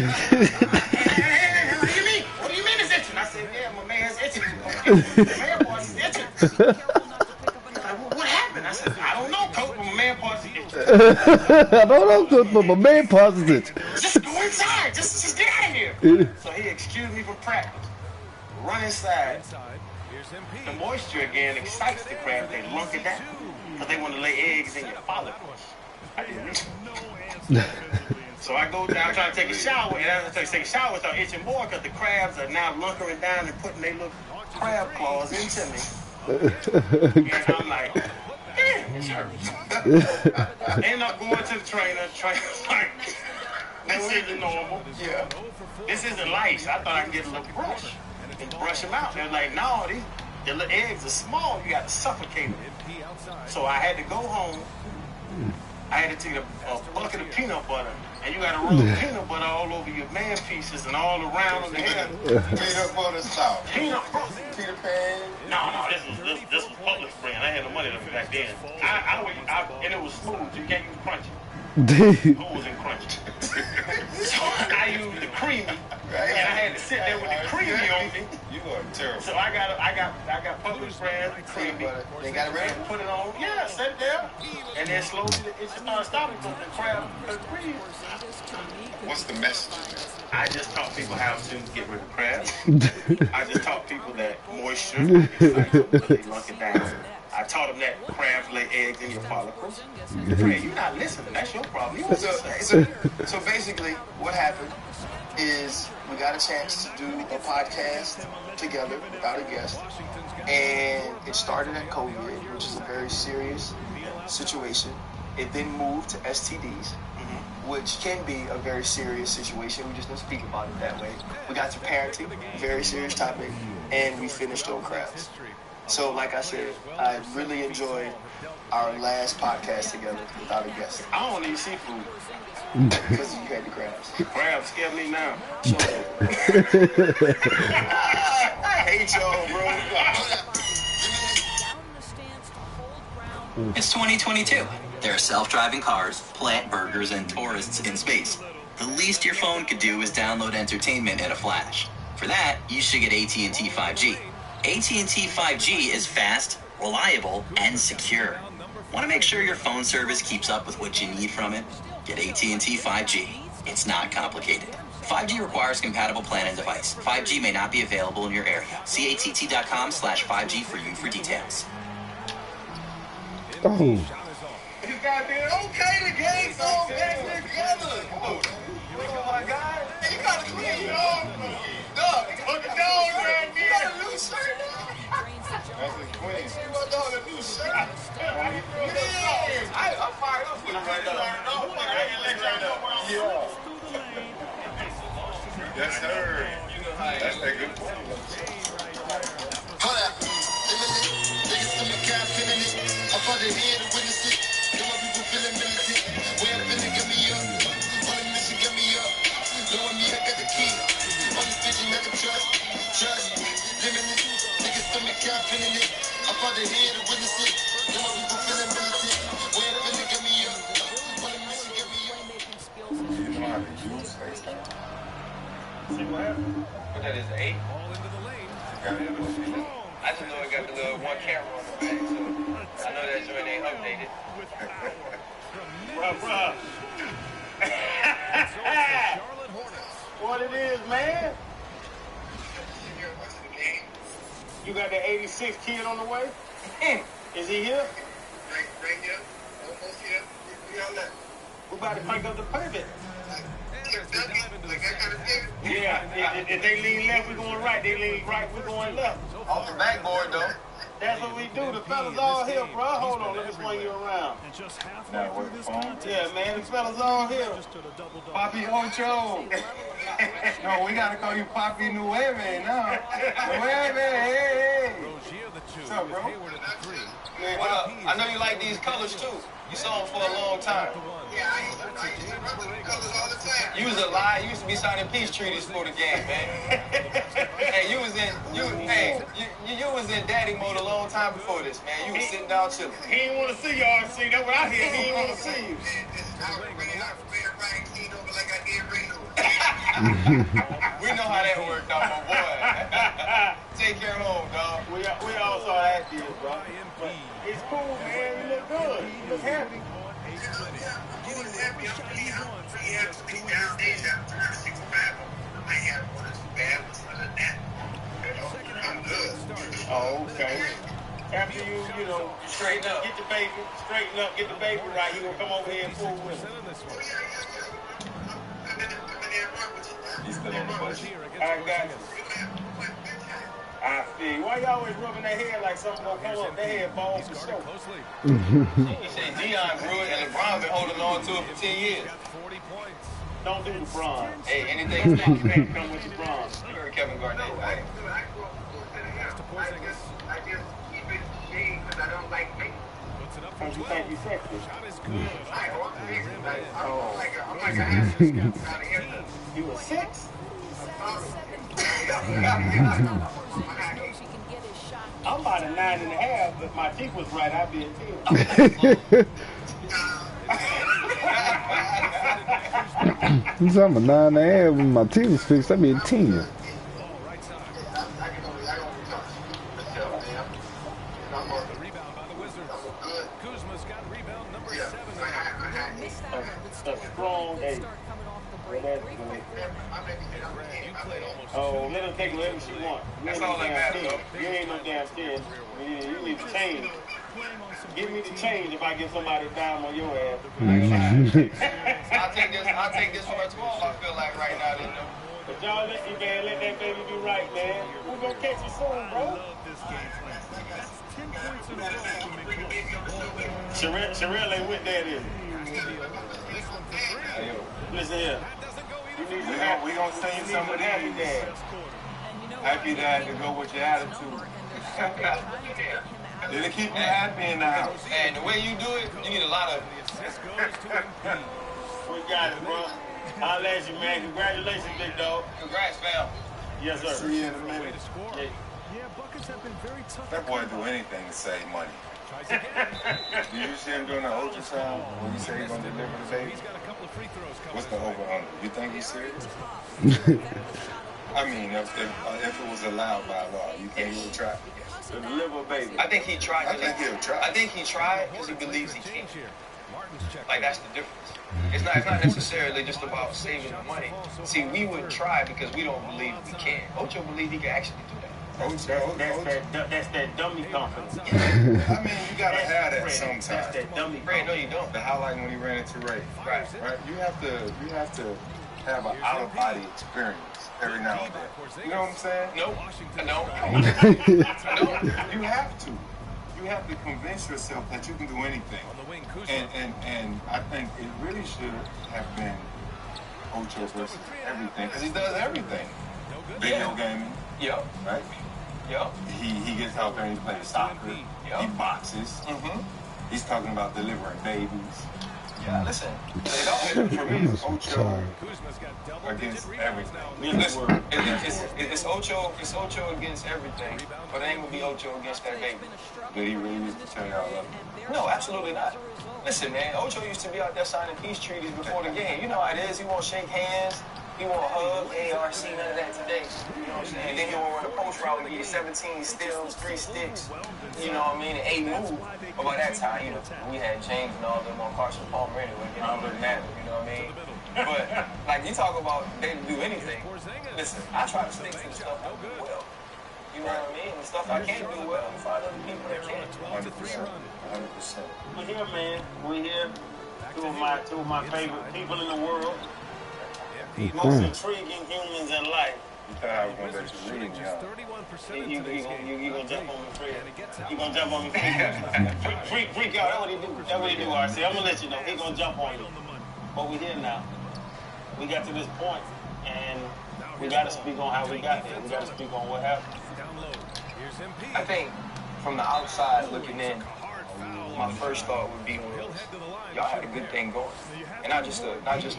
do you mean? What do you mean it's itching? I said, yeah, my man's itching. My man parts is itching. He's like, well, what happened? I said, I don't know, Coach, but my man parts is itching. I don't know, Coach, but my man parts is itching. Just go inside. Just get out of here. So he excused me from practice. Run inside. The moisture again excites the crab. They lunk it down because they want to lay eggs in your follicles. I didn't know. So I go down, trying to take a shower, and as I take a shower, I start itching more because the crabs are now lunkering down and putting their little crab claws into me. And I'm like, damn, this hurts. End up going to the trainer's like, this isn't normal. Yeah. This isn't lice. I thought I could get a little brush and brush them out. They're like, no, the little eggs are small. You got to suffocate them. So I had to go home. I had to take a bucket of peanut butter, and you got to rub peanut butter all over your man pieces and all around the head. Peanut butter sauce. Peanut butter. Peter Pan. No, this was public brand. I had no money back then. And it was smooth. You can't use crunchy. Who was in crunchy? So I used the creamy, and I had to sit there with the creamy on me. You are terrible. So I got public brand creamy. They got it ready. Put it on. Yeah, set it there, and then slowly it started stopping because the crab cream. What's the message? I just taught people how to get rid of crabs. I just taught people that moisture really lunk it down. I taught them that crabs lay eggs in your follicles. Fred, you're not listening. That's your problem. So basically, what happened is we got a chance to do a podcast together without a guest, and it started at COVID, which is a very serious situation. It then moved to STDs, which can be a very serious situation. We just don't speak about it that way. We got to parenting, very serious topic, and we finished on crabs. So, like I said, I really enjoyed our last podcast together without a guest. I don't eat seafood. Because you had the crabs. Crabs scare me now. I hate y'all, bro. It's 2022. There are self-driving cars, plant burgers, and tourists in space. The least your phone could do is download entertainment at a flash. For that, you should get AT&T 5G. AT&T 5G is fast, reliable, and secure. Want to make sure your phone service keeps up with what you need from it? Get AT&T 5G. It's not complicated. 5G requires compatible plan and device. 5G may not be available in your area. See att.com/5G for details. Oh. You got there. Okay, the game's all back together. Oh my God. You got to clean your arm. Dog, look at dog right there. You got a new shirt now? That's his queen. See my dog, a new shirt. I'm fired up with him right now. Yeah. Yes, sir. That's that good point. Hold up. Niggas in the cap feeling it. I'm fucking here to witness it. Know my people feeling militant. Way up in it, get me up. On a mission, get me up. Knowing me, I got the key. On this vision, never trust. Trust. Limitless. Niggas in the cap feeling it. I'm fucking here to witness it. Know my people feeling militant. Way up in it, get me up. On a mission, get me up. You know how to use FaceTime. See what happened? But that is 8. I just know it got the little one camera on the back, so I know that joint ain't updated. Bruh. What it is, man? You got that 86 kid on the way? Is he here? Right here. Almost here. We on that. We about to crank up the pivot. Yeah, if they lean left, we going right. They lean right, we going left. Off the backboard, though. That's what we do. The fellas all here, bro. Hold on, let me swing you around. Now, what the phone? Yeah, man, the fellas all here. Papi Ocho. No, we gotta call you Papi Nueve now. Nueve, hey. What's up, bro? Man, what up? I know you like these colors too. You saw them for a long time. Yeah, I used to run with the colors all the time. You was a lie. You used to be signing peace treaties for the game, man. Hey, you was in daddy mode a long time before this, man. You was sitting down chilling. He didn't want to see you, RC. That's what I hear. He didn't want to see you. We know how that worked out, my boy. Take care home, dog. We all saw that deal, bro. But it's cool, man. You look good. You look happy. You was happy. I'm pretty happy to be down days after 365. I might have one or two bad ones other than that. I'm good. Oh, okay. After you know, straighten up. Get the baby, straighten up, get the baby right. He gonna come over here and fool with him. He's still on the budget. I got you. I feel you. Why you always rubbing that head like something gonna come up? That head balls for sure. You say Deion grew it and LeBron been holding on to it for 10 years. Don't do LeBron. Hey, anything come with LeBron. You heard Kevin Garnett, right? I just keep it shade because I don't like makeup. Don't you think you sexy? I don't think I'm like an ass. You were 6? I'm about a 9.5, but my teeth was right. I'd be a 10. He's I'm a 9.5 when my teeth was fixed. I'd be a 10. Strong eight. Oh, let him take whatever she wants. That's all that matters, though. You ain't no damn kid. You need to change. Give me the change if I get somebody down on your ass. I'll take this for a 12, I feel like right now, then, though. But y'all let that baby do right, man. We're gonna catch you soon, bro. Sherelle ain't with that, is it? Listen here. We gonna send you some of Happy these. Dad. Happy Dad to go with your attitude. It'll keep you happy in the house. And the way you do it, you need a lot of it. We got it, bro. I'll let you, man. Congratulations, big dog. Congrats, fam. Yes, sir. See you in a minute. Yeah. That boy do anything to save money. Did you see him doing the ultrasound when he said he's gonna deliver the baby? What's the over-under? You think he's serious? I mean, if it was allowed by law, you think he would try? To deliver a baby. I think he tried. I think he'll try. I think he tried because he believes he can. Like, that's the difference. It's not necessarily just about saving the money. See, we would try because we don't believe we can. Ocho believe he can actually do that. That's that dummy confidence. I mean, you gotta have that sometimes. That's that dummy confidence. No, you don't. The highlight when he ran into Ray. Right. You have to have an out-of-body experience every now and then. You know what I'm saying? Nope. No. You have to. You have to convince yourself that you can do anything. And I think it really should have been Ocho versus everything, because he does everything. Video gaming. Yep. Right? Yep. He gets out there and he plays soccer. Yep. He boxes. He's talking about delivering babies. Yeah, listen. For me, it's Ocho against everything. Listen, it's Ocho against everything, but it ain't gonna be Ocho against that baby. Did he really used to tell y'all that? No, absolutely not. Listen, man, Ocho used to be out there signing peace treaties before the game. You know how it is. He won't shake hands. He won't hug, ARC, none of that today. You know what I'm saying? And then he won't run a post route and give you 17 steals, 3 sticks. You know what I mean? And 8 move. But by that time, you know, we had James and all them on Carson Palmer anyway. You know, it doesn't matter. You know what I mean? But, like, you talk about they do anything. Listen, I try to stick to the stuff I do well. You know what I mean? The stuff I can't do well, I find other people that can. 100%. 100%. We're here, man. We're here. Two of my favorite people in the world. The most intriguing humans in life. You thought I was gonna let you read me, huh? You gonna jump on me, Fred? You gonna jump on me, Fred? Freak out. That's what he do. That's what he do, RC. I'm gonna let you know. He gonna jump on you. But we here now. We got to this point, and we got to speak on how we got there. We got to speak on what happened. I think from the outside looking in, my first thought would be y'all had a good thing going, and not just a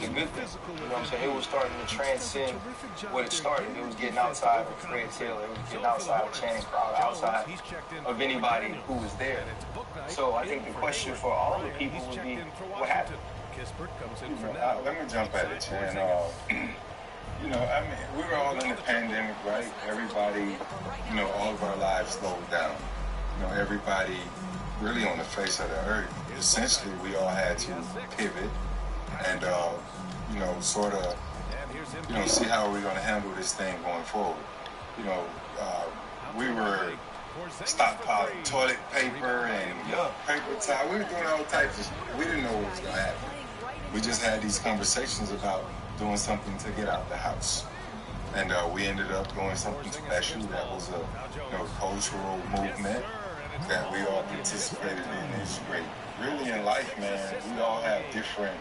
good thing. You know what I'm saying? It was starting to transcend what it started. It was getting outside of Fred Taylor. It was getting outside of Channing Crowder, outside of anybody who was there. So I think the question for all the people would be, what happened? Let me jump at it, Chan. You know, I mean, we were all in the pandemic, right? Everybody, you know, all of our lives slowed down. You know, everybody really on the face of the earth. Essentially, we all had to pivot and, you know, sort of, you know, see how we're going to handle this thing going forward. You know, we were stockpiling toilet paper and paper towel. We were doing all types of shit. We didn't know what was going to happen. We just had these conversations about doing something to get out the house. And we ended up doing something special that was a, you know, cultural movement that we all participated in. It's great. Really in life, man, we all have different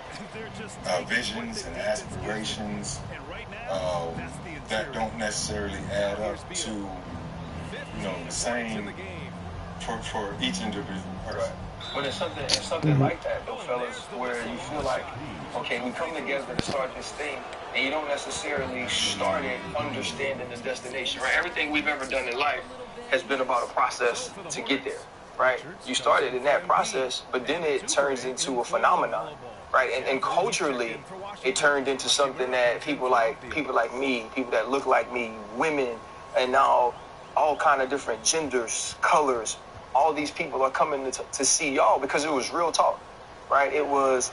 visions and aspirations that don't necessarily add up to, you know, the same for each individual person. But it's something like that, though, fellas, where you feel like, okay, we come together to start this thing, and you don't necessarily start it understanding the destination, right? Everything we've ever done in life has been about a process to get there, right? You started in that process, but then it turns into a phenomenon, right? And culturally, it turned into something that people like me, people that look like me, women, and now all kind of different genders, colors, all these people are coming to see y'all because it was real talk, right? It was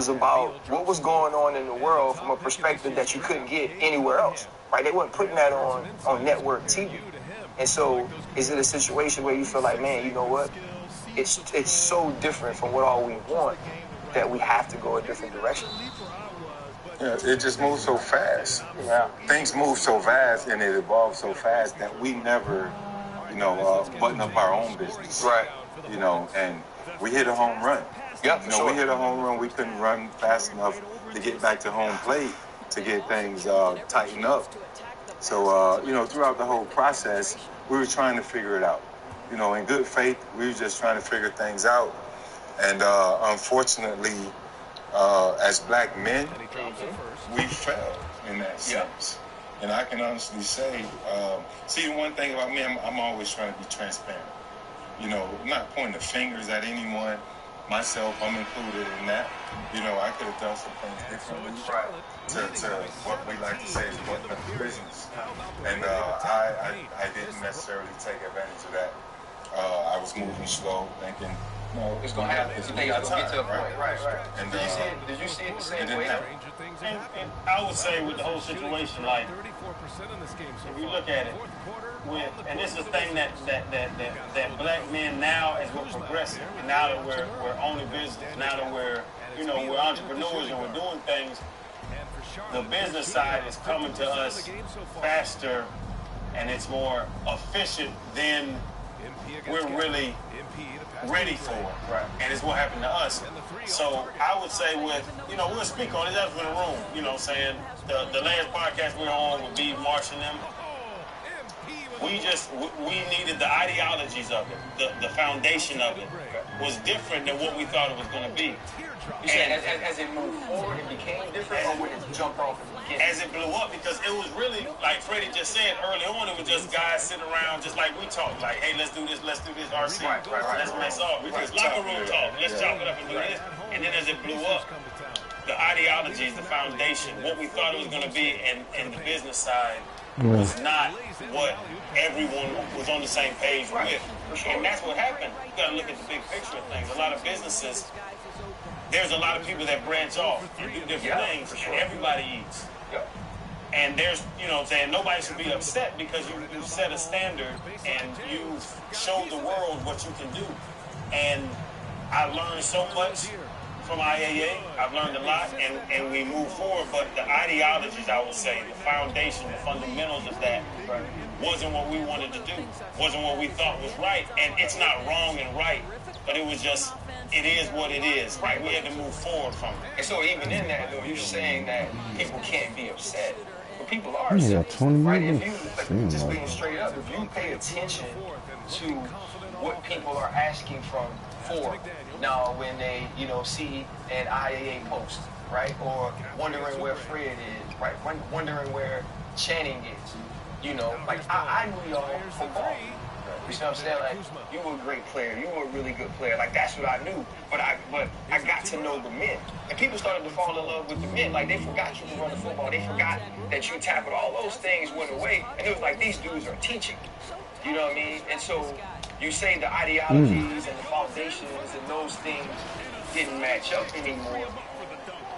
about what was going on in the world from a perspective that you couldn't get anywhere else, right? They weren't putting that on network TV. And so is it a situation where you feel like, man, you know what? It's so different from what all we want that we have to go a different direction. Yeah, it just moves so fast. Yeah. Things move so fast and it evolves so fast that we never, you know, button up our own business. Right. You know, and we hit a home run. Yeah, you know, we hit a home run. We couldn't run fast enough to get back to home plate to get things tightened up. So, you know, throughout the whole process, we were trying to figure it out. You know, in good faith, we were just trying to figure things out. And unfortunately, as black men, we failed in that sense. And I can honestly say, see, the one thing about me, I'm always trying to be transparent. You know, I'm not pointing the fingers at anyone. Myself, I'm included in that. You know, I could have done some things differently to what we like to say is button up the business. And I didn't necessarily take advantage of that. I was moving slow, thinking, no, it's going to happen. You think it's going to get to a point. Right. And, did you see it the same way? And I would say with the whole situation, like, if you look at it, and this is the thing that black men now, as we're progressing, and now that we're owning business, now that we're entrepreneurs and we're doing things, the business side is coming to us faster and it's more efficient than we're really ready for. Right. And it's what happened to us. So I would say we'll speak on it. That's in the room, you know what I'm saying? The last podcast we were on with B. Marsh and them, we needed the ideologies of it, the foundation of it was different than what we thought it was going to be. You saying as it moved forward, it became different, or when it jumped off at the beginning? As it blew up, because it was really, like Freddie just said early on, it was just guys sitting around just like we talk, like, hey, let's do this, RC, let's mess off. We just locker room talk, let's chop it up and do this. And then as it blew up, the ideologies, the foundation, what we thought it was going to be, and the business side was not what everyone was on the same page with. And that's what happened. You got to look at the big picture of things. A lot of businesses, there's a lot of people that branch off and do different things, and everybody eats. And there's, you know what I'm saying, nobody should be upset because you set a standard and you've showed the world what you can do. And I learned so much from IAA. I've learned a lot, and we move forward. But the ideologies, I would say, the foundation, the fundamentals of that wasn't what we wanted to do, wasn't what we thought was right. And it's not wrong and right, but it was just, it is what it is. Right? We had to move forward from it. And so even in that, though, you're saying that people can't be upset. But people are Yeah, upset. 20 Right? If minutes. you, just being straight up, if you pay attention to what people are asking for now when they, see an IAA post, right? Or wondering where Fred is, right? Wondering where Channing is. I knew y'all from ball. You see what I'm saying? Like, you were a great player. You were a really good player. Like, that's what I knew. But I got to know the men. And people started to fall in love with the men. Like, they forgot you could run the football. They forgot that you tackled. All those things went away. And it was like, these dudes are teaching. You know what I mean? And so you say the ideologies and the foundations and those things didn't match up anymore.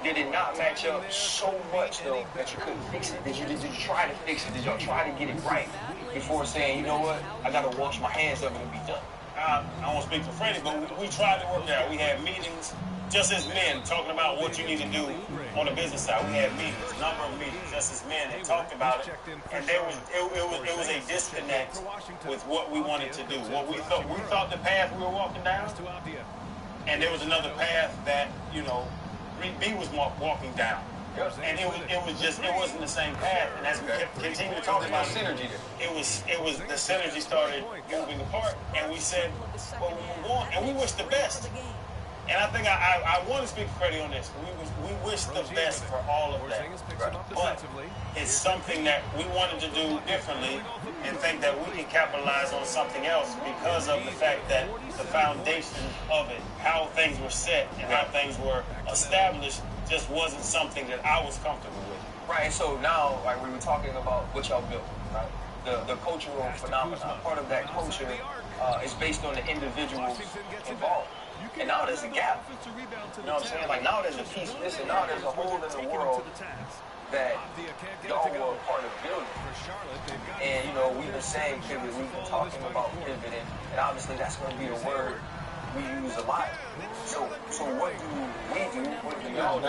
Did it not match up so much, though, that you couldn't fix it? Did you try to fix it? Did y'all try to get it right before saying, you know what, I got to wash my hands of it and be done? I won't speak for Freddie, but we tried to work it out. We had meetings, just as men, talking about what you need to do on the business side. We had meetings, a number of meetings, just as men, and talked about it. And it was a disconnect with what we wanted to do. What we thought the path we were walking down, and there was another path that, B was walking down. And it wasn't the same path. And as we continued to talk about synergy, it was the synergy started moving apart, and we said, well, we'll move on, and we wish the best. And I think I want to speak to Freddie on this. We wish the best for all of that. But it's something that we wanted to do differently and think that we can capitalize on something else because of the fact that the foundation of it, how things were set and how things were established, just wasn't something that I was comfortable with. Right, so now, like we were talking about what y'all built, right? The cultural phenomenon. Part of that culture is based on the individuals involved. And now there's a gap. You know what I'm saying? Like now there's a piece missing. Now there's a hole in the world that y'all were a part of building. And we've been saying pivot, we've been talking about pivoting, and obviously that's going to be a word we use a lot. So what do we do? What do y'all do?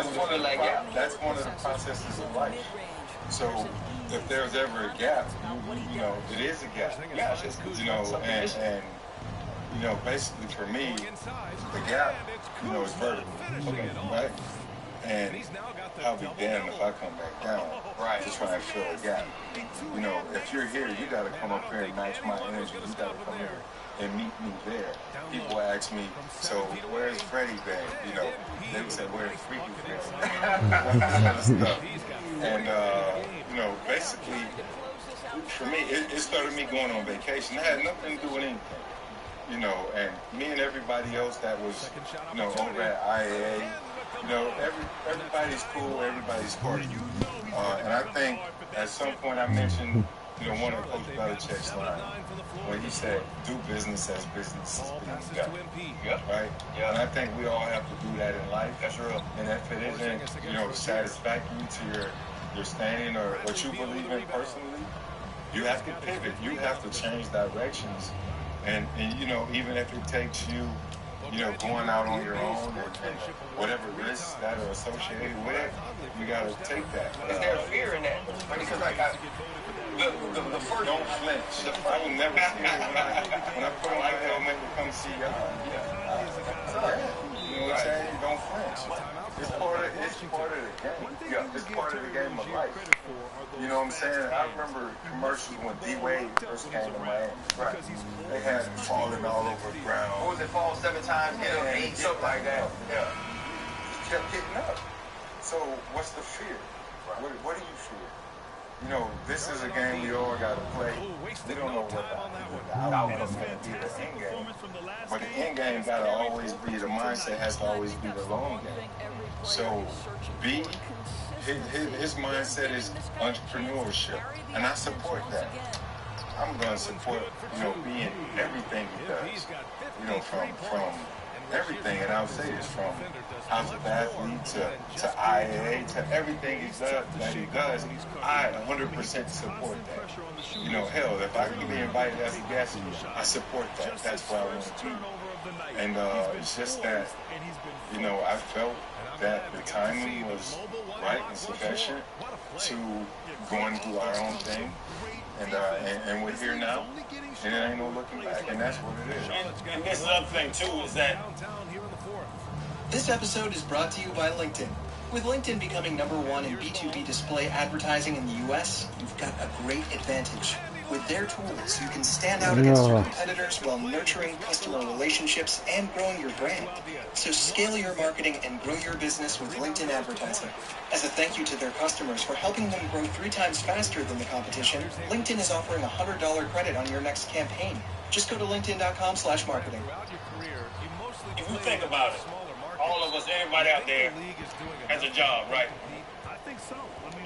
That's one of the processes of life. So if there's ever a gap, it is a gap. And basically for me, the gap, is vertical. Okay, right? And I'll be damned if I come back down to try and fill a gap. If you're here, you got to come up here and match my energy. You got to come here and meet me there. People ask me, so where's Freddie been? They would say, where's Freaky been? That stuff. And, basically, for me, it started me going on vacation. It had nothing to do with anything. And me and everybody else that was, over at IAA, everybody's cool, everybody's cordial. And I think at some point I mentioned, one of Coach Belichick's lines when he said, do business as business is being done. Right? Yeah. And I think we all have to do that in life. That's real. And if it isn't, satisfactory to your standing or what you believe in personally, you have to pivot. You have to change directions. And even if it takes you, going out on your own and whatever risks that are associated with it, you got to take that. Is there fear in that? Because the first... Don't flinch. I will never see it. When I put on my helmet to come see y'all, you know what I'm saying? Don't flinch. It's part of the game. Yeah, it's part of the game of life. You know what I'm saying? I remember commercials when D-Wade first came to Miami. Right. They had him falling all over the ground. What was it, fall 7 times, hit him 8, something like that. Yeah. He kept getting up. So what's the fear? What do you fear? This is a game we all got to play. We don't know what the outcome's going to be the end game. But the end game got to always be, the mindset has to always be the long game. So his mindset is entrepreneurship, and I support that. I'm going to support, being everything he does, from everything, and I'll say this, from House of Athlete to IAA, to everything he does, I 100% support that. Hell, if I can be invited as a guest, I support that. That's what I want to do. And it's just that, you know, I felt that the timing was right and sufficient to go and do our own thing. And we're here now, and there ain't no looking back, and that's what it is. And this is the other thing, too, is that This episode is brought to you by LinkedIn. With LinkedIn becoming #1 in B2B display advertising in the US, you've got a great advantage. With their tools, you can stand out against your competitors while nurturing customer relationships and growing your brand. So scale your marketing and grow your business with LinkedIn advertising. As a thank you to their customers for helping them grow 3 times faster than the competition, LinkedIn is offering a $100 credit on your next campaign. Just go to linkedin.com/marketing. if you think about it, all of us, everybody out there has a job, right?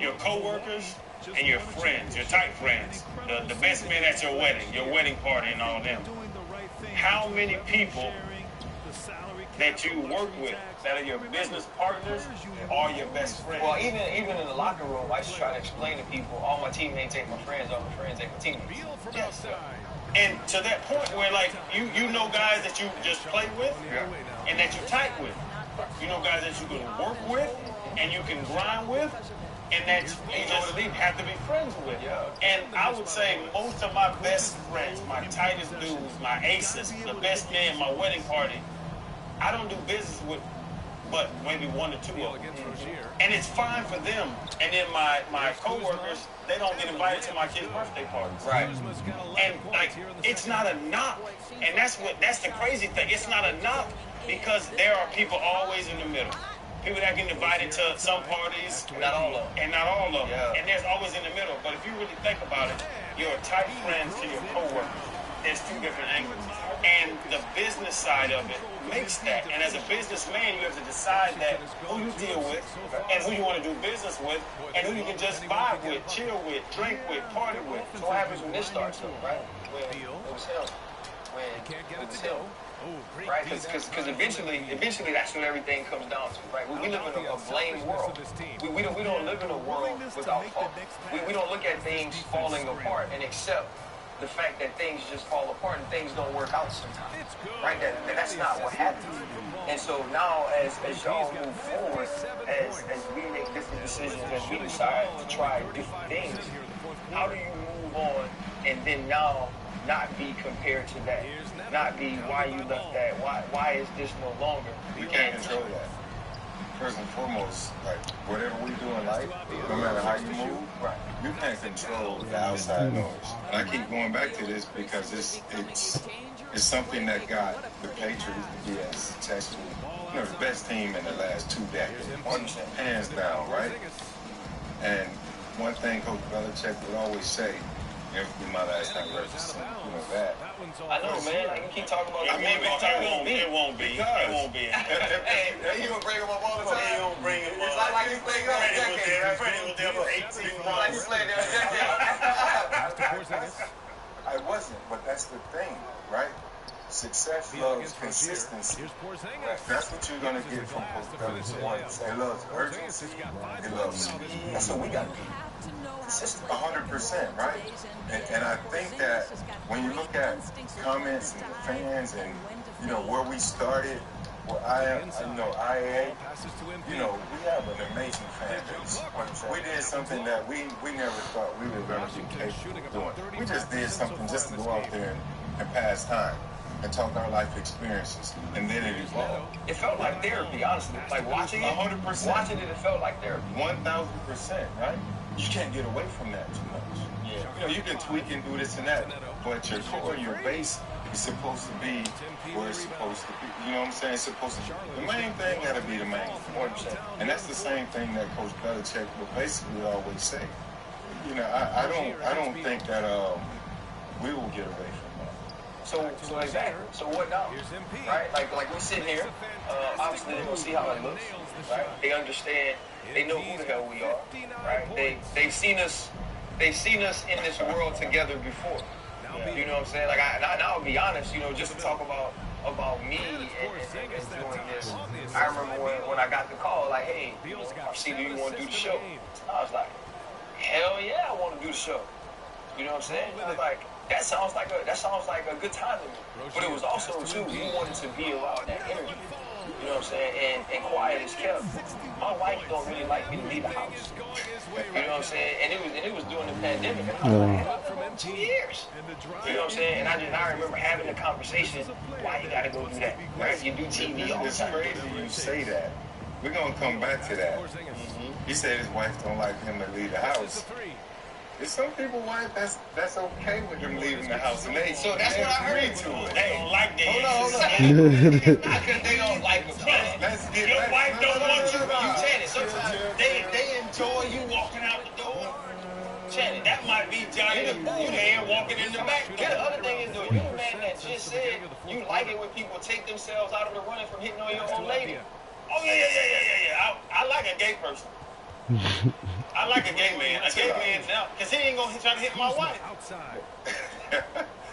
Your co-workers and your friends, your tight friends, the best men at your wedding party and all them. How many people that you work with that are your business partners are your best friends? Well, even in the locker room, I just try to explain to people, all my teammates ain't my friends, all my friends ain't my teammates. Yes. And to that point where, like, you know guys that you just play with and that you tight with. You know guys that you can work with and you can grind with and that you just have to be friends with. And I would say most of my best friends, my tightest dudes, my aces, the best man, my wedding party, I don't do business with but maybe 1 or 2 of them. And it's fine for them. And then my co-workers, they don't get invited to my kids' birthday parties. Right. And like, it's not a knock. And that's the crazy thing. It's not a knock because there are people always in the middle. People that get invited to some parties. Not all of them. And not all of them. And there's always in the middle. But if you really think about it, you're tight friends to your co-workers. There's 2 different angles. And the business side of it makes that. And as a businessman, you have to decide that who you deal with and who you want to do business with and who you can just vibe with, chill with, drink with, party with. So what happens when this starts, though, right? When it was him. When it was him. Right? Because eventually that's what everything comes down to, right? We live in a blame world. We don't live in a world without fault. We don't look at things falling apart and accept the fact that things just fall apart and things don't work out sometimes, right? That's not what happens. And so now, as y'all move forward, as we make different decisions, as we decide to try different things, how do you move on and then now not be compared to that? Not be why you left that? Why is this no longer? We can't control that. First and foremost, like whatever we do in life, no matter how you move, you can't control the outside noise. And I keep going back to this because it's something that got the Patriots to be as successful, you know, the best team in the last 2 decades, hands down, right? And one thing Coach Belichick would always say, it would be my last time referencing, you know, that. I know, man. I can keep talking about it. It won't be. Hey, you gonna bring him up all the time? He gonna bring him up. It's like he's playing there a decade. Freddie was there for 18 months. Like he's playing there a decade. I wasn't, but that's the thing, right? Success loves consistency. That's what you're gonna get from Coach Belichick. It loves urgency. It loves speed. That's what we got to do. 100%, right? And I think that when you look at comments and the fans and, you know, where we started, where IA, you know, we have an amazing fan base. We did something that we never thought we were going to be capable of doing. We just did something just to go out there and pass time and talk our life experiences, and then it evolved. It felt like therapy, honestly. Like watching it, 100%. Watching it felt like therapy. 1,000%, right? You can't get away from that too much. Yeah. You know, you can tweak and do this and that, but your core, your base is supposed to be where it's supposed to be. You know what I'm saying? It's supposed to be. The main thing got to be the main thing. And that's the same thing that Coach Belichick will basically always say. You know, I don't think that we will get away from that. So exactly. So what now? Right? Like we sit here. Obviously they're gonna see how it looks. Right? They understand. They know who the hell we are. Right? They've seen us. They've seen us in this world together before. You know what I'm saying? Like I'll be honest. You know, just to talk about me and doing this. I remember when I got the call, like, hey, RC, do you want to do the show? I was like, hell yeah, I want to do the show. You know what I'm saying? I was like, that sounds like a good time to me. But it was also too, you wanted to be around that energy. You know what I'm saying? And quiet is kept. My wife don't really like me to leave the house. You know what I'm saying? And it was during the pandemic. And I was like, I've been home 2 years. You know what I'm saying? And I remember having the conversation, why you gotta go do that? Right? You do TV all the It's time. crazy you say that. We're gonna come back to that. He said his wife don't like him to leave the house. There's some people wife that's okay with them leaving the house, and So that's what I heard to it. They don't like that. Hold on. Not because they don't like the plan. Your wife don't want you. You Channing. Sometimes they enjoy you walking out the door. Channing, that might be Johnny the Fool there walking in the back. Yeah, the other thing is though, you the man that just said you like it when people take themselves out of the running from hitting on your old lady. Oh yeah. I like a gay person. I like a gay man. A gay man now, because he ain't gonna try to hit my wife.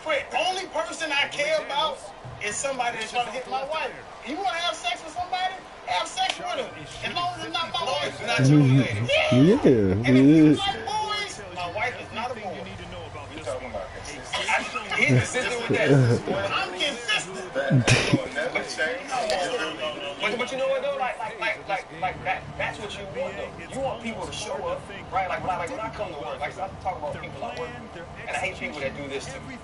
Fred, only person I care about is somebody that's trying to hit my wife. You want to have sex with somebody? Have sex with him. As long as it's not my wife. It's not your lady. Yeah. And if you like boys, my wife is not a boy. You talking about consistent? He's consistent with that. I'm consistent. Never change. But you know what though? Like that's what you want though. You want people to show up, right? Like when I come to work, like I talk about people I work with, and I hate people that do this to me.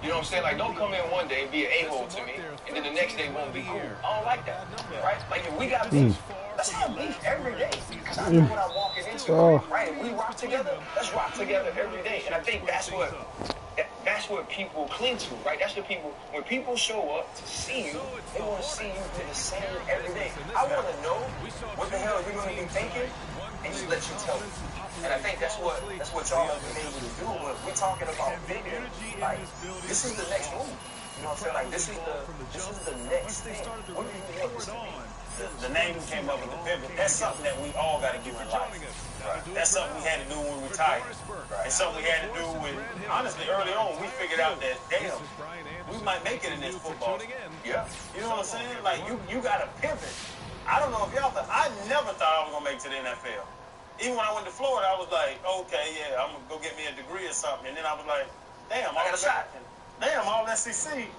You know what I'm saying? Like don't come in one day and be an a-hole to me, and then the next day won't be cool. I don't like that, right? Like if we got beef, let's have beef every day. Cause I know what I'm walking into, right? If we rock together, let's rock together every day. And I think that's what people cling to, right? That's what people, when people show up to see you, they want to see you to the same every day. I want to know what the hell you're going to be thinking and just let you tell me. And I think that's what y'all have been able to do. But we're talking about bigger, like, this is the next move. You know what I'm saying? Like, this is the next thing. What do you want this to be? The name came up with the pivot. That's something that we all got to do in life. Right. That's something we had to do when we retired. Right. It's something we had to do when, honestly, early on, we figured out that, damn, we might make it in this football. Yeah. You know what I'm saying? Like, you got to pivot. I don't know if y'all thought, I never thought I was going to make it to the NFL. Even when I went to Florida, I was like, okay, yeah, I'm going to go get me a degree or something. And then I was like, damn, I got a shot. Damn, all SEC.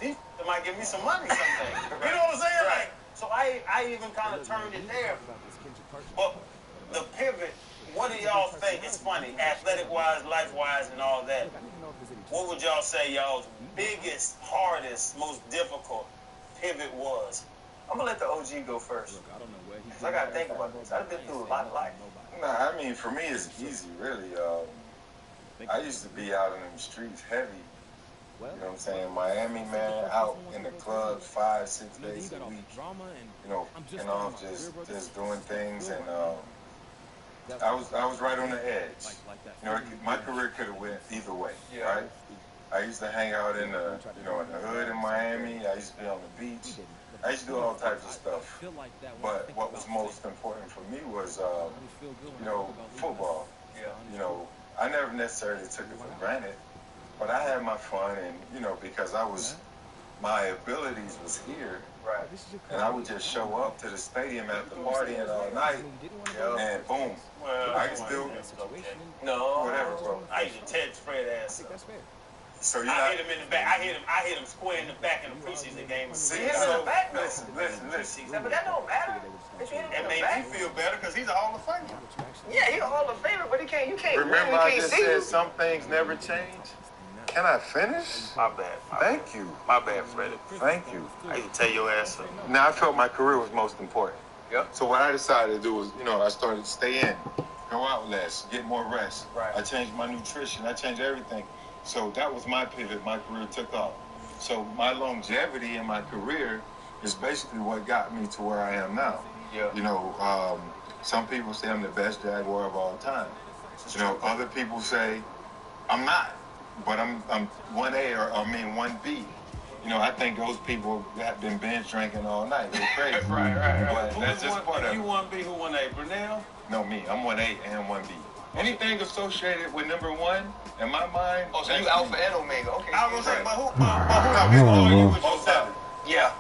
These might give me some money someday. You know what I'm saying? Like, so I even kind of turned it there. But the pivot, what do y'all think? It's funny, athletic-wise, life-wise, and all that. What would y'all say y'all's biggest, hardest, most difficult pivot was? I'm going to let the OG go first. Because I got to think about this. I've been through a lot of life. Nah, I mean, for me, it's easy, really. I used to be out in them streets heavy. You know what I'm saying? Miami, man, out in the clubs 5-6 days a week. You know, and off just doing things, and I was right on the edge. You know, my career could have went either way, right? I used to hang out in the hood in Miami. I used to be on the beach. I used to do all types of stuff. But what was most important for me was, football. You know, I never necessarily took it for granted. But I had my fun, and because my abilities was here, right? And I would just show up to the stadium after partying all night, and boom, I can still whatever, bro. I used to Ted Fred ass up. So I hit him in the back. I hit him square in the back in the preseason game. See, hit him in the back, listen. But that don't matter. That made me feel better because he's a Hall of Famer. Yeah, he's a Hall of Famer, but you can't. Remember, I just said some things never change. Can I finish? My bad. Thank you. My bad, Freddie. Thank you. I used to tell your ass up. Now, I felt my career was most important. Yep. So what I decided to do was, I started to stay in, go out less, get more rest. Right. I changed my nutrition. I changed everything. So that was my pivot. My career took off. So my longevity in my career is basically what got me to where I am now. Yeah. Some people say I'm the best Jaguar of all time. Other people say I'm not. But I'm 1A or 1B. I think those people have been binge drinking all night. They're crazy. Right. But that's just part of it. You 1B, who 1A? Brunel? No, me. I'm 1A and 1B. Anything associated with number 1 in my mind. Oh, so you Alpha and Omega? Okay. I was gonna say, but who? Yeah.